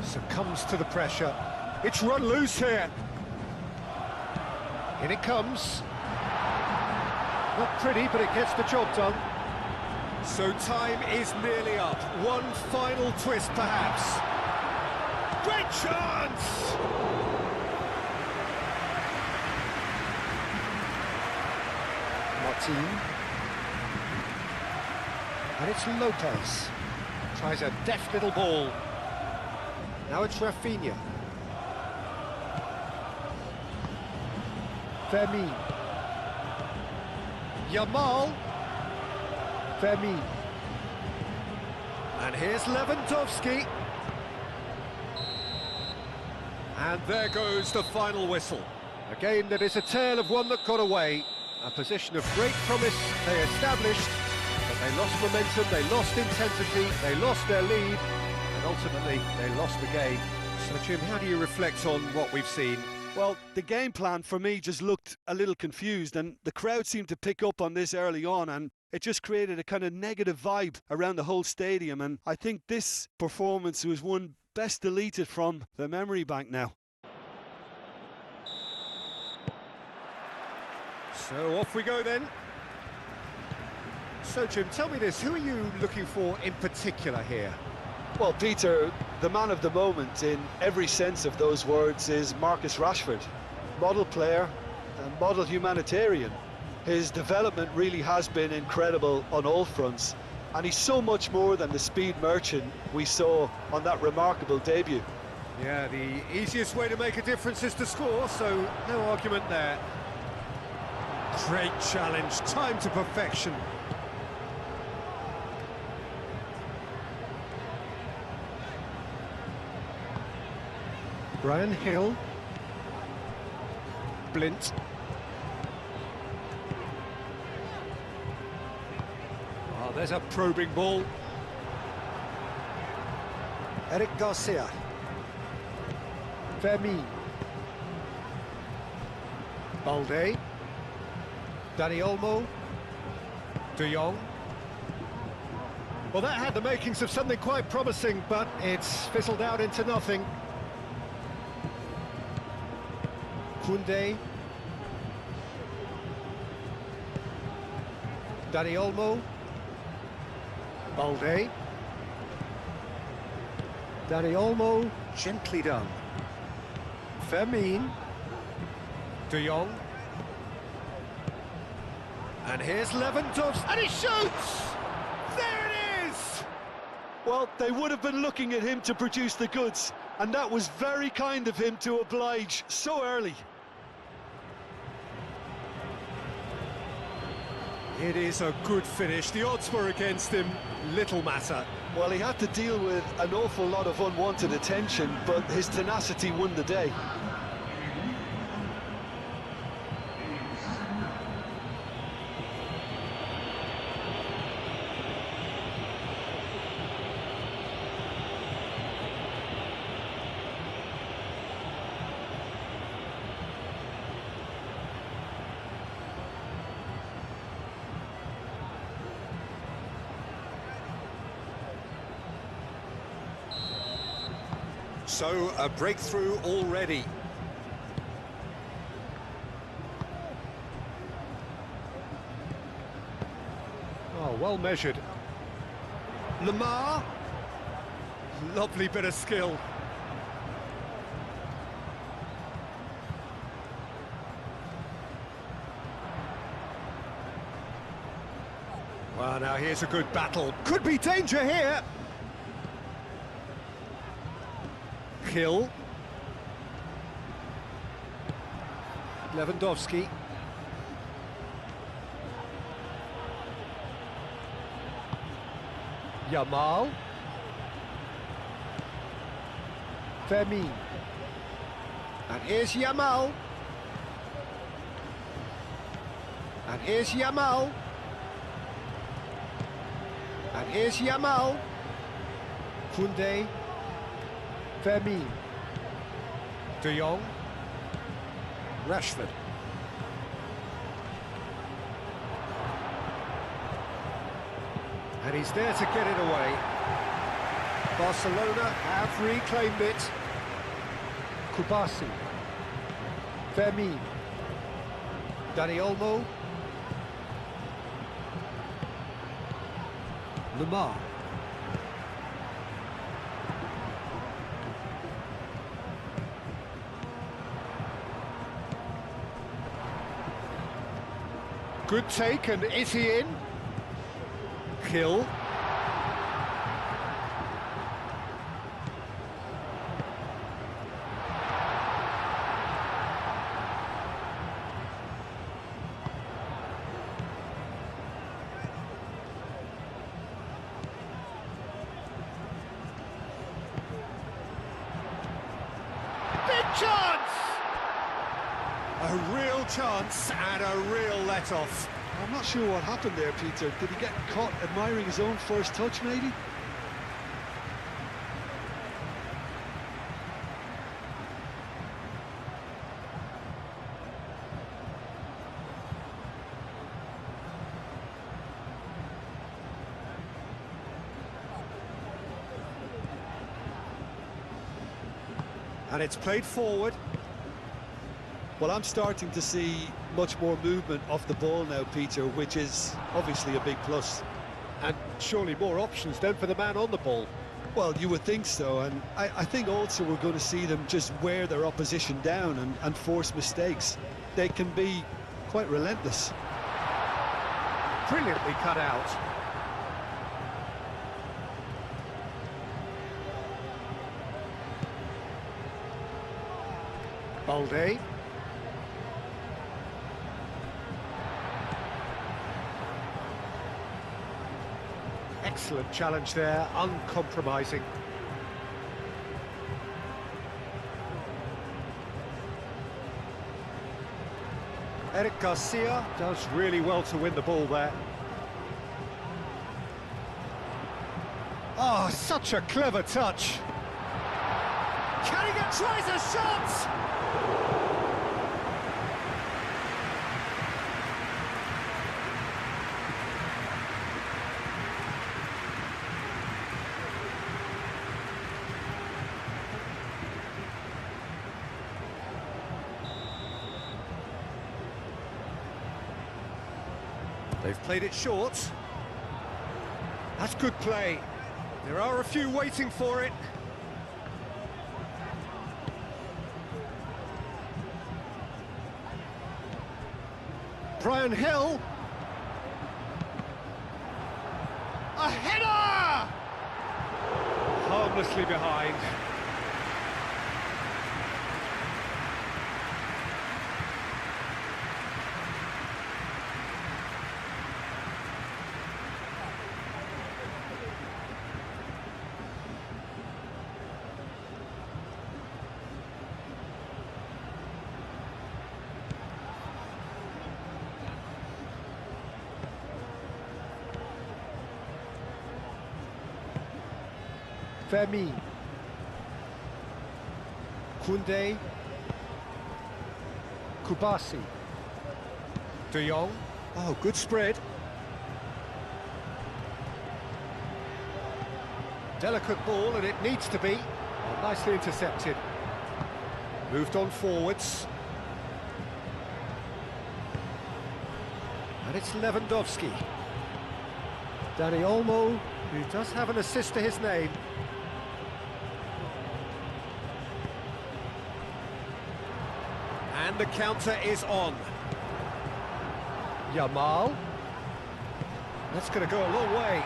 Succumbs to the pressure. It's run loose here. In it comes. Not pretty, but it gets the job done. So time is nearly up. One final twist, perhaps. Great chance! Martin. And it's Lopez. Tries a deft little ball. Now it's Rafinha. Fermin. Yamal. Fermin. And here's Lewandowski. And there goes the final whistle. A game that is a tale of one that got away. A position of great promise they established, but they lost momentum, they lost intensity, they lost their lead, and ultimately they lost the game. So Jim, how do you reflect on what we've seen?
Well, the game plan for me just looked a little confused, and the crowd seemed to pick up on this early on, and it just created a kind of negative vibe around the whole stadium. And I think this performance was one best deleted from the memory bank now.
So off we go then. So Jim, tell me this, who are you looking for in particular here?
Well, Peter, the man of the moment in every sense of those words is Marcus Rashford. Model player and model humanitarian. His development really has been incredible on all fronts, and he's so much more than the speed merchant we saw on that remarkable debut.
Yeah, the easiest way to make a difference is to score, so no argument there. Great challenge, time to perfection. Brian Hill. Blint. Oh, there's a probing ball. Eric Garcia. Fermin. Balde. Dani Olmo. De Jong. Well, that had the makings of something quite promising, but it's fizzled out into nothing. Koundé. Dani Olmo. Balde. Dani Olmo, gently done. Fermin. De Jong. And here's Lewandowski, and he shoots! There it is!
Well, they would have been looking at him to produce the goods, and that was very kind of him to oblige so early.
It is a good finish. The odds were against him, little matter.
Well, he had to deal with an awful lot of unwanted attention, but his tenacity won the day.
So, a breakthrough already. Oh, well measured. Lamar. Lovely bit of skill. Well, now here's a good battle. Could be danger here. Hill. Lewandowski. Yamal. Fermin. And here's Yamal. And here's Yamal. And here's Yamal. Koundé. Fermin. De Jong. Rashford. And he's there to get it away. Barcelona have reclaimed it. Kubasi. Fermin. Dani Olmo. Lamar. Good take, and is he in? Hill. Big chance! A real chance and a real let-off.
I'm not sure what happened there, Peter. Did he get caught admiring his own first touch, maybe?
And it's played forward.
Well, I'm starting to see much more movement off the ball now, Peter, which is obviously a big plus.
And surely more options then for the man on the ball.
Well, you would think so, and I think also we're going to see them just wear their opposition down and force mistakes. They can be quite relentless.
Brilliantly cut out. Balde. Excellent challenge there, uncompromising. Eric Garcia does really well to win the ball there. Oh, such a clever touch. Carragher tries a shot! They've played it short. That's good play. There are a few waiting for it. Brian Hill. A header! enormously behind. Fermin, Koundé, Kubasi, De Jong. Oh, good spread. Delicate ball, and it needs to be. Oh, nicely intercepted. Moved on forwards. And it's Lewandowski. Dani Olmo, who does have an assist to his name. And the counter is on. Yamal. That's going to go a long way.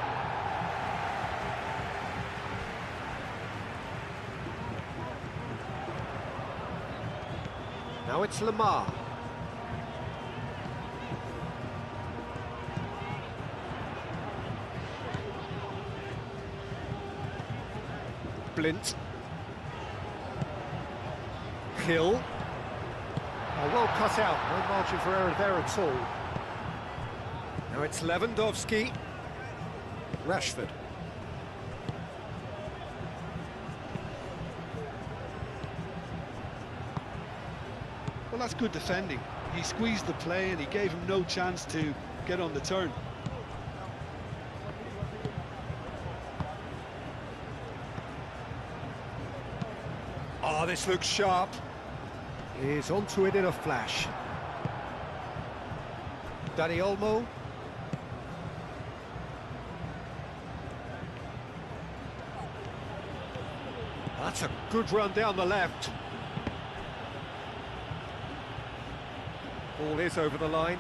Now it's Lamar. Blint. Hill. Oh, well cut out, no margin for error there at all. Now it's Lewandowski. Rashford.
Well, that's good defending. He squeezed the play and he gave him no chance to get on the turn.
Oh, this looks sharp. He's onto it in a flash. Dani Olmo. That's a good run down the left. Ball is over the line.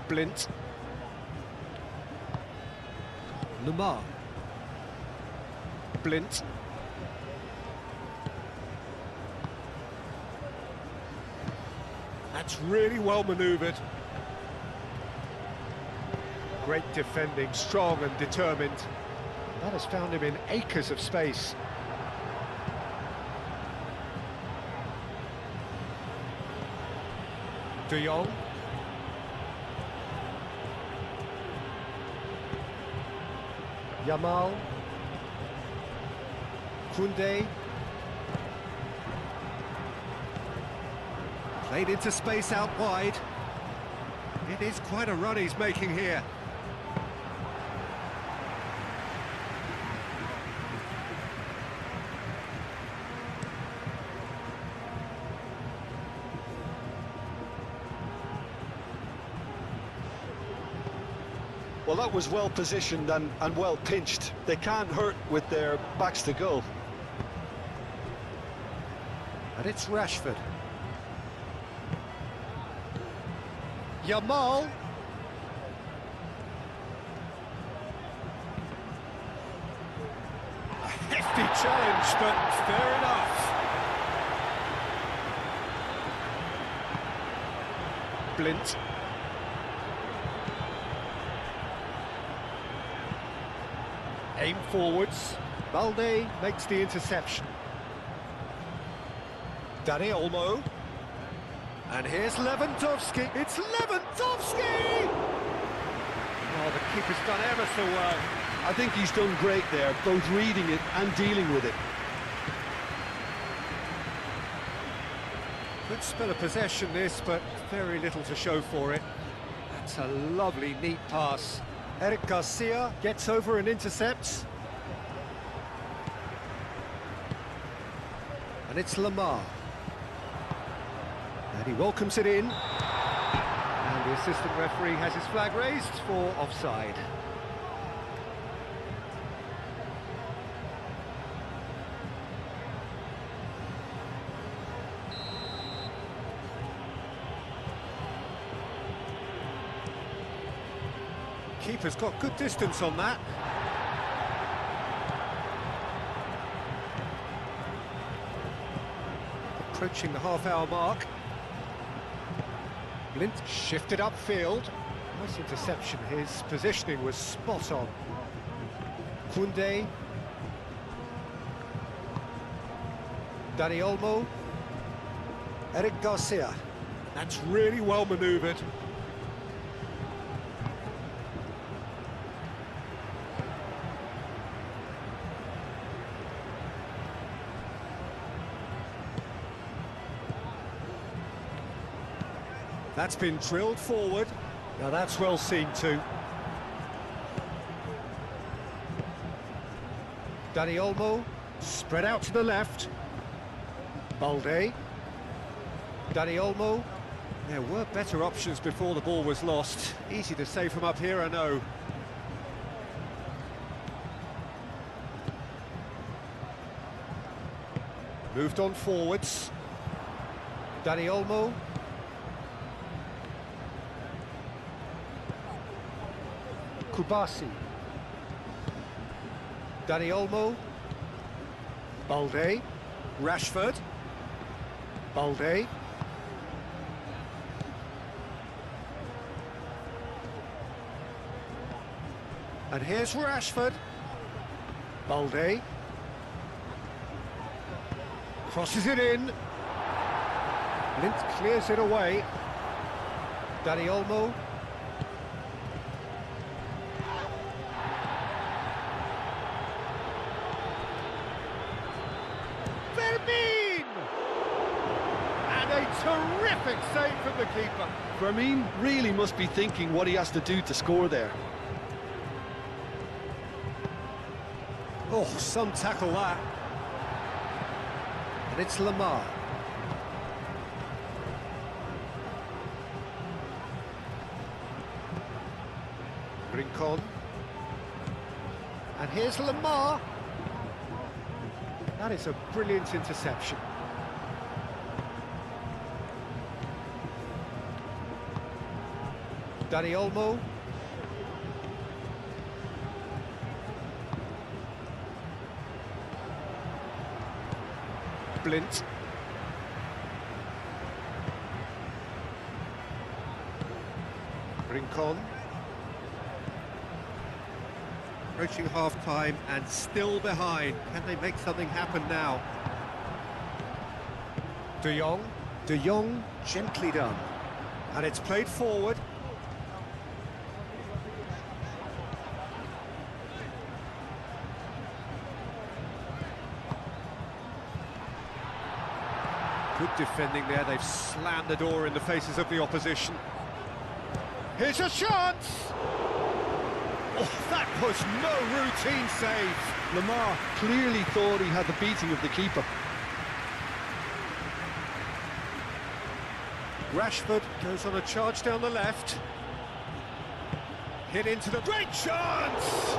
Blint. Lamar. Blint. That's really well manoeuvred. Great defending, strong and determined. That has found him in acres of space. De Jong. Yamal. Koundé. Played into space out wide. It is quite a run he's making here.
Well, that was well positioned and well pinched. They can't hurt with their backs to goal.
And it's Rashford. Yamal. A hefty challenge, but fair enough. Blint. Aim forwards. Balde makes the interception. Dani Olmo. And here's Lewandowski. It's Lewandowski! Oh, the keeper's done ever so well.
I think he's done great there, both reading it and dealing with it.
Good spell of possession this, but very little to show for it. That's a lovely, neat pass. Eric Garcia gets over and intercepts. And it's Lamar. And he welcomes it in. And the assistant referee has his flag raised for offside. Keeper's got good distance on that. Approaching the half-hour mark. Blint shifted upfield. Nice interception. His positioning was spot on. Koundé. Dani Olmo. Eric Garcia. That's really well manoeuvred. That's been drilled forward. Now that's well seen too. Dani Olmo, spread out to the left. Balde. Dani Olmo. There were better options before the ball was lost. Easy to say from up here, I know. Moved on forwards. Dani Olmo. Kubasi. Dani Olmo. Balde. Rashford. Balde. And here's Rashford. Balde. Crosses it in. Lint clears it away. Dani Olmo. Terrific save from the keeper.
Fermin really must be thinking what he has to do to score there.
Oh, some tackle that. And it's Lamar. Rincon. And here's Lamar. That is a brilliant interception. Dani Olmo. Blint. Rincon. Approaching half-time and still behind. Can they make something happen now? De Jong. De Jong, gently done. And it's played forward. Good defending there, they've slammed the door in the faces of the opposition. Here's a chance! Oh, that was no routine save.
Lamar clearly thought he had the beating of the keeper.
Rashford goes on a charge down the left. Hit into the great chance!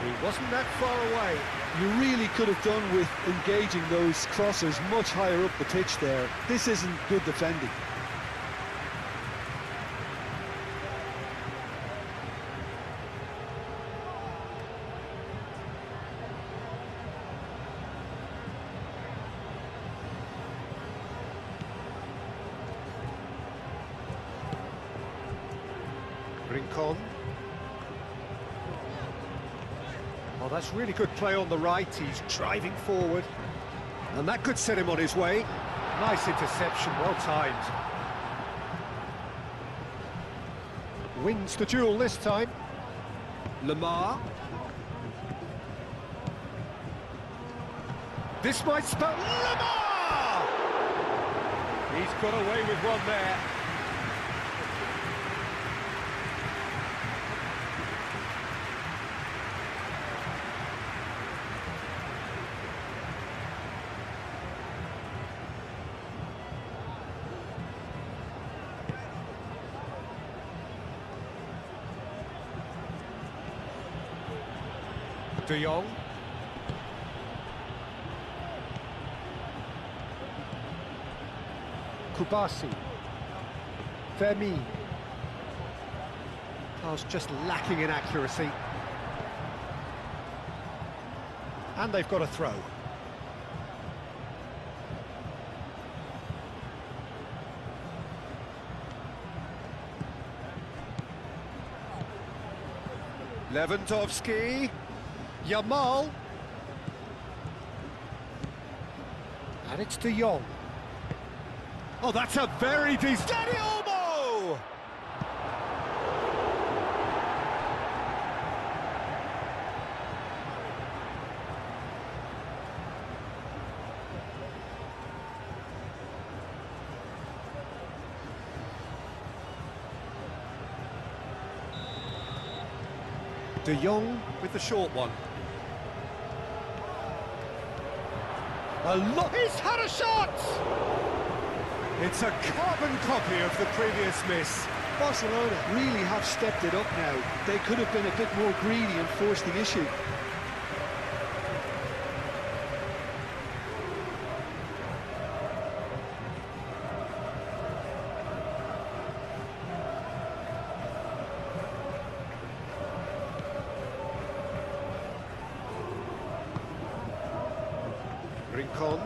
He wasn't that far away.
You really could have done with engaging those crossers much higher up the pitch there. This isn't good defending.
Rincon. Oh, that's really good play on the right. He's driving forward. And that could set him on his way. Nice interception, well timed. Wins the duel this time. Lamar. This might spell Lamar! He's got away with one there. De Jong. Kubasi. Fermin. Pass just lacking in accuracy. And they've got a throw. Lewandowski, Yamal, and it's De Jong. Oh, that's a very decent... Olmo! De Jong with the short one. He's had a shot! It's a carbon copy of the previous miss.
Barcelona really have stepped it up now. They could have been a bit more greedy and forced the issue.
Rincon.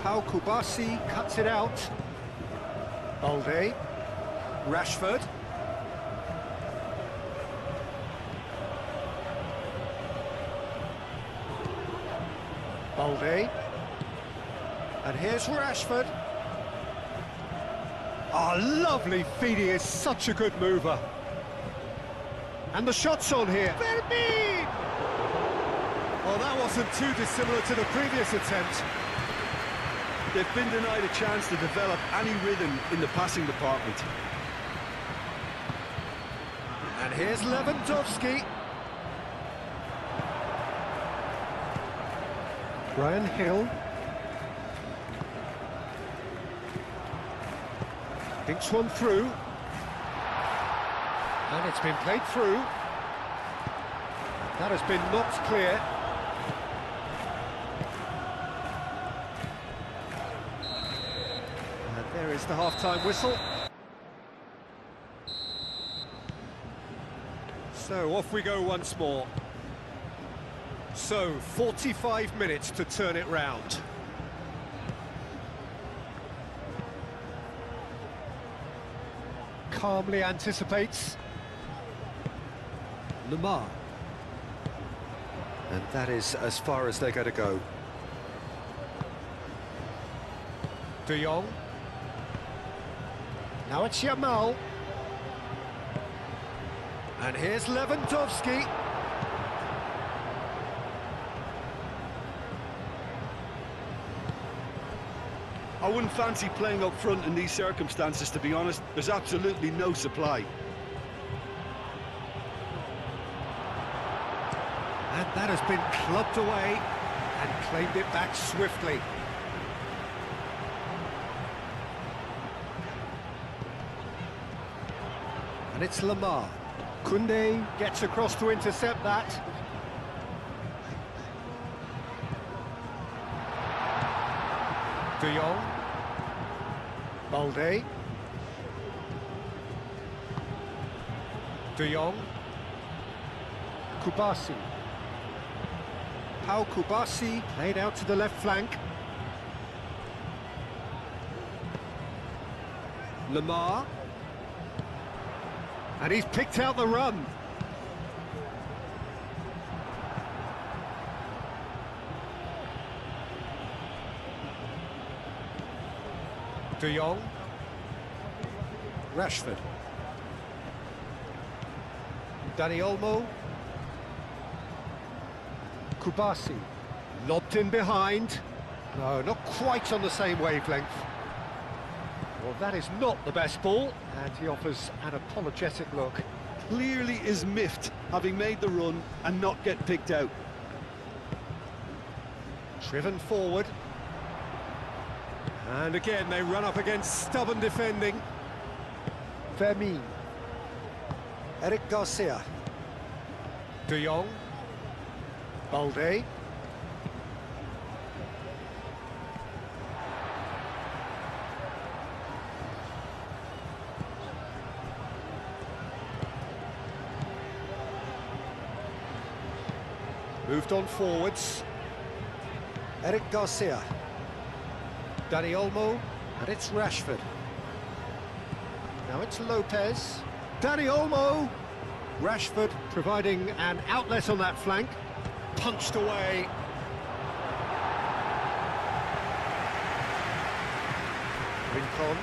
Pau Kubasi cuts it out. Balde. Rashford. Balde. And here's Rashford. Oh, lovely feed, he is such a good mover. And the shot's on here. Fermin! Well, that wasn't too dissimilar to the previous attempt.
They've been denied a chance to develop any rhythm in the passing department.
And here's Lewandowski. Brian Hill. Dinks one through. And it's been played through. That has been knocked clear. And there is the half-time whistle. So off we go once more. So 45 minutes to turn it round. Calmly anticipates. Lamar. And that is as far as they're going to go. De Jong. Now it's Yamal. And here's Lewandowski.
I wouldn't fancy playing up front in these circumstances, to be honest. There's absolutely no supply.
And that has been clubbed away and claimed it back swiftly. And it's Lamar. Koundé gets across to intercept that. De Jong. Balde. De Jong. Kubasi. Pau Kubasi played out to the left flank. Lamar. And he's picked out the run. De Jong. Rashford. Dani Olmo. Kubasi. Lobbed in behind. No, not quite on the same wavelength. Well, that is not the best ball, and he offers an apologetic look.
Clearly is miffed, having made the run and not get picked out.
Driven forward. And again, they run up against stubborn defending. Fermin. Eric Garcia. De Jong. Balde. Moved on forwards. Eric Garcia. Dani Olmo, and it's Rashford. Now it's Lopez. Dani Olmo. Rashford providing an outlet on that flank. Punched away. Rincon.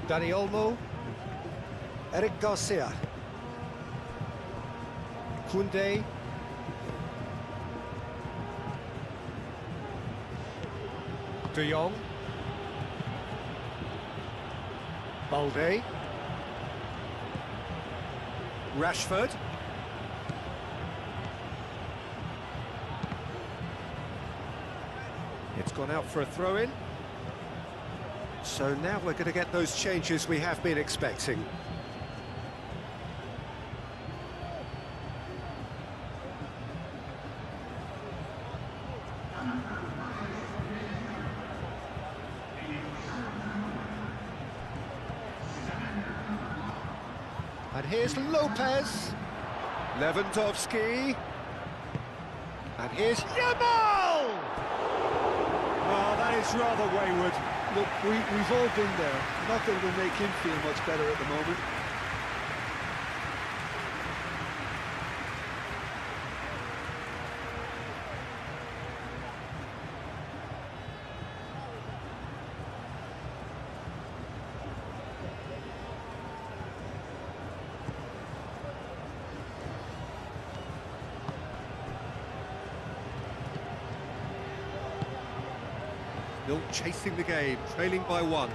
Dani Olmo. Eric Garcia. Koundé. De Jong. Balde. Rashford. It's gone out for a throw-in. So now we're going to get those changes we have been expecting. And here's Lopez. Lewandowski. And here's Yamal!
Well, that is rather wayward. Look, we've all been there. Nothing will make him feel much better at the moment.
Still chasing the game, trailing by 1.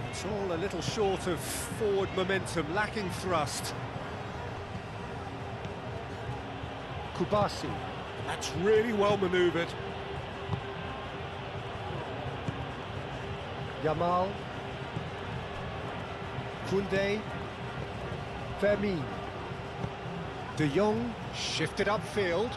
It's all a little short of forward momentum, lacking thrust. Kubasi. That's really well manoeuvred. Yamal. Koundé. Fermin. De Jong shifted upfield.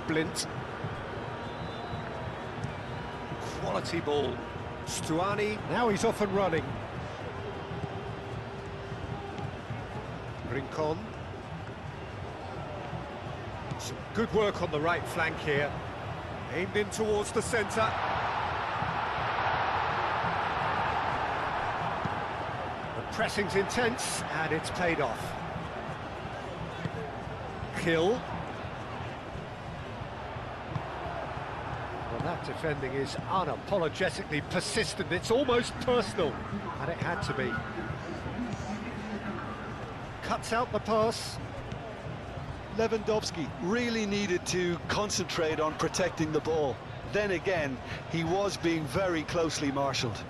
Blint. Quality ball. Stuani, now he's off and running. Rincon. Some good work on the right flank here. Aimed in towards the centre. The pressing's intense, and it's paid off. Kill. That defending is unapologetically persistent. It's almost personal, and it had to be. Cuts out the pass.
Lewandowski really needed to concentrate on protecting the ball. Then again, he was being very closely marshalled.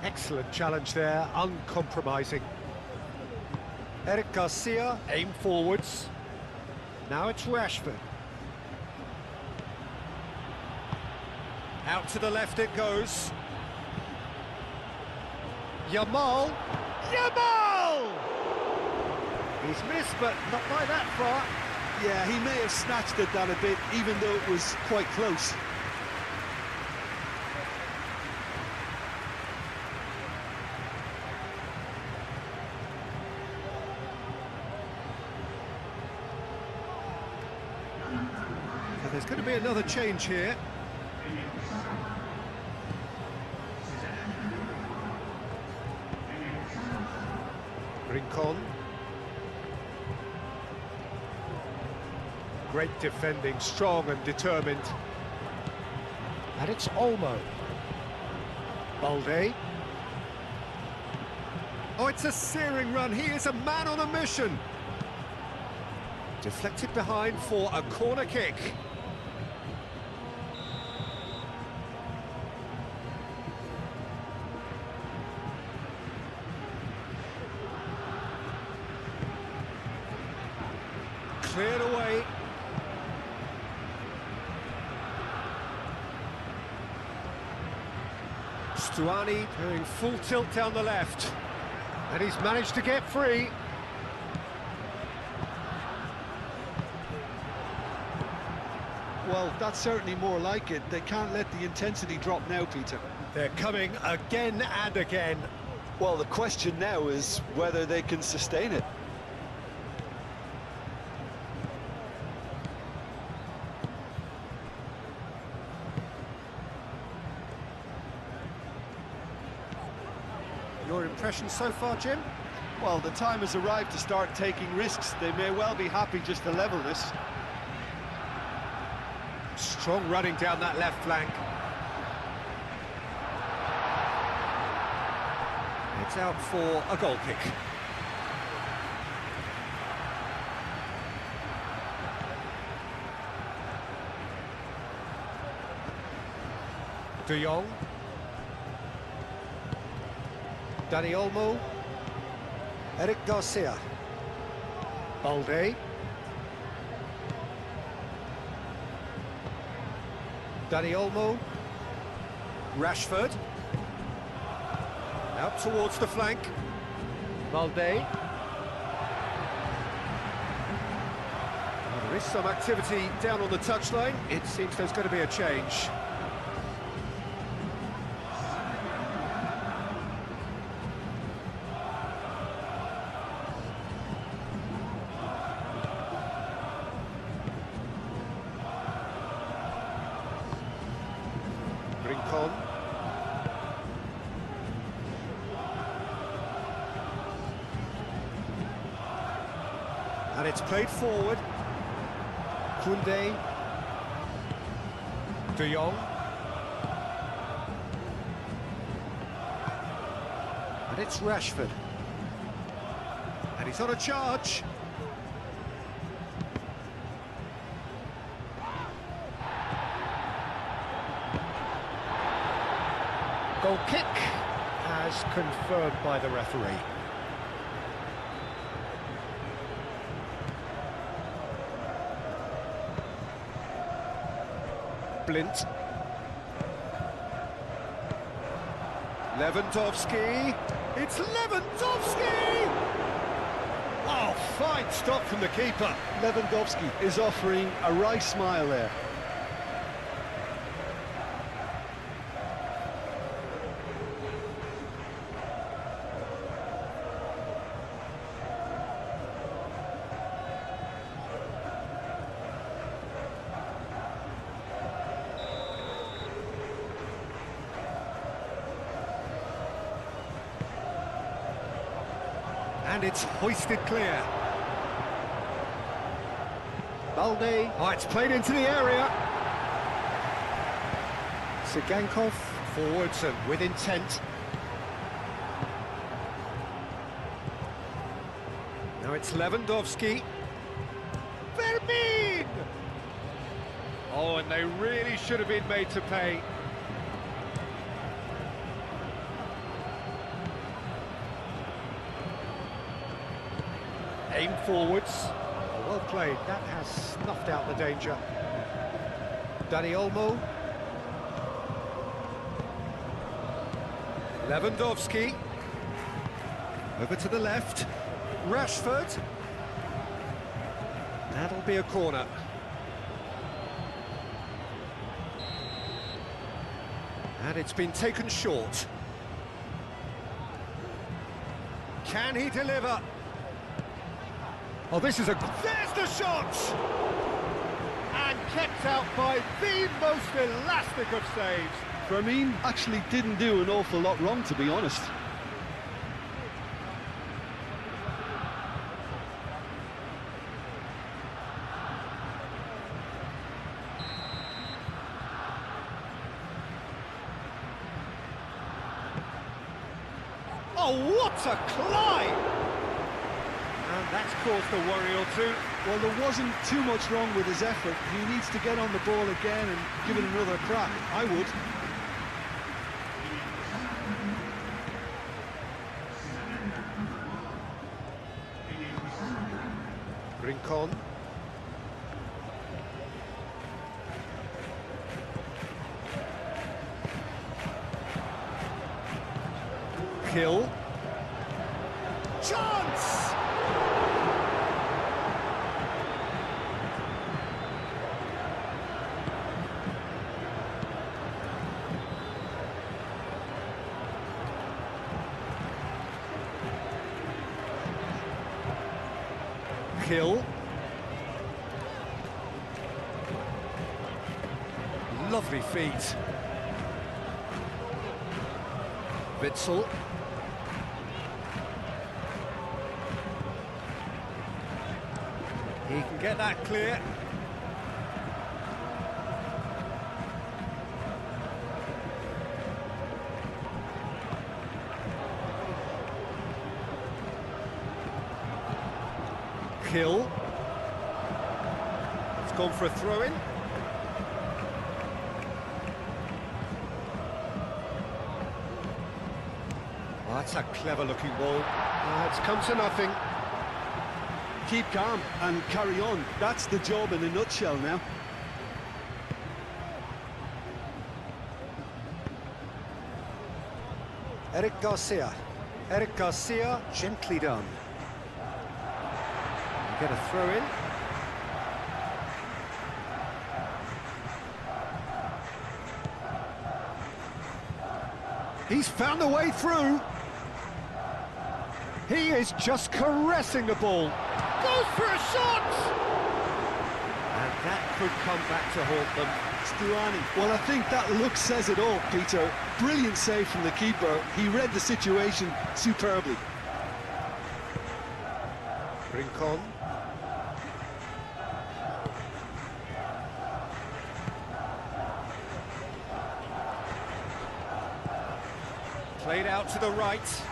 Excellent challenge there, uncompromising. Eric Garcia, aim forwards. Now it's Rashford. Out to the left it goes. Yamal! Yamal! He's missed, but not by that far.
Yeah, he may have snatched at that a bit, even though it was quite close.
So there's going to be another change here. Rincon. Great defending, strong and determined. And it's Olmo. Balde. Oh, it's a searing run. He is a man on a mission. Deflected behind for a corner kick. Cleared away. Stuani doing full tilt down the left. And he's managed to get free.
Well, that's certainly more like it. They can't let the intensity drop now, Peter.
They're coming again and again.
Well, the question now is whether they can sustain it.
Your impression so far, Jim?
Well, the time has arrived to start taking risks. They may well be happy just to level this.
Strong running down that left flank. It's out for a goal kick. De Jong. Dani Olmo. Eric Garcia. Balde. Dani Olmo. Rashford. Out towards the flank. Balde. Well, there is some activity down on the touchline. It seems there's going to be a change. Rincon. And it's played forward. Koundé. De Jong. And it's Rashford. And he's on a charge. Goal kick, as confirmed by the referee. Blint. Lewandowski. It's Lewandowski! Oh, fine stop from the keeper.
Lewandowski is offering a wry smile there.
And it's hoisted clear. Balde. Oh, it's played into the area. Sigankov forwards and with intent. Now it's Lewandowski. Vermeer! Oh, and they really should have been made to pay. Aim forwards. Oh, well played. That has snuffed out the danger. Dani Olmo. Lewandowski. Over to the left. Rashford. That'll be a corner. And it's been taken short. Can he deliver? Oh, this is a... There's the shot! And kept out by the most elastic of saves.
Vermeer actually didn't do an awful lot wrong, to be honest.
Oh, what a climb! And that's caused a worry or two.
Well, there wasn't too much wrong with his effort. He needs to get on the ball again and give it another crack. I would.
Rincon. Hill. Chance! Hill. Lovely feet. Witsel. He can get that clear. Hill. It's gone for a throw-in. Oh, that's a clever-looking ball. It's come to nothing.
Keep calm and carry on. That's the job in a nutshell now.
Eric Garcia. Eric Garcia, gently done. Get a throw in. He's found a way through. He is just caressing the ball. Goes for a shot! And that could come back to haunt them.
Stuani. Well, I think that look says it all, Peter. Brilliant save from the keeper. He read the situation superbly.
Rincon. Played out to the right.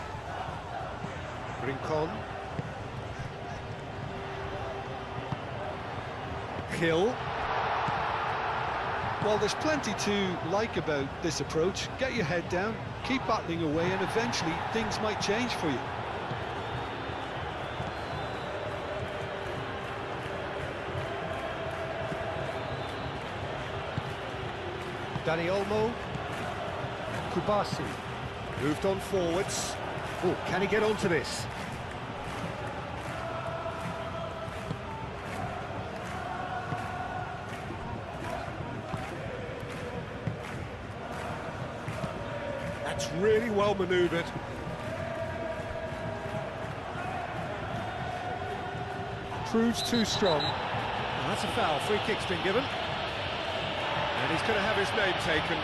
Rincon. Hill.
Well, there's plenty to like about this approach. Get your head down, keep battling away, and eventually things might change for you.
Dani Olmo. Kubasi. Moved on forwards. Oh, can he get onto this? That's really well manoeuvred. Proves too strong. Oh, that's a foul. Free kick's been given. And he's going to have his name taken.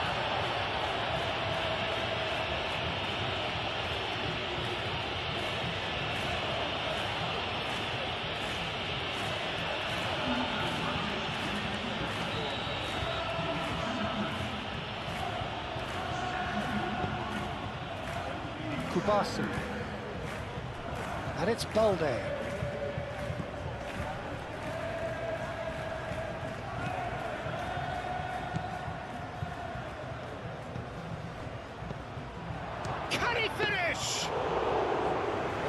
Kubasi. And it's Balde. Can he finish?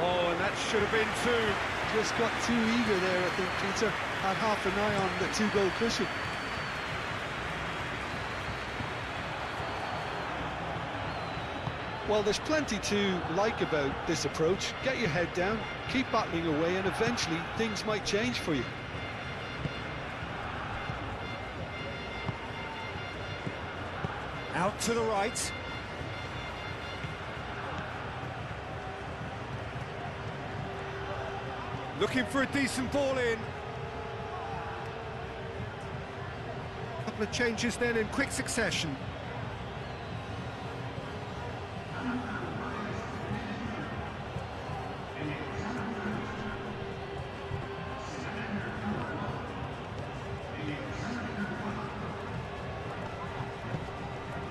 Oh, and that should have been two.
Just got too eager there, I think, Peter. Had half an eye on the two-goal cushion. Well, there's plenty to like about this approach. Get your head down, keep battling away, and eventually things might change for you.
Out to the right. Looking for a decent ball in. Couple of changes then in quick succession.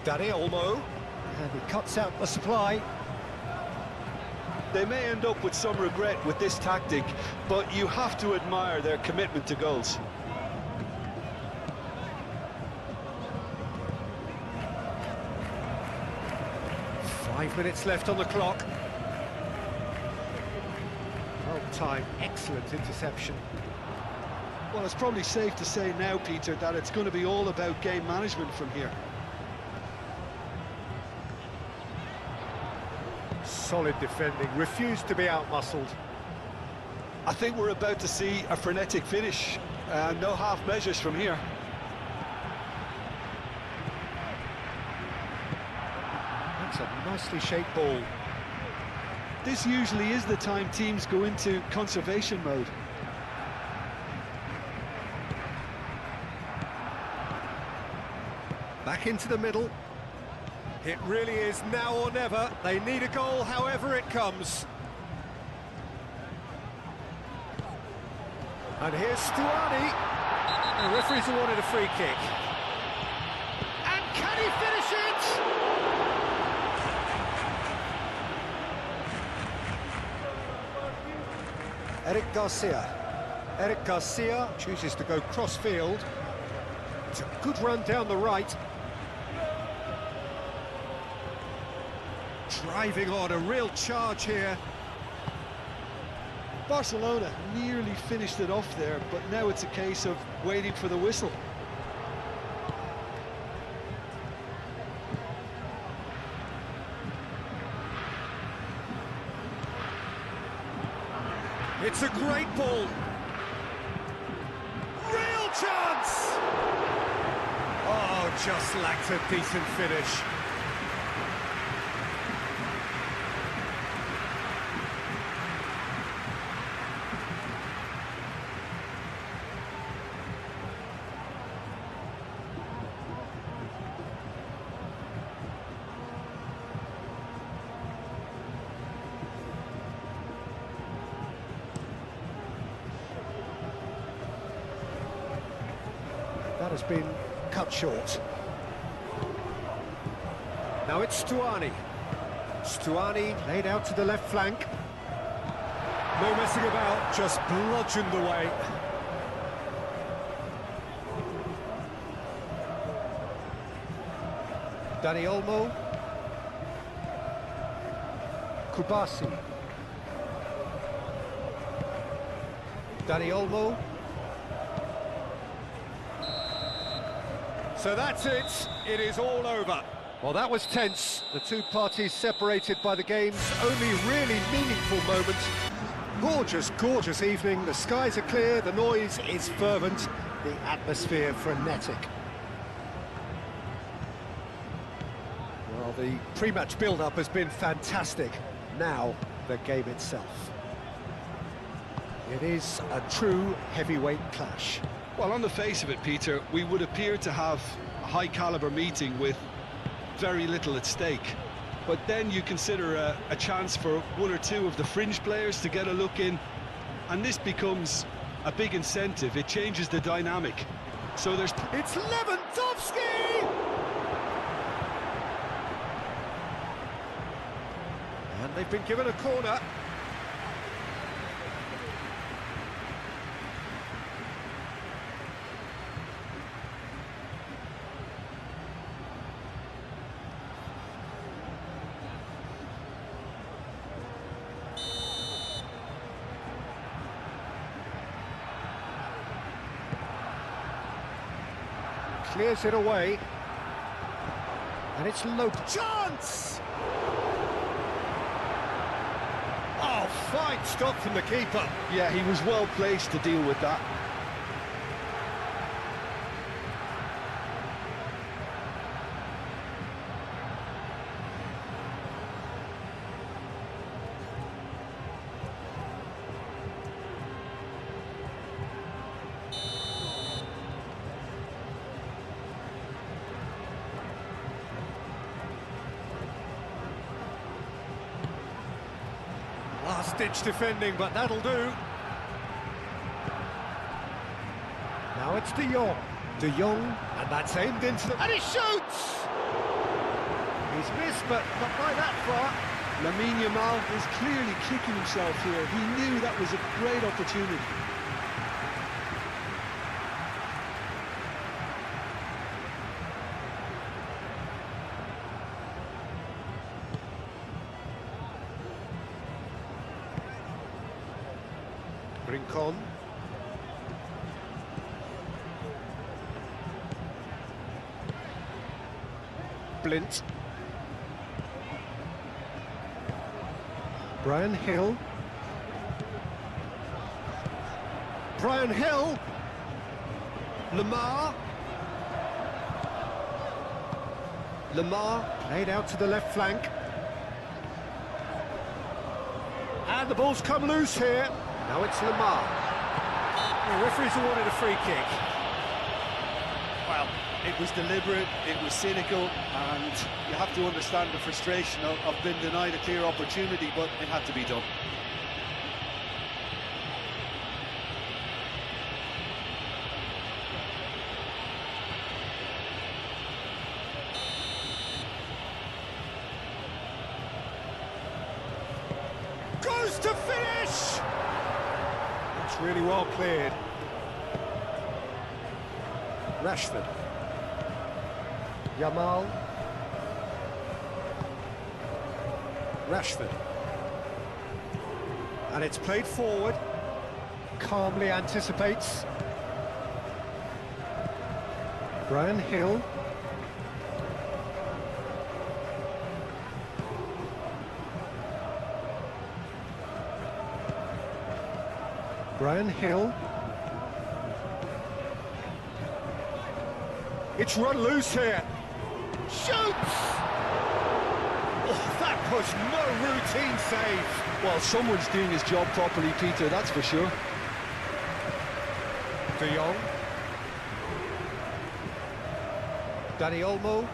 Dani Olmo, and he cuts out the supply.
They may end up with some regret with this tactic, but you have to admire their commitment to goals.
Five minutes left on the clock. Well timed, excellent interception.
Well, it's probably safe to say now, Peter, that it's going to be all about game management from here.
Solid defending, refused to be outmuscled.
I think we're about to see a frenetic finish. No half measures from here.
That's a nicely shaped ball.
This usually is the time teams go into conservation mode.
Back into the middle. It really is now or never. They need a goal, however it comes. And here's Stuani. The referee's awarded a free kick. And can he finish it? Eric Garcia chooses to go cross-field. It's a good run down the right. Driving on, a real charge here.
Barcelona nearly finished it off there, but now it's a case of waiting for the whistle.
It's a great ball. Real chance! Oh, just lacked a decent finish. That has been cut short. Now it's Stuani. Stuani laid out to the left flank. No messing about, just bludgeoned away. Dani Olmo. Kubasi. Dani Olmo. So that's it, it is all over. Well, that was tense. The two parties separated by the game's only really meaningful moment. Gorgeous, gorgeous evening. The skies are clear, the noise is fervent, the atmosphere frenetic. Well, the pre-match build-up has been fantastic. Now, the game itself. It is a true heavyweight clash.
Well, on the face of it, Peter, we would appear to have a high-caliber meeting with very little at stake. But then you consider a chance for one or two of the fringe players to get a look in, and this becomes a big incentive. It changes the dynamic. So there's...
It's Lewandowski! And they've been given a corner. Clears it away, and it's low chance. Oh, fine stop from the keeper.
Yeah, he was well placed to deal with that.
Last-ditch defending, but that'll do. Now it's De Jong. De Jong, and that's aimed into the... And he shoots! He's missed, but not by that far.
Lamine Yamal is clearly kicking himself here. He knew that was a great opportunity.
Rincon. Blint. Brian Hill. Brian Hill. Lamar. Lamar played out to the left flank. And the ball's come loose here. Now it's Lamar. The referee's awarded a free kick.
Well, it was deliberate, it was cynical, and you have to understand the frustration of being denied a clear opportunity, but it had to be done.
Goes to finish! It's really well cleared. Rashford. Yamal. Rashford. And it's played forward. Calmly anticipates. Brian Hill. Brian Hill. It's run loose here. Shoots! Oh, that was no routine save.
Well, someone's doing his job properly, Peter, that's for sure.
De Jong. Dani Olmo.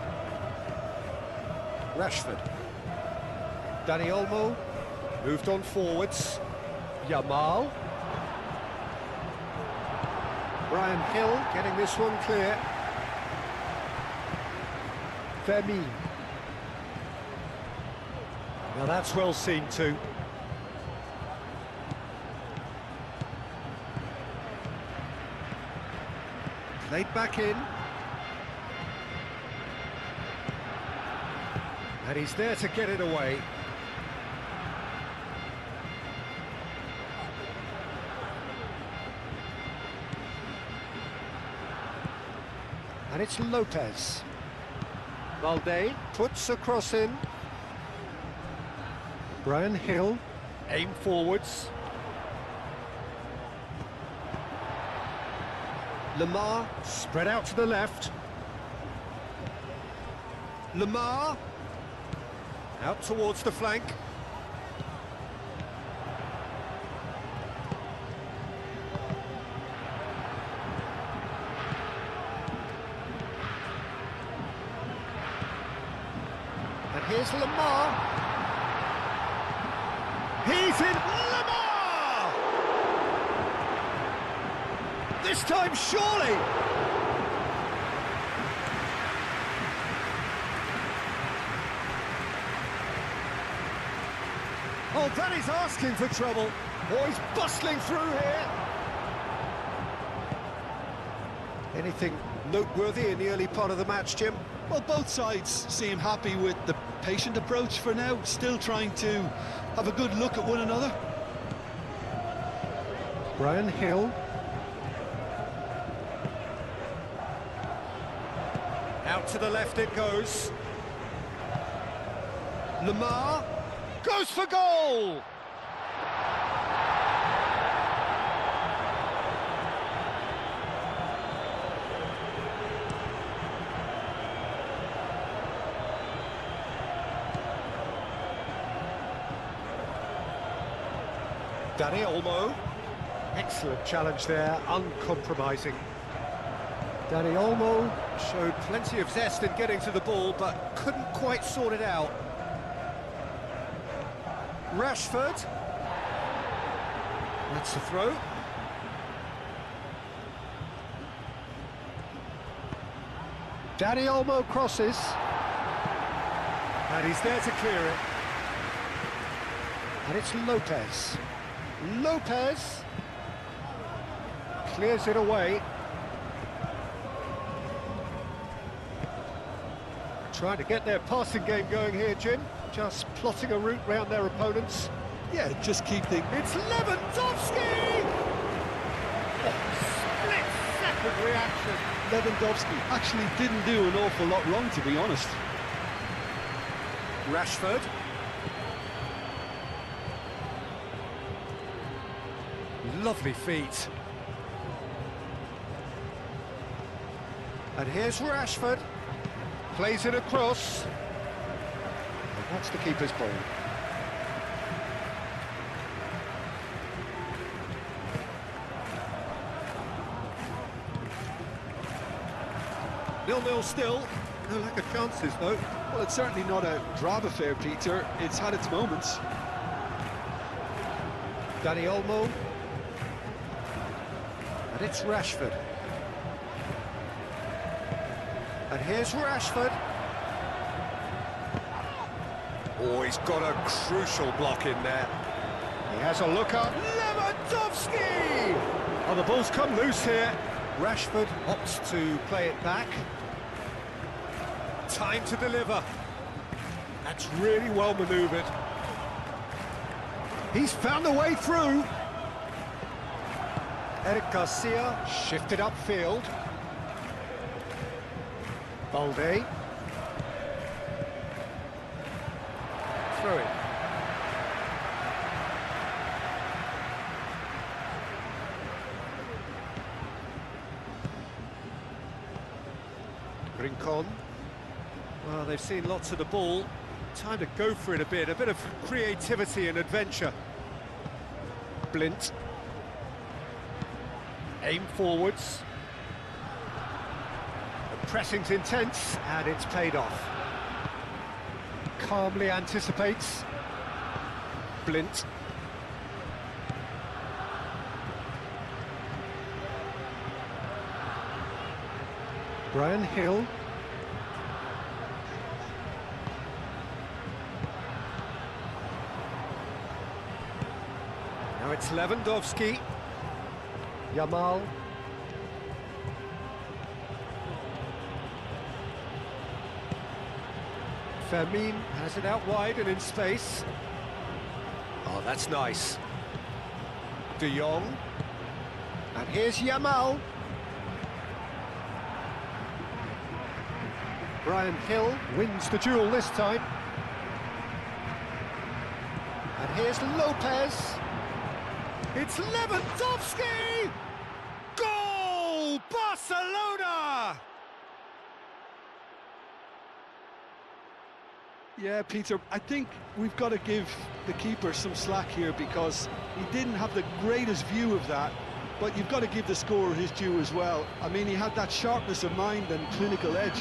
Rashford. Dani Olmo. Moved on forwards. Yamal. Brian Hill getting this one clear. Vermeer. Now that's well seen too. Played back in. And he's there to get it away. And it's Lopez. Valde puts a cross in. Brian Hill, aim forwards. Lamar, spread out to the left. Lamar, out towards the flank. And here's Lamar. He's in. Lamar! This time, surely. Oh, that is asking for trouble. Oh, he's bustling through here. Anything noteworthy in the early part of the match, Jim?
Well, both sides seem happy with the patient approach for now, still trying to have a good look at one another.
Brian Hill. Out to the left it goes. Lamar goes for goal! Dani Olmo. Excellent challenge there, uncompromising. Dani Olmo showed plenty of zest in getting to the ball, but couldn't quite sort it out. Rashford. That's a throw. Dani Olmo crosses. And he's there to clear it. And it's Lopez. Lopez clears it away. Trying to get their passing game going here, Jim. Just plotting a route round their opponents.
Yeah, just keep the...
It's Lewandowski! Oh, split-second reaction.
Lewandowski actually didn't do an awful lot wrong, to be honest.
Rashford. Lovely feet. And here's Rashford. Plays it across. And that's the keeper's ball. 0-0 still. No lack of chances, though.
Well, it's certainly not a drab affair, Peter. It's had its moments.
Dani Olmo. And it's Rashford. And here's Rashford. Oh, he's got a crucial block in there. He has a look up. Lewandowski! Oh, the ball's come loose here. Rashford opts to play it back. Time to deliver. That's really well manoeuvred. He's found a way through. Eric Garcia shifted upfield. Balde. Through it. Rincon. Well, they've seen lots of the ball. Time to go for it a bit of creativity and adventure. Blint. Aim forwards. The pressing's intense, and it's paid off. Calmly anticipates. Blint. Brian Hill. Now it's Lewandowski. Yamal. Fermin has it out wide and in space. Oh, that's nice. De Jong. And here's Yamal. Brian Hill wins the duel this time. And here's Lopez. It's Lewandowski! Goal! Barcelona!
Yeah, Peter, I think we've got to give the keeper some slack here because he didn't have the greatest view of that, but you've got to give the scorer his due as well. I mean, he had that sharpness of mind and clinical edge.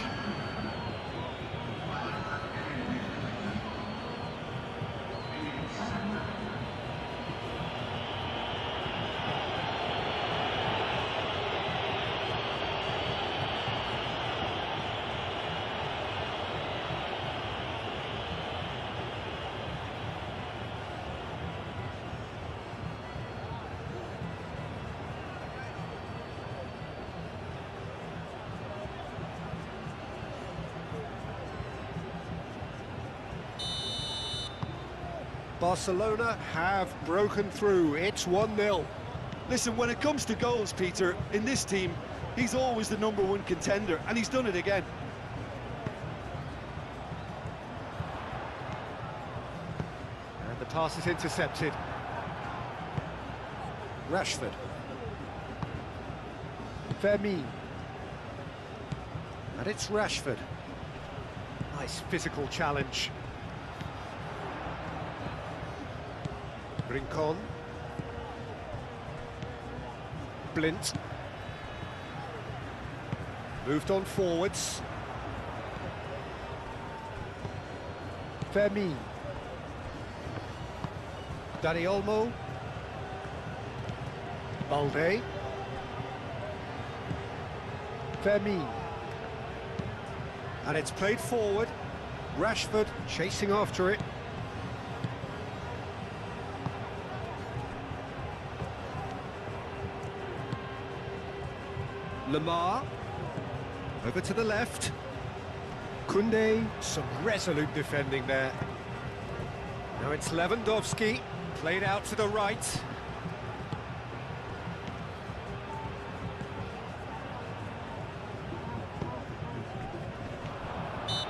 Barcelona have broken through. It's 1-0.
Listen, when it comes to goals, Peter, in this team, he's always the #1 contender, and he's done it again.
And the pass is intercepted. Rashford. Fermin. And it's Rashford. Nice physical challenge. Rincon. Blint. Moved on forwards. Fermin. Dani Olmo. Balde. Fermin. And it's played forward. Rashford chasing after it. Lamar, over to the left. Koundé, some resolute defending there. Now it's Lewandowski, played out to the right.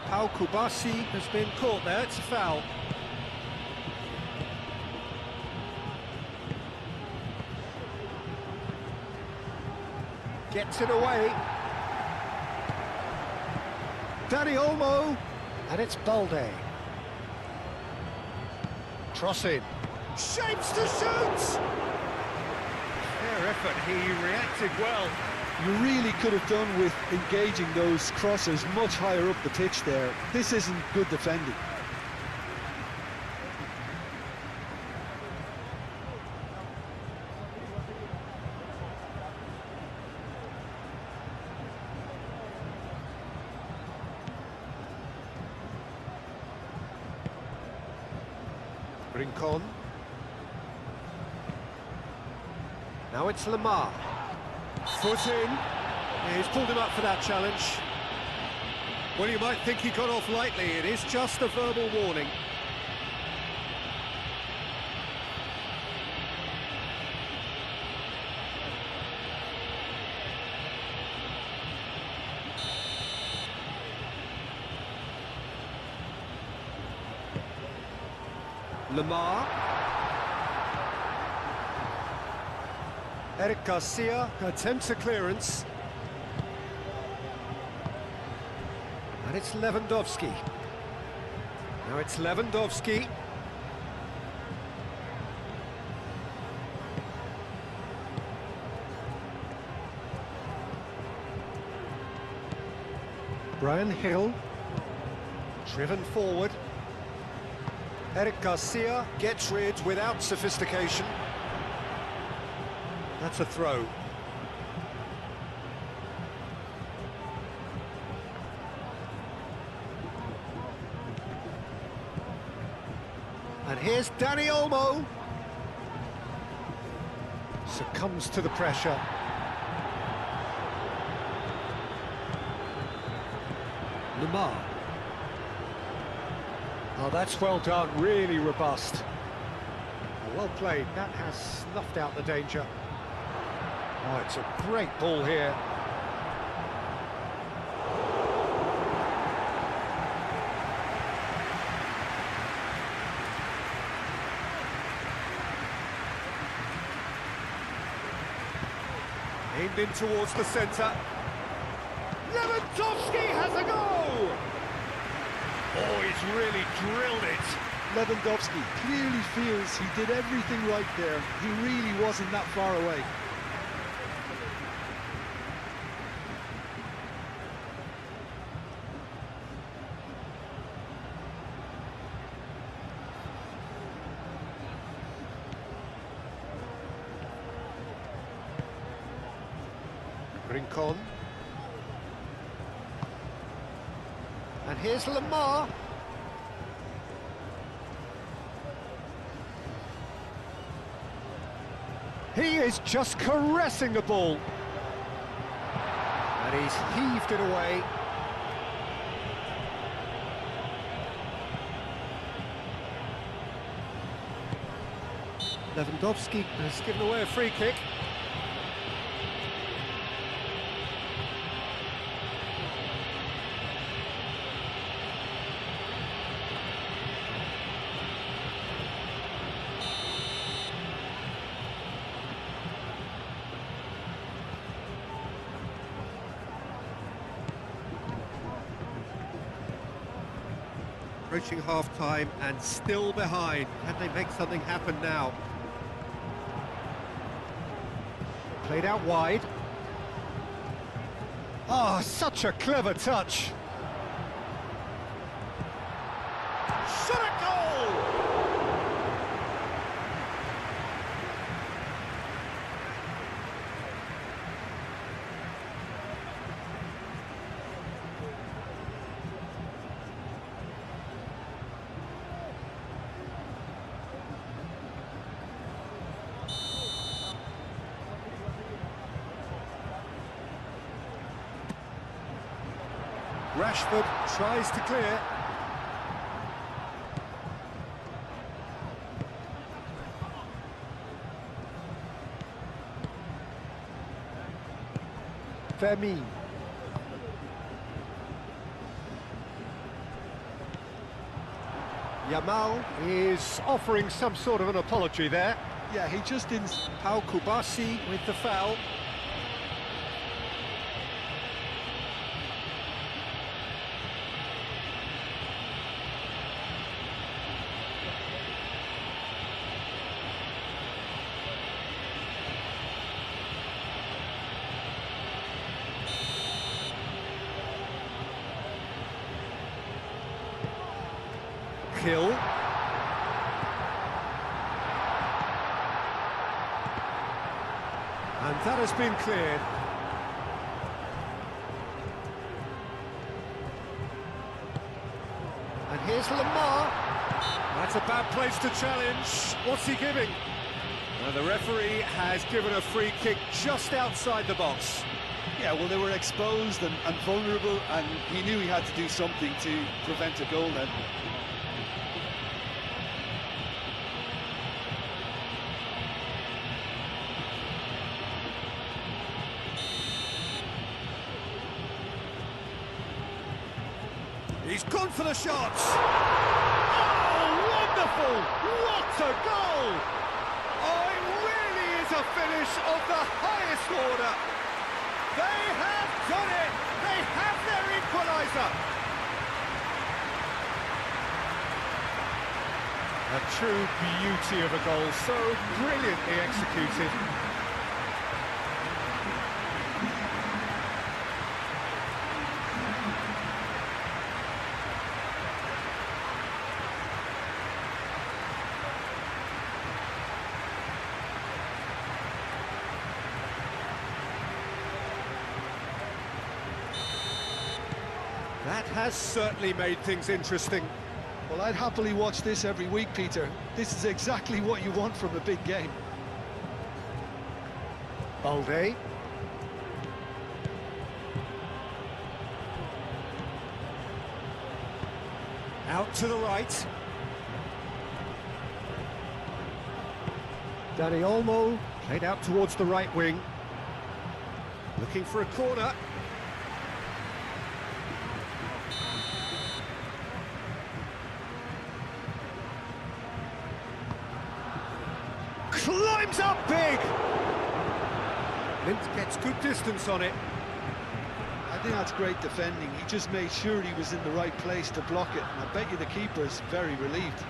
Pau Kubasi has been caught there, it's a foul. Gets it away. Dani Olmo, and it's Balde. Cross in. Shapes to shoot! Fair effort, he reacted well.
You really could have done with engaging those crossers much higher up the pitch there. This isn't good defending.
Rincon. Now it's Lamar. Foot in. Yeah, he's pulled him up for that challenge. Well, you might think he got off lightly. It is just a verbal warning. Lamar. Eric Garcia attempts a clearance. And it's Lewandowski. Now it's Lewandowski. Brian Hill. Driven forward. Eric Garcia gets rid without sophistication. That's a throw. And here's Dani Olmo. Succumbs to the pressure. Lamar. Oh, that's well done, really robust. Well played, that has snuffed out the danger. Oh, it's a great ball here. Aimed in towards the centre. Lewandowski has a goal! Oh, he's really drilled it.
Lewandowski clearly feels he did everything right there. He really wasn't that far away.
Rincon. And here's Lamar. He is just caressing the ball. And he's heaved it away. Lewandowski has given away a free kick. Approaching half-time and still behind. Can they make something happen now? Played out wide. Oh, such a clever touch. Shot a goal! Rashford tries to clear. Fermin. Yamal is offering some sort of an apology there.
Yeah, he just didn't...
Pau Kubasi with the foul. Hill. And that has been cleared. And here's Lamar. That's a bad place to challenge. What's he giving? And the referee has given a free kick just outside the box.
Yeah, well, they were exposed and vulnerable, and he knew he had to do something to prevent a goal then.
He's gone for the shot! Oh, wonderful! What a goal! Oh, it really is a finish of the highest order! They have done it! They have their equaliser! A true beauty of a goal, so brilliantly executed. That has certainly made things interesting.
Well, I'd happily watch this every week, Peter. This is exactly what you want from a big game.
Balde. Out to the right. Dani Olmo played out towards the right wing. Looking for a corner. Climbs up big! Lint gets good distance on it.
I think that's great defending. He just made sure he was in the right place to block it, and I bet you the keeper's very relieved.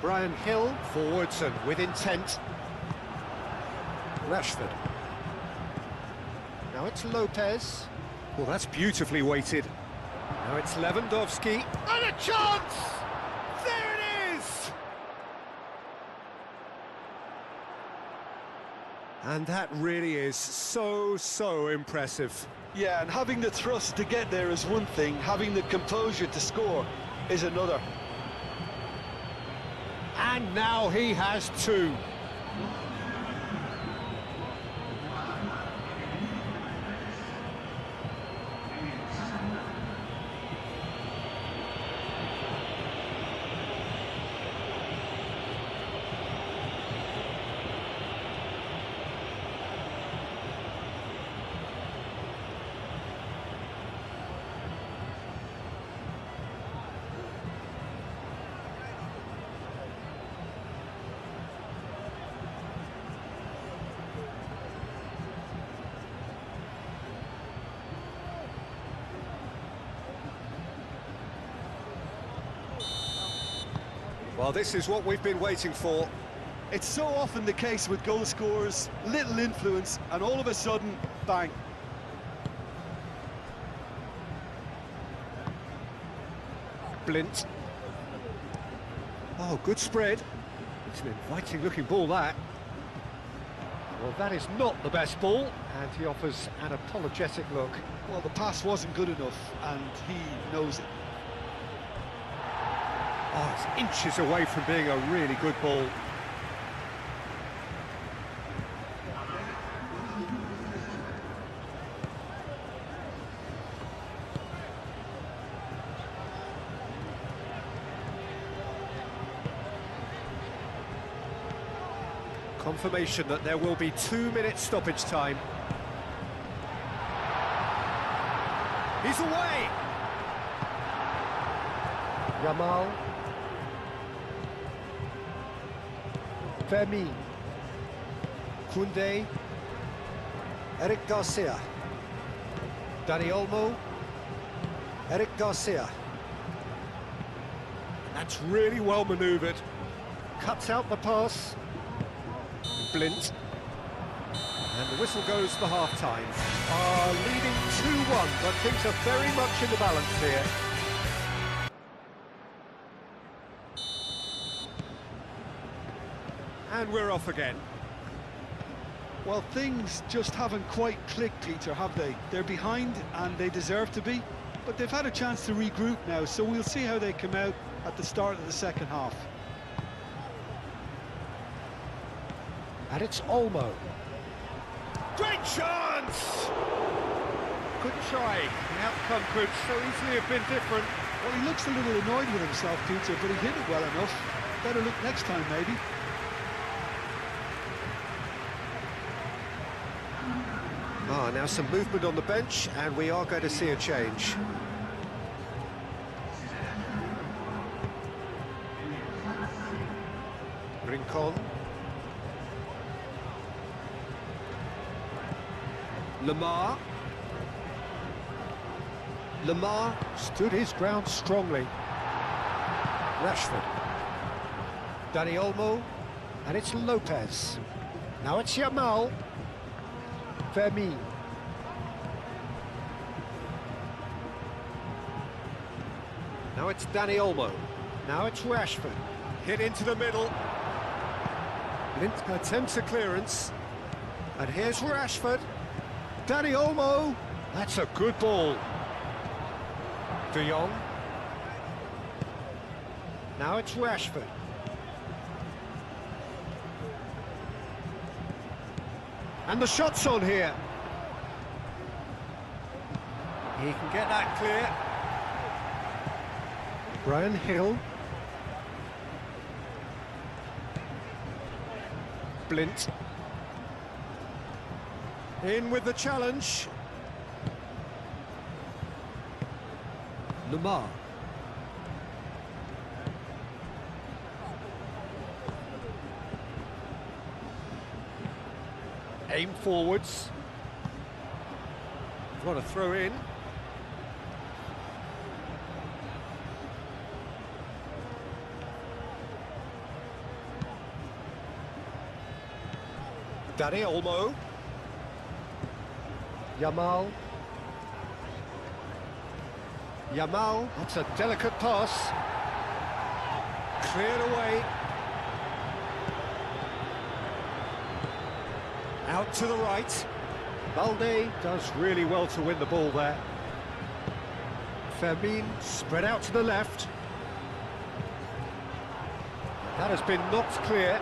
Brian Hill forwards and with intent. Rashford. Now it's Lopez. Well, that's beautifully weighted. Now it's Lewandowski. And a chance! There it is! And that really is so impressive.
Yeah, and having the thrust to get there is one thing, having the composure to score is another.
And now he has two. Well, this is what we've been waiting for.
It's so often the case with goal scorers, little influence, and all of a sudden, bang.
Blint. Oh, good spread. It's an inviting-looking ball, that. Well, that is not the best ball, and he offers an apologetic look.
Well, the pass wasn't good enough, and he knows it.
Oh, it's inches away from being a really good ball. Confirmation that there will be 2 minutes stoppage time. He's away! Yamal. Fermin. Koundé. Eric Garcia. Dani Olmo. Eric Garcia. That's really well manoeuvred. Cuts out the pass. Blint. And And the whistle goes for half-time. Leading 2-1, but things are very much in the balance here. And we're off again.
Well, things just haven't quite clicked, Peter, have they? They're behind, and they deserve to be. But they've had a chance to regroup now, so we'll see how they come out at the start of the second half.
And it's Olmo. Great chance! Good try. The outcome could so easily have been different.
Well, he looks a little annoyed with himself, Peter, but he hit it well enough. Better look next time, maybe.
Now some movement on the bench, and we are going to see a change. Rincon. Lemar. Lemar stood his ground strongly. Rashford. Dani Olmo. And it's Lopez. Now it's Yamal. Fermin. Now it's Dani Olmo. Now it's Rashford. Hit into the middle. Lint attempts a clearance. And here's Rashford. Dani Olmo. That's a good ball. De Jong. Now it's Rashford. And the shot's on here. He can get that clear. Brian Hill. Blint. In with the challenge. Lemar. Aim forwards. What a throw in. Dani Olmo. Yamal. Yamal, that's a delicate pass. Cleared away. Out to the right. Balde does really well to win the ball there. Fermin spread out to the left. That has been knocked clear.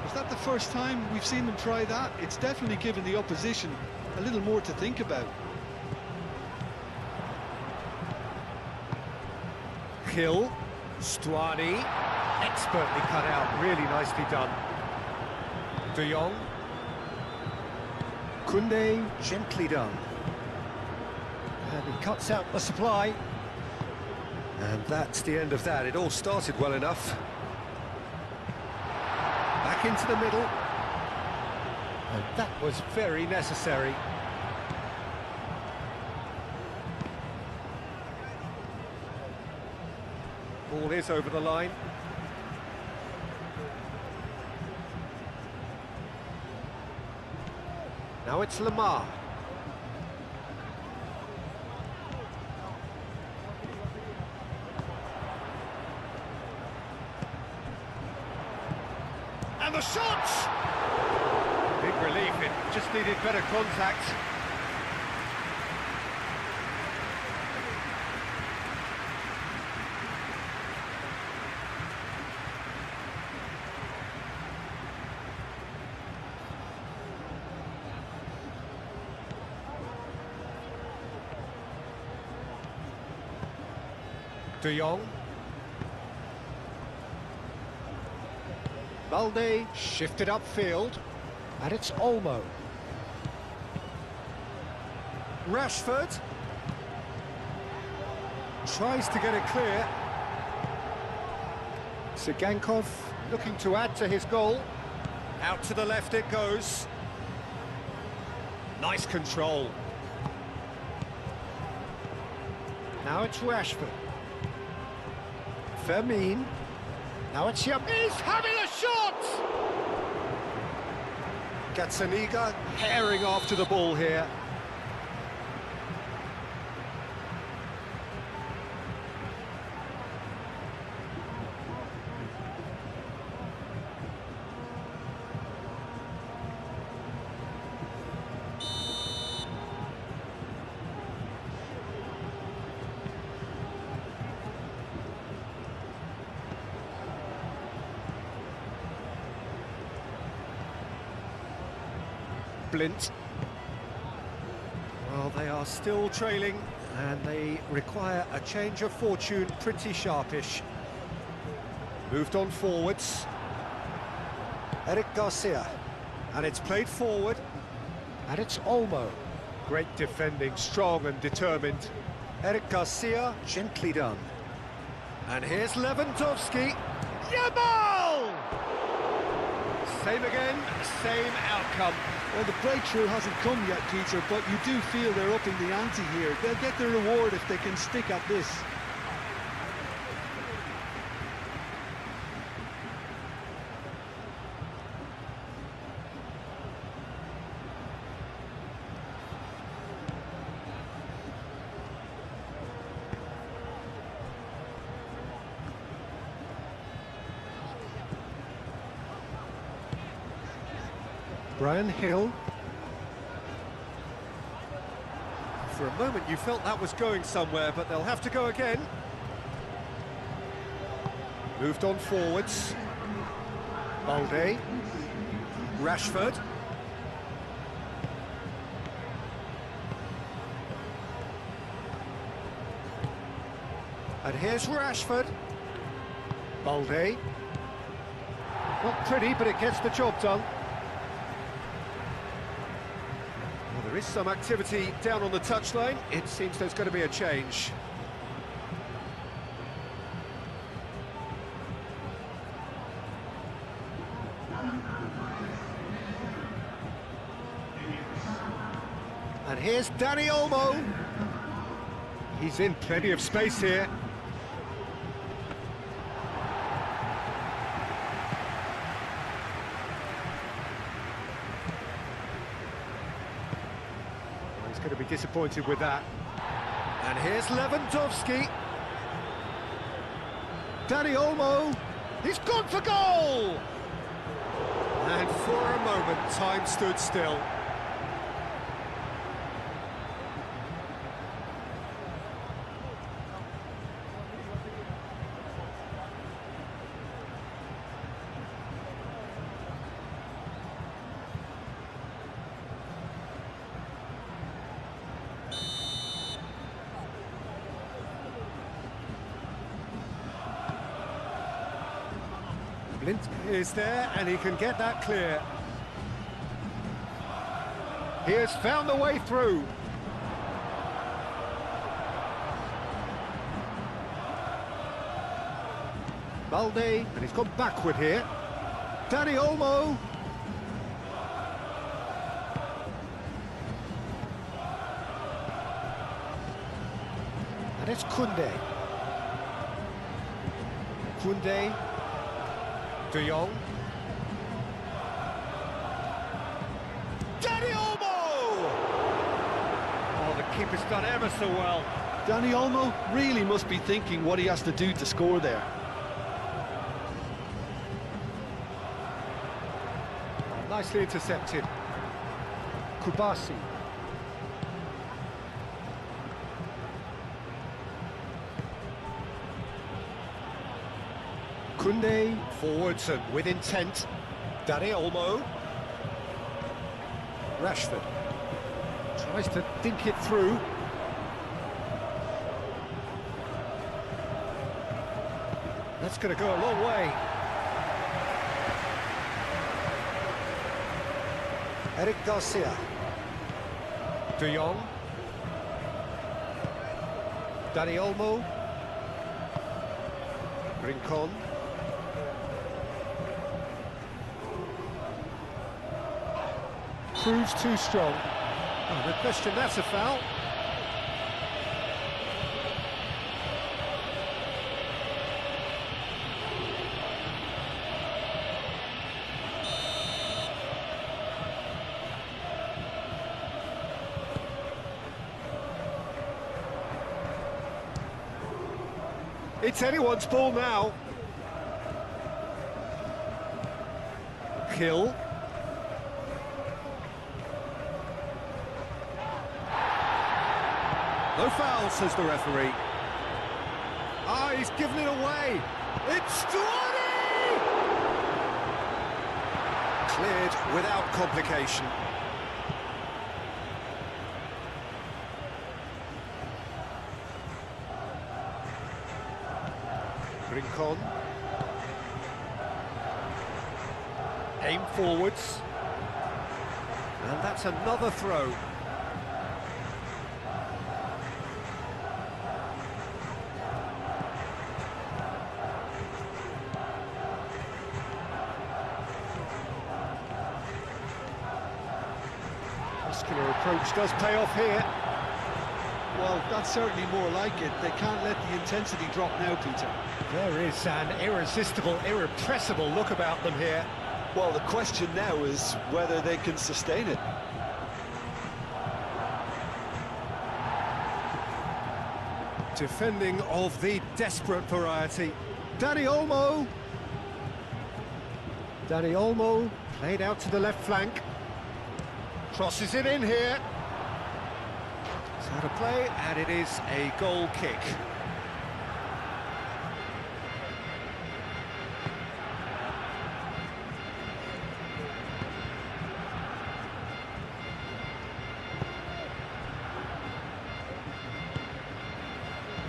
Is that the first time we've seen them try that? It's definitely given the opposition a little more to think about.
Hill, Stuani, expertly cut out, really nicely done. De Jong, Koundé, gently done. And he cuts out the supply. And that's the end of that. It all started well enough. Back into the middle. And that was very necessary. Ball is over the line. Now it's Lemar. And the shot! Big relief, it just needed better contact. De Jong. Balde shifted upfield, and it's Olmo. Rashford tries to get it clear. Sigankov looking to add to his goal. Out to the left it goes. Nice control. Now it's Rashford. Fermin. Now it's Yam. He's having a shot! Gazzaniga herring after the ball here. Blint. Well, they are still trailing, and they require a change of fortune pretty sharpish. Moved on forwards. Eric Garcia. And it's played forward. And it's Olmo. Great defending, strong and determined. Eric Garcia, gently done. And here's Lewandowski. Yamal! Same again, same outcome.
Well, the breakthrough hasn't come yet, Peter, but you do feel they're upping the ante here. They'll get their reward if they can stick at this.
Brian Hill. For a moment you felt that was going somewhere, but they'll have to go again. Moved on forwards. Balde. Rashford. And here's Rashford. Balde. Not pretty, but it gets the job done. There is some activity down on the touchline. It seems there's going to be a change. And here's Dani Olmo. He's in plenty of space here. Going to be disappointed with that. And here's Lewandowski. Dani Olmo. He's gone for goal! And for a moment, time stood still. Blint is there, and he can get that clear. He has found the way through. Balde, and he's gone backward here. Dani Olmo. And it's Koundé. Koundé. De Jong. Dani Olmo! Oh, the keeper's done ever so well.
Dani Olmo really must be thinking what he has to do to score there.
Nicely intercepted. Kubasi. Koundé forwards and with intent. Dani Olmo. Rashford tries to dink it through. That's going to go a long way. Eric Garcia. De Jong. Dani Olmo. Rincon. Proves too strong. Oh, no question, that's a foul. It's anyone's ball now. Hill. No foul, says the referee. Ah, he's given it away. It's Stuani! Cleared without complication. Rincon. Aim forwards. And that's another throw. Muscular approach does pay off here.
Well, that's certainly more like it. They can't let the intensity drop now, Peter.
There is an irresistible, irrepressible look about them here.
Well, the question now is whether they can sustain it.
Defending of the desperate variety. Dani Olmo. Dani Olmo played out to the left flank. Crosses it in here. It's out of play, and it is a goal kick.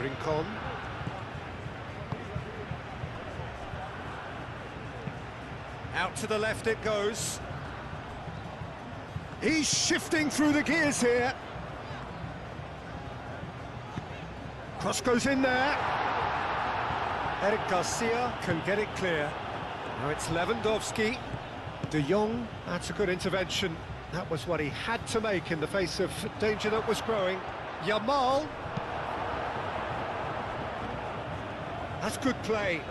Rincon. Out to the left it goes. He's shifting through the gears here. Cross goes in there. Eric Garcia can get it clear. Now it's Lewandowski. De Jong, that's a good intervention. That was what he had to make in the face of danger that was growing. Yamal. That's good play.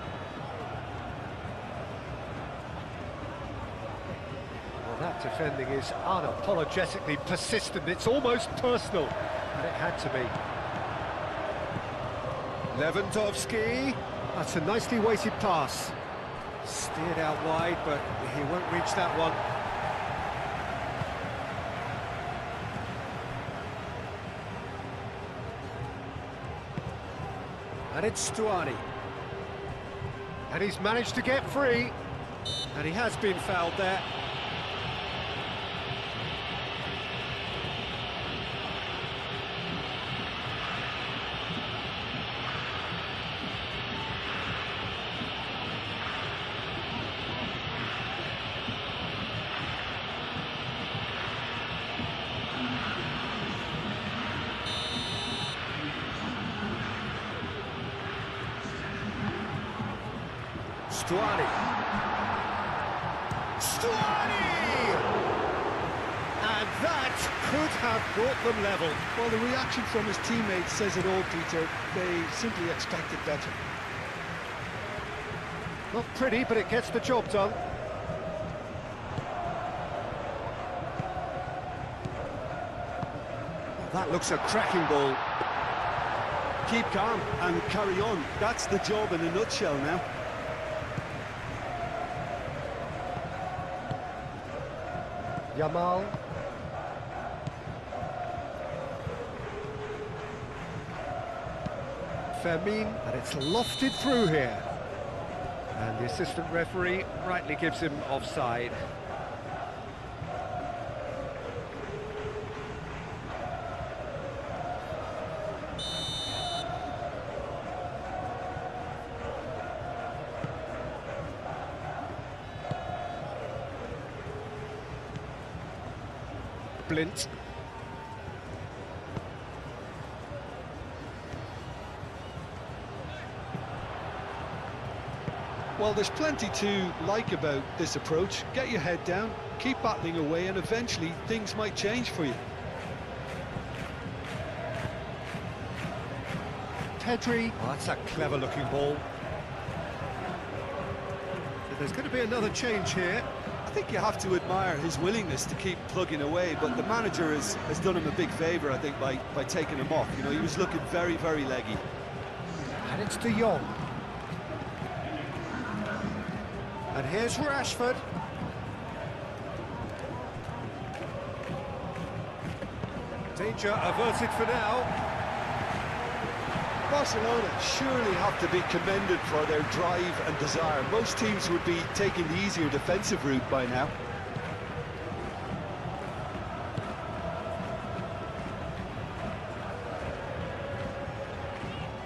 Well, that defending is unapologetically persistent. It's almost personal, and it had to be. Lewandowski. That's a nicely weighted pass. Steered out wide, but he won't reach that one. And it's Stuani. And he's managed to get free. And he has been fouled there. Stuani. And that could have brought them level.
Well, the reaction from his teammates says it all, Peter. They simply expected better.
Not pretty, but it gets the job done. That looks a cracking ball.
Keep calm and carry on. That's the job in a nutshell now.
Yamal. Fermin, and it's lofted through here. And the assistant referee rightly gives him offside. Blint.
Well, there's plenty to like about this approach. Get your head down, keep battling away, and eventually things might change for you.
Pedri. Oh, that's a clever-looking ball. So there's going to be another change here.
I think you have to admire his willingness to keep plugging away, but the manager has done him a big favour, I think, by taking him off. You know, he was looking very, very leggy.
And And it's De Jong. And here's Rashford. Danger averted for now.
Barcelona surely have to be commended for their drive and desire. Most teams would be taking the easier defensive route by now.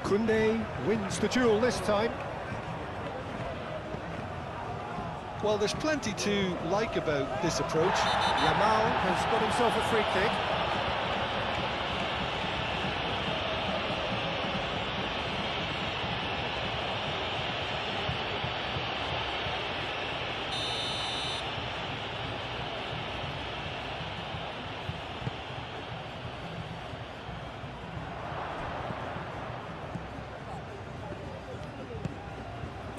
Koundé wins the duel this time.
Well, there's plenty to like about this approach.
Yamal has got himself a free kick.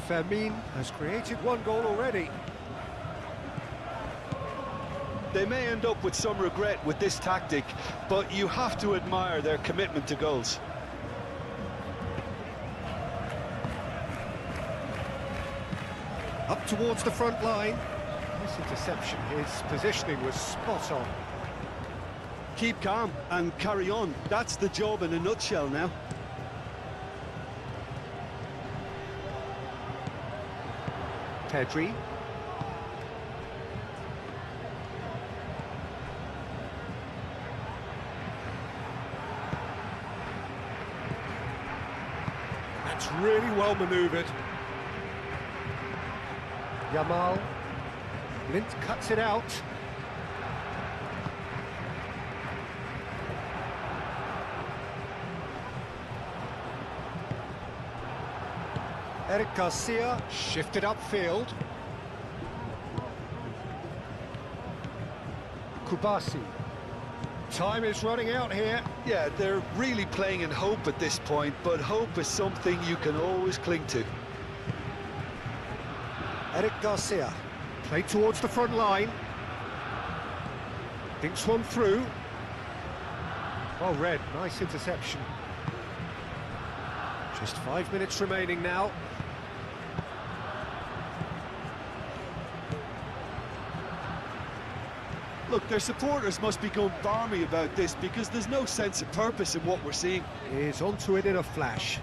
Fermin has created one goal already.
They may end up with some regret with this tactic, but you have to admire their commitment to goals.
Up towards the front line. Nice interception. His positioning was spot on.
Keep calm and carry on. That's the job in a nutshell now.
Pedri. That's really well manoeuvred. Yamal. Lint cuts it out. Eric Garcia shifted upfield. Kubasi. Time is running out here.
Yeah, they're really playing in hope at this point, but hope is something you can always cling to.
Eric Garcia. Played towards the front line. Thinks one through. Well read, nice interception. Just 5 minutes remaining now.
Look, their supporters must be going balmy about this because there's no sense of purpose in what we're seeing.
Is onto it in a flash.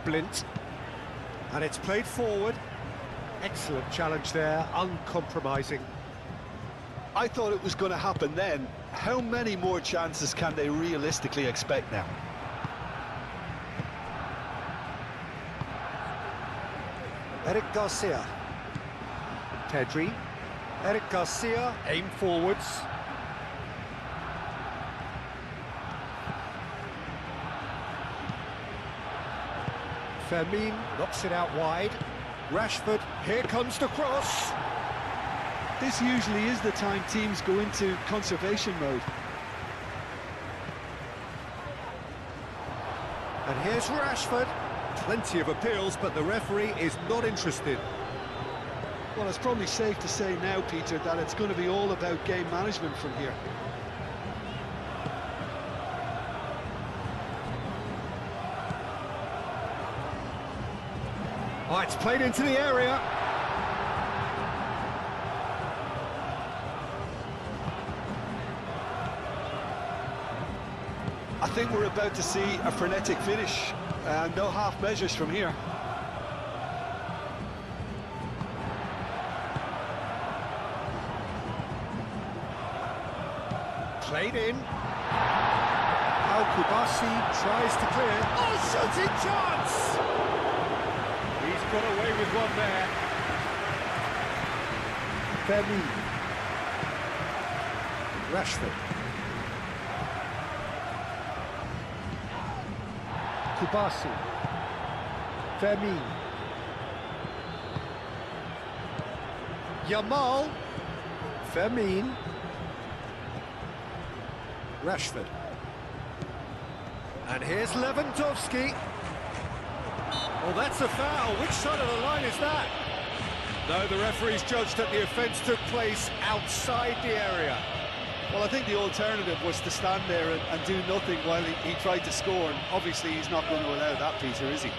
Blint. And it's played forward. Excellent challenge there, uncompromising.
I thought it was going to happen then. How many more chances can they realistically expect now?
Eric Garcia. Pedri. Eric Garcia, aim forwards. Fermin knocks it out wide. Rashford, here comes the cross.
This usually is the time teams go into conservation mode.
And here's Rashford. Plenty of appeals, but the referee is not interested.
Well, it's probably safe to say now, Peter, that it's going to be all about game management from here.
Oh, it's played into the area.
I think we're about to see a frenetic finish, and no half measures from here.
Played in. Al Kubasi tries to clear. Oh, shooting chance! He's got away with one there. Fermin. Rashford. Kubasi. Fermin. Yamal. Fermin. Rashford. And here's Lewandowski. Well, that's a foul. Which side of the line is that? No, the referee's judged that the offence took place outside the area.
Well, I think the alternative was to stand there and do nothing while he tried to score, and obviously he's not going to allow that, Peter, is he?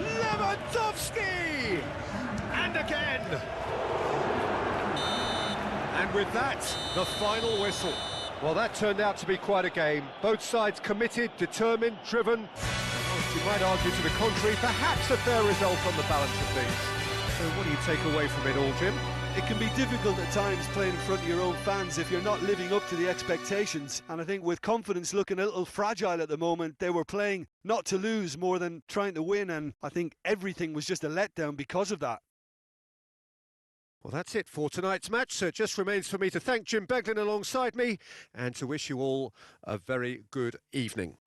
Lewandowski! And again! And with that, the final whistle. Well, that turned out to be quite a game. Both sides committed, determined, driven. And whilst you might argue to the contrary, perhaps a fair result on the balance of things. So what do you take away from it all, Jim?
It can be difficult at times playing in front of your own fans if you're not living up to the expectations. And I think with confidence looking a little fragile at the moment, they were playing not to lose more than trying to win. And I think everything was just a letdown because of that.
Well, that's it for tonight's match. So it just remains for me to thank Jim Beglin alongside me and to wish you all a very good evening.